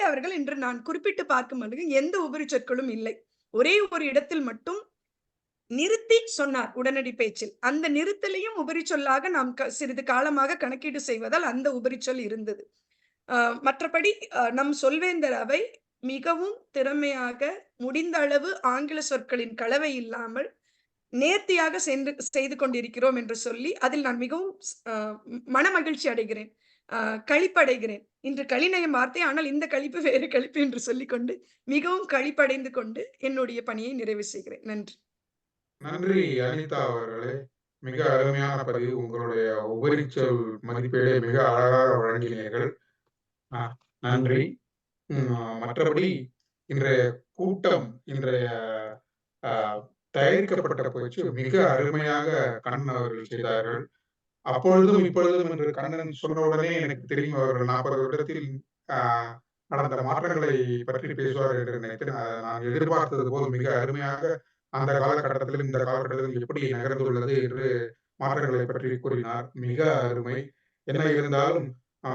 அவர்கள் இன்று நான் குறிப்பிட்டு பார்க்கும் பொழுது எந்த உபரி சொற்களும் இல்லை. ஒரே ஒரு இடத்தில் மட்டும் நிறுத்தி சொன்னார் உடனடி பேச்சில். அந்த நிறுத்தலையும் உபரி சொல்லாக நாம் சிறிது காலமாக கணக்கீடு செய்வதால் அந்த உபரி சொல் இருந்தது. மற்றபடி நம் சொல்வேந்தர் அவை மிகவும் திறமையாக முடிந்த அளவு ஆங்கில சொற்களின் கலவை இல்லாமல் நேர்த்தியாக செய்து கொண்டிருக்கிறோம் என்று சொல்லி அதில் நான் மிகவும் மனமகிழ்ச்சி அடைகிறேன். களிப்படைகிறேன். இன்று கலிநயம் வார்த்தை, ஆனால் இந்த களிப்பு வேறு களிப்பு என்று சொல்லிக்கொண்டு மிகவும் களிப்படைந்து கொண்டு என்னுடைய பணியை நிறைவு செய்கிறேன். நன்றி. நன்றி அனிதா அவர்களே. மிக அருமையான பதிவு. உங்களுடைய உபரிச்சொல் மதிப்பீடை மிக அழகாக வழங்கினீர்கள். நன்றி. மற்றபடி இன்றைய கூட்டம், இன்றைய தயாரிக்கப்பட்ட பயிற்சி மிக அருமையாக கண்ணன் அவர்கள் செய்தார்கள். அப்பொழுதும் இப்பொழுதும் என்று கண்ணன் சொன்ன உடனே எனக்கு தெரியும் அவர்கள் 40 வருடத்தில் நடந்த மாற்றங்களை பற்றி பேசுவார் என்று நினைத்தேன். நான் எதிர்பார்த்தது போல் மிக அருமையாக அந்த காலகட்டத்திலும் இந்த காலகட்டத்தில் எப்படி நகர்ந்துள்ளது என்று மாற்றங்களை பற்றி கூறினார். மிக அருமை. என்ன இருந்தாலும்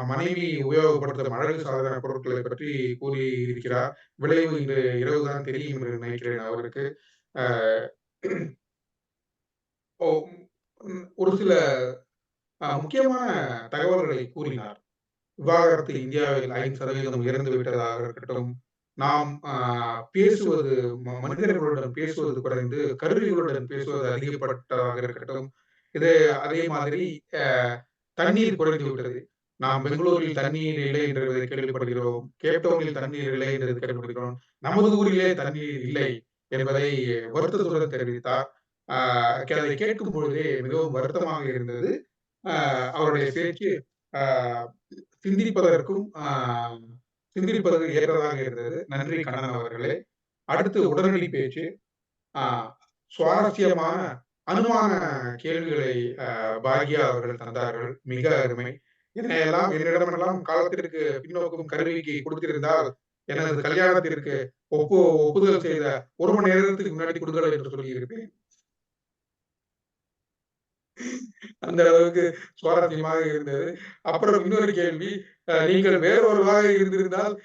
மனைவி உபயோகப்படுத்தும் அழகு சாதன பொருட்களை பற்றி கூறியிருக்கிறார். விளைவு இன்று இரவுதான் தெரியும் என்று நினைக்கிறேன் அவருக்கு. ஒரு சில முக்கியமான தகவல்களை கூறினார். விவாகரத்து இந்தியாவில் 5% உயர்ந்து விட்டதாக இருக்கட்டும், நாம் பேசுவது, மனிதர்களுடன் பேசுவது குறைந்து கருவிகளுடன் பேசுவது அதிகப்பட்டதாக இருக்கட்டும், இது அதே மாதிரி தண்ணீர் குறைந்து விட்டது. நாம் பெங்களூரில் தண்ணீர் இல்லை என்று கேள்விப்படுகிறோம், கேப்டவுனில் தண்ணீர் இல்லை என்று கேள்விப்படுகிறோம், நமது ஊரிலே தண்ணீர் இல்லை என்பதை வருத்தத்துடன் தெரிவித்தார். அதை கேட்கும் பொழுதே மிகவும் வருத்தமாக இருந்தது. அவருடைய பேச்சு சிந்திப்பதற்கும் சிந்திப்பதற்கு ஏற்றதாக இருந்தது. நன்றி கண்ணன் அவர்களே. அடுத்து உடனடி பேச்சு. சுவாரஸ்யமான அனுமான கேள்விகளை பாக்யா அவர்கள் தந்தார்கள். மிக அருமை. என்னிடமெல்லாம் காலத்திற்கு பின்னோக்கும் கருவிக்கு கொடுத்திருந்தால் எனது கல்யாணத்திற்கு ஒப்புதல் செய்த 1 மணி நேரத்துக்கு முன்னாடி கொடுக்கல என்று சொல்லியிருப்பேன். அந்த அளவுக்கு சுவாரஸ்யமாக இருந்தது. அப்புறம் இன்னொரு கேள்வி, நீங்கள் வேறொருவராக இருந்திருந்தால்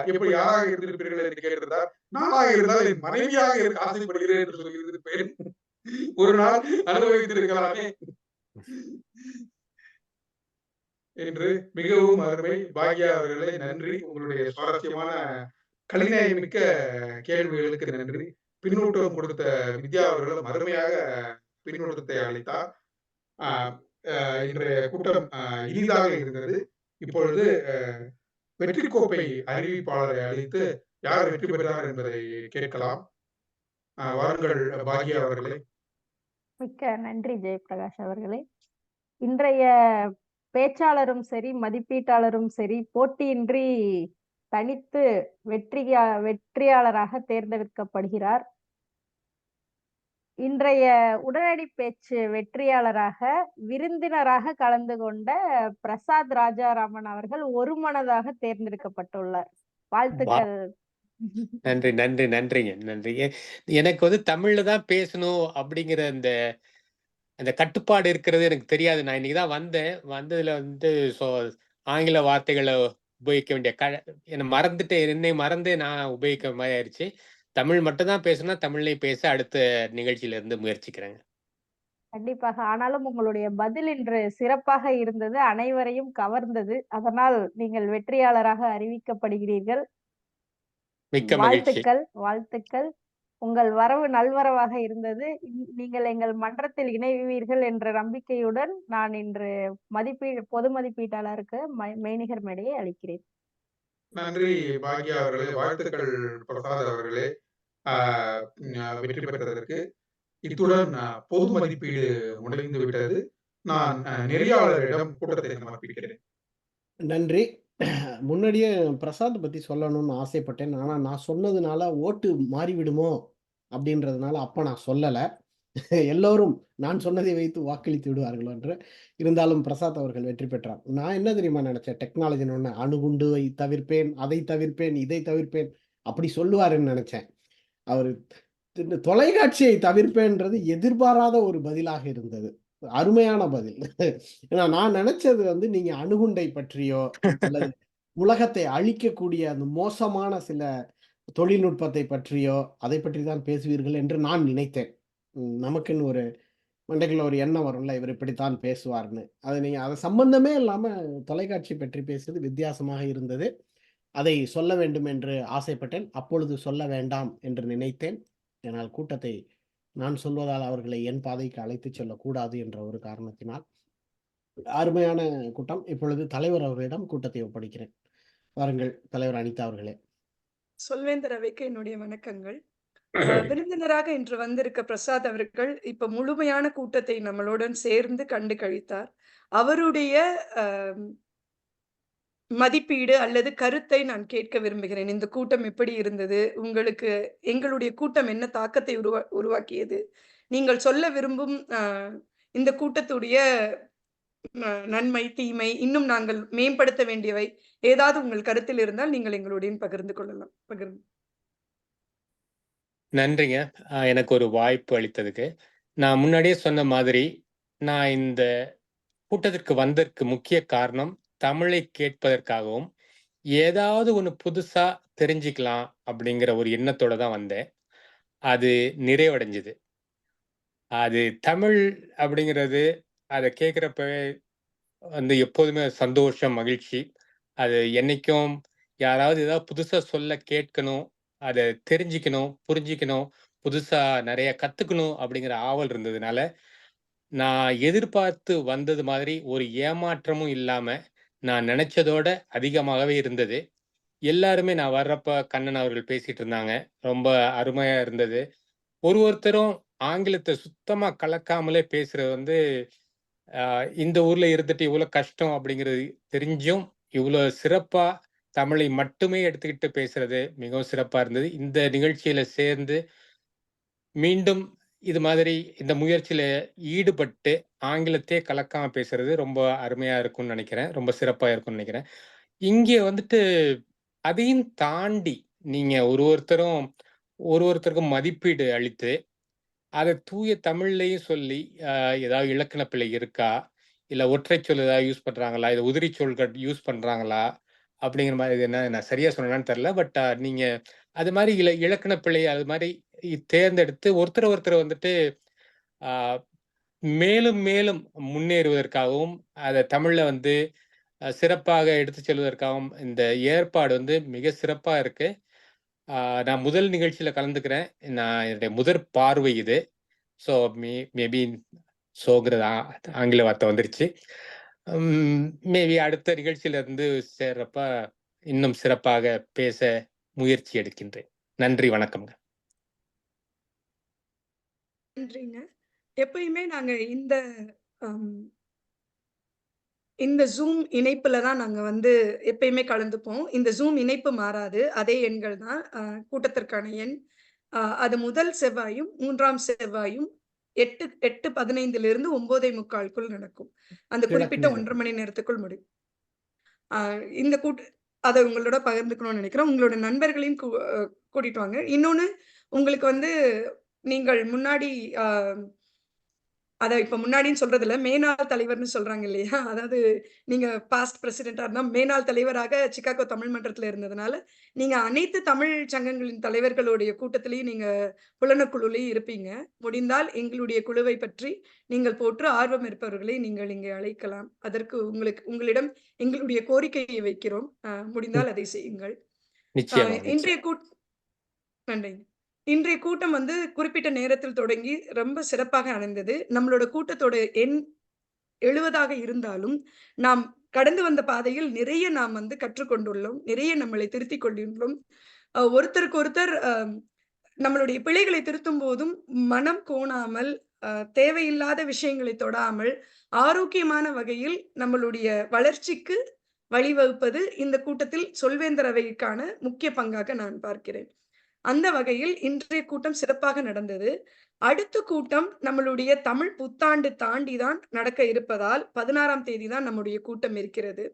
எப்படி யாராக இருந்திருப்பீர்கள் என்று கேட்டிருந்தார். நானாக இருந்தால் என் மனைவியாக இருக்க ஆசைப்படுகிறேன் என்று சொல்லியிருப்பேன். ஒரு நாள் அனுபவித்திருக்கலாமே என்று. மிகவும் அருமை பாக்யா அவர்களே, நன்றி. உங்களுடைய சுவாரஸ்யமான கலிநயமிக்க கேள்விகளுக்கு நன்றி. பின்னூட்டம் கொடுத்த வித்யா அவர்களும் அருமையாக பின்னூட்டத்தை அளித்தார். இன்றைய கூட்டம் இனிதாக இருந்தது. இப்பொழுது வெற்றி கோப்பை அறிவிப்பாளரை அளித்து யார் வெற்றி பெறுகிறார் என்பதை கேட்கலாம். வாருங்கள் பாக்யா அவர்களே. மிக்க நன்றி ஜெயபிரகாஷ் அவர்களே. இன்றைய பேச்சாளரும் சரி, மதிப்பீட்டாளரும் சரி, போட்டியின்றி தனித்து வெற்றியாளராக தேர்ந்தெடுக்கப்படுகிறார். இன்றைய உடனடி பேச்சு வெற்றியாளராக விருந்தினராக கலந்து கொண்ட பிரசாத் ராஜாராமன் அவர்கள் ஒருமனதாக தேர்ந்தெடுக்கப்பட்டுள்ளார். வாழ்த்துக்கள். நன்றி நன்றி நன்றிங்க. நன்றி. எனக்கு தமிழ்ல தான் பேசணும் அப்படிங்கிற அந்த கட்டுப்பாடு இருக்கிறது எனக்கு தெரியாது. நான் இன்னைக்குதான் வந்ததுல ஆங்கில வார்த்தைகளை உபயோகிக்க வேண்டிய என்னை மறந்து நான் உபயோகிக்க மாதிரி ஆயிடுச்சு. தமிழ் மட்டும் தான் பேசணும்னா தமிழ்லையும் பேச அடுத்த நிகழ்ச்சியில இருந்து முயற்சிக்கிறேங்க. கண்டிப்பாக. ஆனாலும் உங்களுடைய பதில் இன்று சிறப்பாக இருந்தது, அனைவரையும் கவர்ந்தது. அதனால் நீங்கள் வெற்றியாளராக அறிவிக்கப்படுகிறீர்கள். மிக்க மகிழ்ச்சி. வாழ்த்துக்கள். உங்கள் வரவு நல்வரவாக இருந்தது. நீங்கள் எங்கள் மன்றத்தில் இணைவீர்கள் என்ற நம்பிக்கையுடன் நான் இன்று பொது மதிப்பீட்டாளருக்கு மெய்நிகர் மேடையை அளிக்கிறேன். நன்றி பாக்யா அவர்களே. வாழ்த்துக்கள் பிரசாத் அவர்களே வெற்றி பெற்றதற்கு. இத்துடன் பொது மதிப்பீடு முடிந்து விட்டது. நான் நெறியாளரிடம் கூட்டத்தை சமர்ப்பிக்கிறேன். நன்றி. முன்னாடியே பிரசாத் பத்தி சொல்லணும்னு ஆசைப்பட்டேன். ஆனா நான் சொன்னதுனால ஓட்டு மாறிவிடுமோ அப்படின்றதுனால அப்ப நான் சொல்லல. எல்லோரும் நான் சொன்னதை வைத்து வாக்களித்து விடுவார்கள் என்று. இருந்தாலும் பிரசாத் அவர்கள் வெற்றி பெற்றார். நான் என்ன தெரியுமா நினைச்சேன், டெக்னாலஜின்னு ஒண்ணு அணுகுண்டுவை தவிர்ப்பேன், அதை தவிர்ப்பேன், இதை தவிர்ப்பேன் அப்படி சொல்லுவாருன்னு நினைச்சேன். அவர் தொலைக்காட்சியை தவிர்ப்பேன்றது எதிர்பாராத ஒரு பதிலாக இருந்தது. அருமையான பதில். ஏன்னா நான் நினைச்சது நீங்க அணுகுண்டை பற்றியோ அல்லது உலகத்தை அழிக்கக்கூடிய அந்த மோசமான சில தொழில்நுட்பத்தை பற்றியோ அதை பற்றி தான் பேசுவீர்கள் என்று நான் நினைத்தேன். நமக்குன்னு ஒரு மண்டைக்குள்ள ஒரு எண்ணம் வரும்ல, இவர் இப்படித்தான் பேசுவார்னு. அது நீங்க அதை சம்பந்தமே இல்லாம தொலைக்காட்சி பற்றி பேசுறது வித்தியாசமாக இருந்தது. அதை சொல்ல வேண்டும் என்று ஆசைப்பட்டேன். அப்பொழுது சொல்ல வேண்டாம் என்று நினைத்தேன். ஆனால் கூட்டத்தை நான் சொல்வதால் அவர்களை என் பாதைக்கு அழைத்துச் செல்லக்கூடாது என்ற ஒரு காரணத்தினால். அருமையான கூட்டம். இப்பொழுது தலைவர் அவர்களிடம் கூட்டத்தை ஒப்படைக்கிறேன். வாருங்கள் தலைவர் அனிதா அவர்களே. சொல்வேந்தர் அவைக்கு என்னுடைய வணக்கங்கள். விருந்தினராக இன்று வந்திருக்க பிரசாத் அவர்கள் இப்ப முழுமையான கூட்டத்தை நம்மளுடன் சேர்ந்து கண்டு கழித்தார். அவருடைய மதிப்பீடு அல்லது கருத்தை நான் கேட்க விரும்புகிறேன். இந்த கூட்டம் எப்படி இருந்தது? உங்களுக்கு எங்களுடைய கூட்டம் என்ன தாக்கத்தை உருவாக்கியது? நீங்கள் சொல்ல விரும்பும் இந்த கூட்டத்துடைய நன்மை, தீமை, இன்னும் நாங்கள் மேம்படுத்த வேண்டியவை ஏதாவது உங்கள் கருத்தில் இருந்தால் நீங்கள் எங்களுடன் பகிர்ந்து கொள்ளலாம். நன்றிங்க. எனக்கு ஒரு வாய்ப்பு அளித்ததுக்கு. நான் முன்னாடியே சொன்ன மாதிரி, நான் இந்த கூட்டத்திற்கு வந்ததற்கு முக்கிய காரணம் தமிழை கேட்பதற்காகவும், ஏதாவது ஒண்ணு புதுசா தெரிஞ்சுக்கலாம் அப்படிங்கிற ஒரு எண்ணத்தோட தான் வந்தேன். அது நிறைவடைஞ்சது. அது தமிழ் அப்படிங்கிறது அதை கேட்குறப்பவே வந்து எப்போதுமே சந்தோஷம், மகிழ்ச்சி. அது என்னைக்கும் யாராவது ஏதாவது புதுசா சொல்ல கேட்கணும், அதை தெரிஞ்சுக்கணும், புரிஞ்சிக்கணும், புதுசா நிறைய கத்துக்கணும் அப்படிங்கிற ஆவல் இருந்ததுனால, நான் எதிர்பார்த்து வந்தது மாதிரி ஒரு ஏமாற்றமும் இல்லாம, நான் நினைச்சதோட அதிகமாகவே இருந்தது. எல்லாருமே நான் வர்றப்ப கண்ணன் அவர்கள் பேசிட்டு இருந்தாங்க. ரொம்ப அருமையா இருந்தது. ஒருத்தரும் ஆங்கிலத்தை சுத்தமா கலக்காமலே பேசுறது வந்து இந்த ஊர்ல இருந்துட்டு இவ்வளவு கஷ்டம் அப்படிங்கிறது தெரிஞ்சும் இவ்வளவு சிறப்பா தமிழை மட்டுமே எடுத்துக்கிட்டு பேசுறது மிகவும் சிறப்பா இருந்தது. இந்த நிகழ்ச்சியில சேர்ந்து மீண்டும் இது மாதிரி இந்த முயற்சியில ஈடுபட்டு ஆங்கிலத்தையே கலக்காம பேசுறது ரொம்ப அருமையா இருக்கும்னு நினைக்கிறேன். ரொம்ப சிறப்பா இருக்கும்னு நினைக்கிறேன். இங்கே வந்துட்டு அதையும் தாண்டி நீங்க ஒருத்தருக்கும் மதிப்பீடு அளித்து அதை தூய தமிழ்லையும் சொல்லி ஏதாவது இலக்கண பிழை இருக்கா, இல்ல ஒற்றை சொல் ஏதாவது யூஸ் பண்றாங்களா, இல்ல உதிரி சொல்கள் யூஸ் பண்றாங்களா அப்படிங்கிற மாதிரி. இது என்ன நான் சரியா சொன்னேன்னு தெரியல. பட் நீங்க அது மாதிரி இலக்கண பிழை அது மாதிரி தேர்ந்தெடுத்து ஒருத்தர் வந்துட்டு மேலும் மேலும் முன்னேறுவதற்காகவும் அதை தமிழ்ல வந்து சிறப்பாக எடுத்து செல்வதற்காகவும் இந்த ஏற்பாடு வந்து மிக சிறப்பா இருக்கு. நான் முதல் நிகழ்ச்சியில கலந்துக்கிறேன். நான் என்னுடைய முதற் பார்வை இது. ஸோ மேபி சோங்கிறது ஆங்கில வார்த்தை வந்துருச்சு. மேபி அடுத்த நிகழ்ச்சியில இருந்து சேர்றப்ப இன்னும் சிறப்பாக பேச முயற்சி எடுக்கின்றேன். நன்றி, வணக்கம்ங்க. நன்றிங்க. எப்பயுமே நாங்க இந்த ஜூம் இணைப்புல தான் நாங்க வந்து எப்பயுமே கலந்துப்போம். இந்த ஜூம் இணைப்பு மாறாது. அதே எண்கள் தான். கூட்டத்திற்கான எண். அது முதல் செவ்வாயும், 3ஆம் செவ்வாயும் 8:15 9:45 நடக்கும். அந்த குறிப்பிட்ட 1.5 மணி நேரத்துக்குள் முடியும். இந்த அதை உங்களோட பகிர்ந்துக்கணும்னு நினைக்கிறேன். உங்களோட நண்பர்களையும் கூட்டிட்டு வாங்க. இன்னொன்னு உங்களுக்கு வந்து நீங்கள் முன்னாடி அத இப்ப முன்னாடின்னு சொல்றது இல்ல. மேனாள் தலைவர்ன்னு சொல்றாங்க இல்லையா? அதாவது நீங்க பாஸ்ட் பிரசிடென்ட்டா இருந்தா மேனாள் தலைவராக சிகாகோ தமிழ் மன்றத்துல இருந்ததுனால, நீங்க அனைத்து தமிழ் சங்கங்களின் தலைவர்களுடைய கூட்டத்திலயும் நீங்க புலனக்குழுலயும் இருப்பீங்க. முடிந்தால் எங்களுடைய குழுவை பற்றி நீங்கள் போற்று ஆர்வம் இருப்பவர்களை நீங்கள் இங்கே அழைக்கலாம். அதற்கு உங்களிடம் எங்களுடைய கோரிக்கையை வைக்கிறோம். முடிந்தால் அதை செய்யுங்கள். இன்றைய நன்றிங்க. இன்றைய கூட்டம் வந்து குறிப்பிட்ட நேரத்தில் தொடங்கி ரொம்ப சிறப்பாக அமைந்தது. நம்மளோட கூட்டத்தோட எண் 70ஆக இருந்தாலும், நாம் கடந்து வந்த பாதையில் நிறைய நாம் வந்து கற்றுக்கொண்டுள்ளோம். நிறைய நம்மளை திருத்திக் கொண்டுள்ளோம். ஒருத்தருக்கு ஒருத்தர் நம்மளுடைய பிழைகளை திருத்தும் போதும் மனம் கோணாமல், தேவையில்லாத விஷயங்களை தொடாமல், ஆரோக்கியமான வகையில் நம்மளுடைய வளர்ச்சிக்கு வழிவகுப்பது இந்த கூட்டத்தில் சொல்வேந்தர் அவைக்கான முக்கிய பங்காக நான் பார்க்கிறேன். அந்த வகையில் இன்றைய கூட்டம் சிறப்பாக நடந்தது. அடுத்த கூட்டம் நம்மளுடைய தமிழ் புத்தாண்டு தாண்டி தான் நடக்க இருப்பதால் 16ஆம் தேதி தான் நம்முடைய கூட்டம் இருக்கிறது.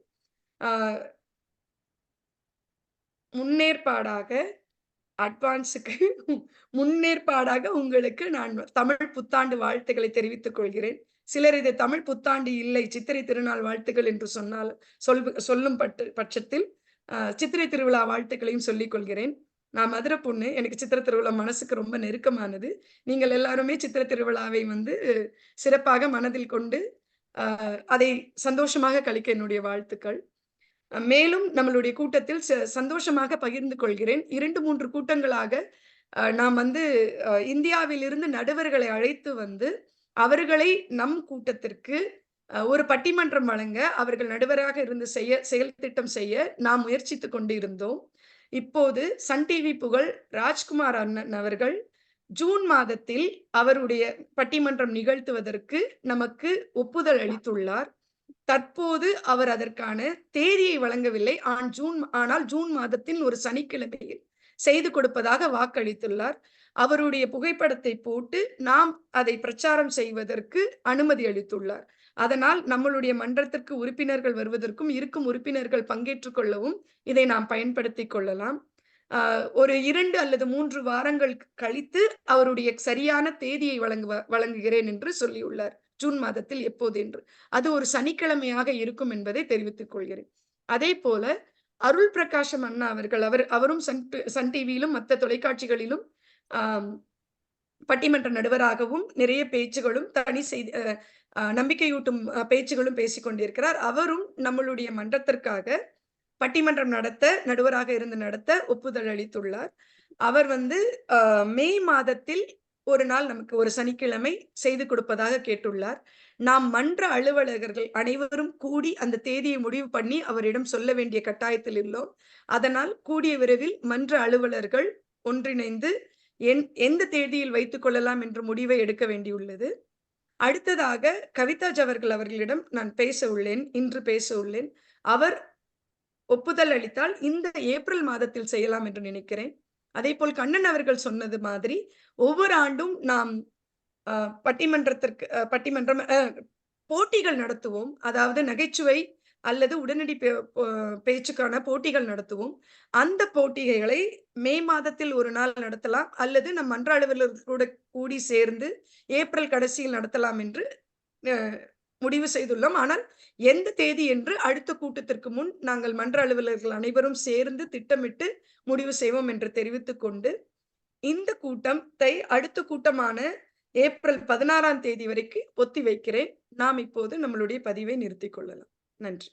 முன்னேற்பாடாக உங்களுக்கு நான் தமிழ் புத்தாண்டு வாழ்த்துக்களை தெரிவித்துக் கொள்கிறேன். சிலர் இதை தமிழ் புத்தாண்டு இல்லை, சித்திரை திருநாள் வாழ்த்துக்கள் என்று சொல்லும் பட்சத்தில் சித்திரை திருவிழா வாழ்த்துக்களையும் சொல்லிக் கொள்கிறேன். நான் மதுரை பொண்ணு. எனக்கு சித்திரை திருவிழா மனசுக்கு ரொம்ப நெருக்கமானது. நீங்கள் எல்லாருமே சித்திரை திருவிழாவை வந்து சிறப்பாக மனதில் கொண்டு அதை சந்தோஷமாக கழிக்க என்னுடைய வாழ்த்துக்கள். மேலும் நம்மளுடைய கூட்டத்தில் சந்தோஷமாக பகிர்ந்து கொள்கிறேன். 2, 3 கூட்டங்களாக நாம் வந்து இந்தியாவிலிருந்து நடுவர்களை அழைத்து வந்து, அவர்களை நம் கூட்டத்திற்கு ஒரு பட்டிமன்றம் வழங்க, அவர்கள் நடுவராக இருந்து செயல் திட்டம் செய்ய நாம் முயற்சித்துக் கொண்டிருந்தோம். இப்போது சன் டிவி புகழ் ராஜ்குமார் அண்ணன் அவர்கள் ஜூன் மாதத்தில் அவருடைய பட்டிமன்றம் நிகழ்த்துவதற்கு நமக்கு ஒப்புதல் அளித்துள்ளார். தற்போது அவர் அதற்கான தேதியை வழங்கவில்லை. ஆனால் ஜூன் மாதத்தின் ஒரு சனிக்கிழமையில் செய்து கொடுப்பதாக வாக்களித்துள்ளார். அவருடைய புகைப்படத்தை போட்டு நாம் அதை பிரச்சாரம் செய்வதற்கு அனுமதி அளித்துள்ளார். அதனால் நம்மளுடைய மன்றத்திற்கு உறுப்பினர்கள் வருவதற்கும், இருக்கும் உறுப்பினர்கள் பங்கேற்றுக் கொள்ளவும் இதை நாம் பயன்படுத்திக் கொள்ளலாம். ஒரு 2 அல்லது 3 வாரங்கள் கழித்து அவருடைய சரியான தேதியை வழங்குகிறேன் என்று சொல்லியுள்ளார். ஜூன் மாதத்தில் எப்போது என்று. அது ஒரு சனிக்கிழமையாக இருக்கும் என்பதை தெரிவித்துக் கொள்கிறேன். அதே போல அருள் பிரகாஷம் அண்ணா அவர்கள் அவரும் சன் டிவியிலும் மற்ற தொலைக்காட்சிகளிலும் பட்டிமன்ற நடுவராகவும் நிறைய பேச்சுகளும் தனி செய்தி நம்பிக்கையூட்டும் பேச்சுகளும் பேசிக் கொண்டிருக்கிறார். அவரும் நம்மளுடைய மன்றத்திற்காக பட்டிமன்றம் நடுவராக இருந்து நடத்த ஒப்புதல் அளித்துள்ளார். அவர் வந்து மே மாதத்தில் ஒரு நாள் நமக்கு ஒரு சனிக்கிழமை செய்து கொடுப்பதாக கேட்டுள்ளார். நாம் மன்ற அலுவலகர்கள் அனைவரும் கூடி அந்த தேதியை முடிவு பண்ணி அவரிடம் சொல்ல வேண்டிய கட்டாயத்தில் உள்ளோம். அதனால் கூடிய விரைவில் மன்ற அலுவலர்கள் ஒன்றிணைந்து எந்த தேதியில் வைத்துக் கொள்ளலாம் என்ற முடிவை எடுக்க வேண்டியுள்ளது. அடுத்ததாக கவிதா ஜவர்கள் அவர்களிடம் நான் இன்று பேச உள்ளேன். அவர் ஒப்புதல் அளித்தால் இந்த ஏப்ரல் மாதத்தில் செய்யலாம் என்று நினைக்கிறேன். அதே போல் கண்ணன் அவர்கள் சொன்னது மாதிரி ஒவ்வொரு ஆண்டும் நாம் பட்டிமன்றம் போட்டிகள் நடத்துவோம். அதாவது நகைச்சுவை அல்லது உடனடி பேச்சுக்கான போட்டிகள் நடத்துவோம். அந்த போட்டிகளை மே மாதத்தில் ஒரு நாள் நடத்தலாம், அல்லது நம் மன்ற அலுவலர்களோடு கூடி சேர்ந்து ஏப்ரல் கடைசியில் நடத்தலாம் என்று முடிவு செய்துள்ளோம். ஆனால் எந்த தேதி என்று அடுத்த கூட்டத்திற்கு முன் நாங்கள் மன்ற அலுவலர்கள் அனைவரும் சேர்ந்து திட்டமிட்டு முடிவு செய்வோம் என்று தெரிவித்துக் கொண்டு, இந்த கூட்டத்தை அடுத்த கூட்டமான ஏப்ரல் 16ஆம் தேதி வரைக்கும் ஒத்தி வைக்கிறேன். நாம் இப்போது நம்மளுடைய பதிவை நிறுத்திக் கொள்ளலாம். நன்றி.